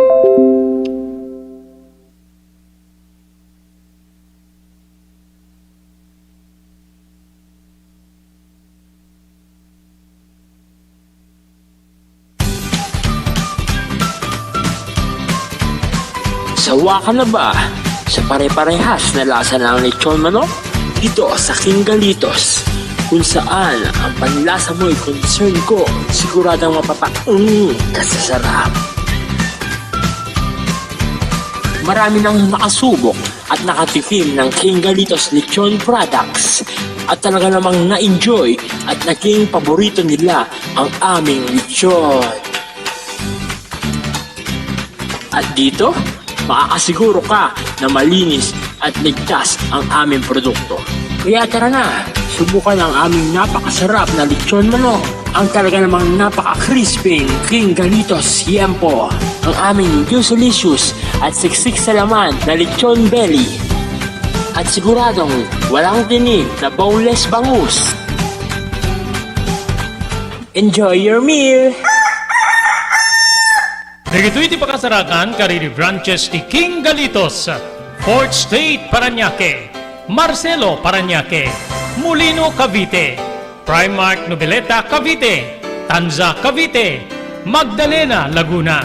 Sawa ka na ba sa pare-parehas na lasa ng lechon manok? Dito sa King Galitos, kung saan ang panlasa mo'y concern ko, siguradang kasasarap. Marami nang nakasubok at nakatikim ng King Galitos lechon products at talaga namang na-enjoy at naging paborito nila ang aming lechon. At dito, makakasiguro ka na malinis at ligtas ang aming produkto. Kaya tara na, subukan ang aming napakasarap na lechon manok. Ang talaga namang napaka-crisping King Galitos Yempo. Ang aming delicious at siksik sa laman na lechon belly. At siguradong walang tinig na boneless bangus. Enjoy your meal! Dito iti pakasarakan kariri branches ti King Galitos, Fort State, Parañaque, Marcelo, Parañaque, Molino, Cavite, Primark, Noveleta, Cavite, Tanza, Cavite, Magdalena, Laguna,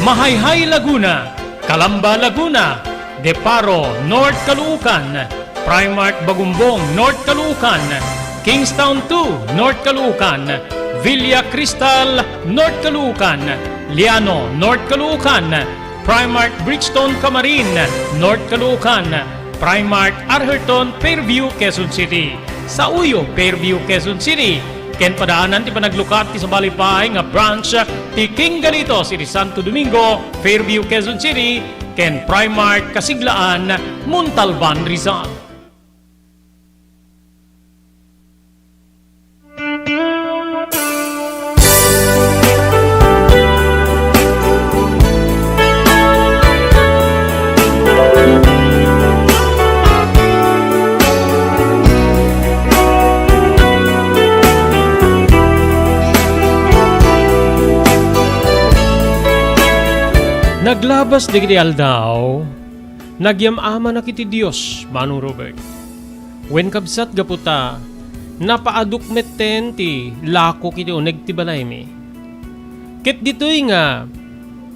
Mahayhay, Laguna, Calamba, Laguna, Deparo, North Caloocan, Primark, Bagumbong, North Caloocan, Kingstown 2, North Caloocan, Villa Cristal, North Caloocan, Liano, North Caloocan, Primark Bridgestone Camarin, North Caloocan, Primark Arherton, Fairview, Quezon City. Sa Uyo, Fairview, Quezon City. Ken padaanan ti panaglukat ti sa balipay nga branch ti King Galitos iti Santo Domingo, Fairview, Quezon City. Ken Primark Kasiglaan, Montalban, Rizal. Naglabas digiti aldaw, nagyamama na kiti Dios, Manong Robert. Wen kabsat gaputa, napaadukmeten ti lako kiti uneg ti balay mi. Ket ditoy nga,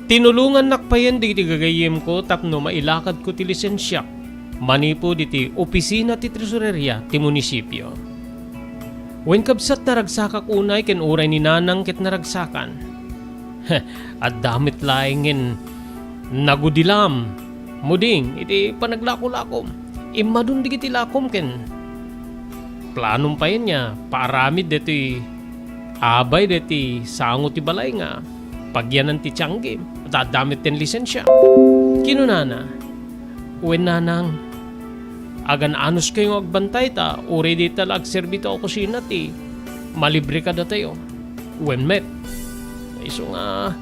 tinulungan nakpayan digiti gagayem ko tapno mailakad ko ti lisensya. manipo diti opisina ti tresoreria ti munisipyo. Wen kabsat naragsakak unay ken uray ni nanang ket naragsakan. At damit laingin nagudilam muding iti panaglako-lakom. Imadun digiti lakom ken planong pa yun niya paaramid deti abay deti sango ti balay nga pagyanan ti tiyanggi at damit ten lisensya. Kinunana, wen nanang, agan anos kayo agbantay ta, uri di tala agserbito ako kusina ti, malibre ka da tayo. Wen met, iso nga,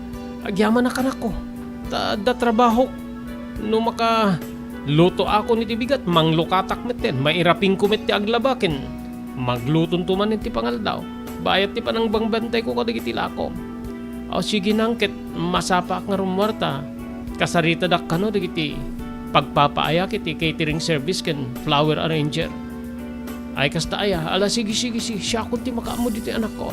agyaman na kanak ko, da trabaho, no maka luto ako ni ti bigat, manglukatak met ten, mairaping ko met ti aglabakin, maglutong tuman ti pangaldaw, bayat ti panang bangbantay ko kadigiti lako. O sige nang ket masapak nga rumwarta, kasarita dak kano digiti pagpapaaya kiti catering service ken flower arranger. Ay kasta aya, ala sige siya kun ti makaamo diti anak ko.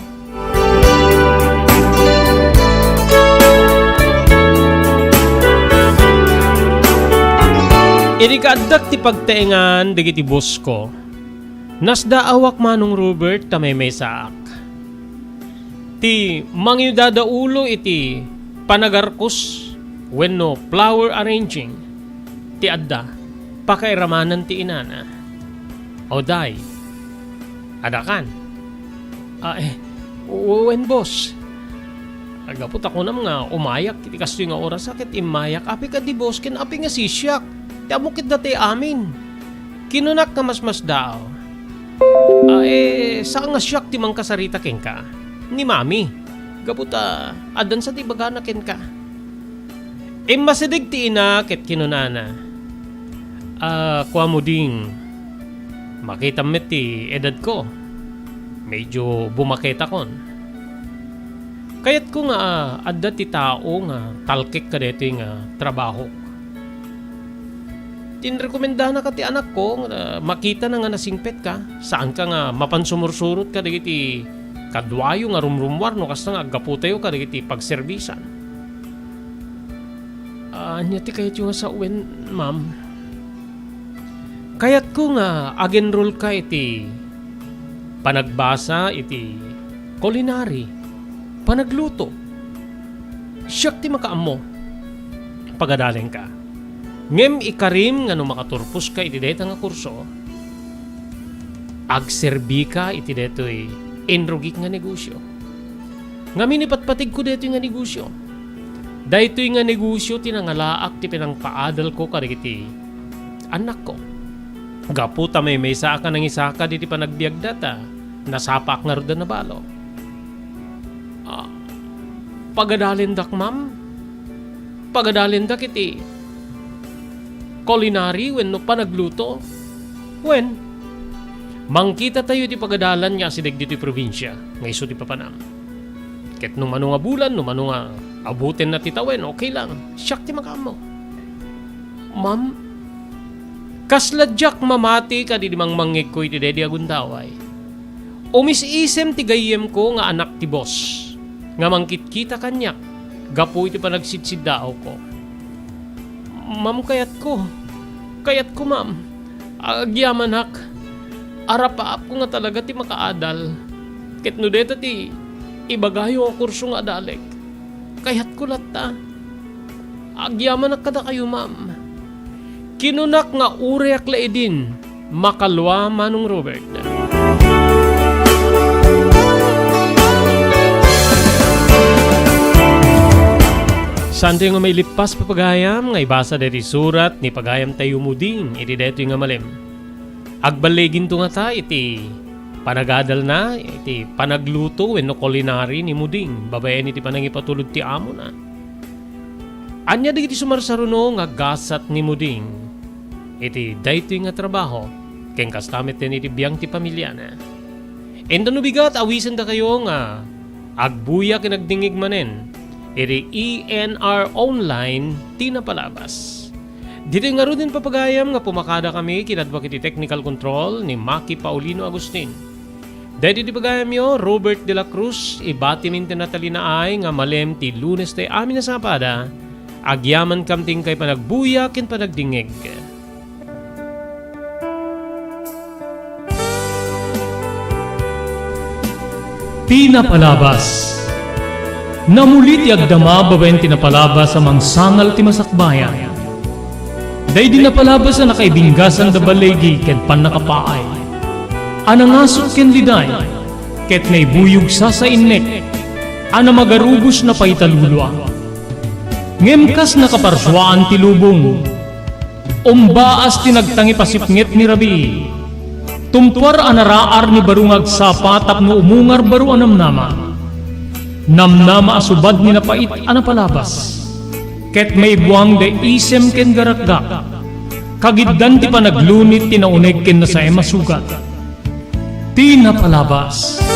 Irikaddak ti pagtaengan digiti boss ko. Nasda awak manong Robert ta may saak. Ti mangyudadaulo iti panagarkos wenno flower arranging ti adda pakairamanan ti inana. O day, adakan. Wen boss. Agapot ako nam nga umayak iti kasto nga oras sakit imayak api ka di boss ken api nga sisyak. Ti amukit dati amin. Kinunak ka mas dao. Saan nga siyak ti mangkasarita ken ka? Ni mami. Gaputa, adan sa ti bagana ken ka. Masidig ti ina ket kinunana. Kuha mo ding makita met ti edad ko. Medyo bumaketa kon. Kayat ko nga adda ti tao nga talkik ka dito nga trabaho. Tinrekomenda na ka ti anak ko makita na nga nasingpet ka. Saan ka nga mapansumursurot ka diti kadwayo nga rumrumwar no kasta nga agaputayo ka diti pagserbisan. Anya ti kayat yung sa uwen, ma'am. Kayat ko nga agenroll ka iti panagbasa iti culinary, panagluto. Siyak ti makaamo. Pagadaling ka. Ngem ikarim nga no makaturpos ka iti deta nga kurso. Agserbi ka iti detoy enrogik nga negosyo. Nga minipatpatig ko deto nga negosyo. Dahito nga negosyo tinangalaak ti pinangpaadal ko karigiti anak ko. Gaputa may saka ng isaka diti panagbiag data nasapak nga roda na balo. Pagadalindak ma'am. Pagadalindak iti culinary wenno panagluto. Wen mangkita tayo ti pagadalan nga sidag dito probinsya nga iso ti papanam. Ket no mano nga bulan, no mano nga abutin na titawen, okay lang. Siyak ti makamo. Ma'am, kasladyak mamati ka di mang mangig ko iti dedi agundaway. Umisisem ti gayem ko nga anak ti boss. Nga mangkitkita kanyak. Gapo iti panagsidsidao ko. Ma'am, kayat ko. Kayat ko, ma'am. Agyaman hak. Arapaap ko nga talaga ti makaadal. Ket no deta ti ibagayo ang kurso nga adalek. Kayat ko lata. Agyaman na kada kayo, ma'am. Kinunak nga ureak laidin. Makalwa manong Robert. Santo nga may lipas papagayam nga ibasa deti surat ni pagayam tayo muding iti deto nga malim. Agbaligin to nga ta iti panagadal na iti panagluto wenno culinary ni muding babaen iti panangipatulod ti amo na. Anya digiti sumarsaruno nga gasat ni muding iti daytoy nga trabaho ken kastamit ten iti biyang ti pamilya na. Endo no bigat awisen da kayo nga agbuya ken agdingig manen iti ENR online tinapalabas. Dito nga rin papagayam nga pumakada kami kinadwak iti technical control ni Maki Paulino Agustin. Dahil iti pagayam yo, Robert de la Cruz, ibati min tinatalina ay nga malem ti Lunes tayo amin na sapada, agyaman kamting kay panagbuya ken panagdingeg. Tinapalabas. Namulit yagdama babaen tinapalabas sa mangsangal ti masakbayan. Day dinapalabas na nakaibinggasan da balegi ket pan nakapaay. Anangasot ken liday ket naibuyog sa innek. Ana magarubos na paitalulwa. Ngemkas nakaparswaan ti lubong. Umbaas tinagtangi pasipnget ni Rabi. Tumpar anaraar ni barungag sapa tapno umungar baru anamnama. Namnama asubad ni napait anapalabas. Ket may buwang de isem ken garakgak. Kagiddan ti panaglunit tinaunig ken na sa emasugat. Tinapalabas.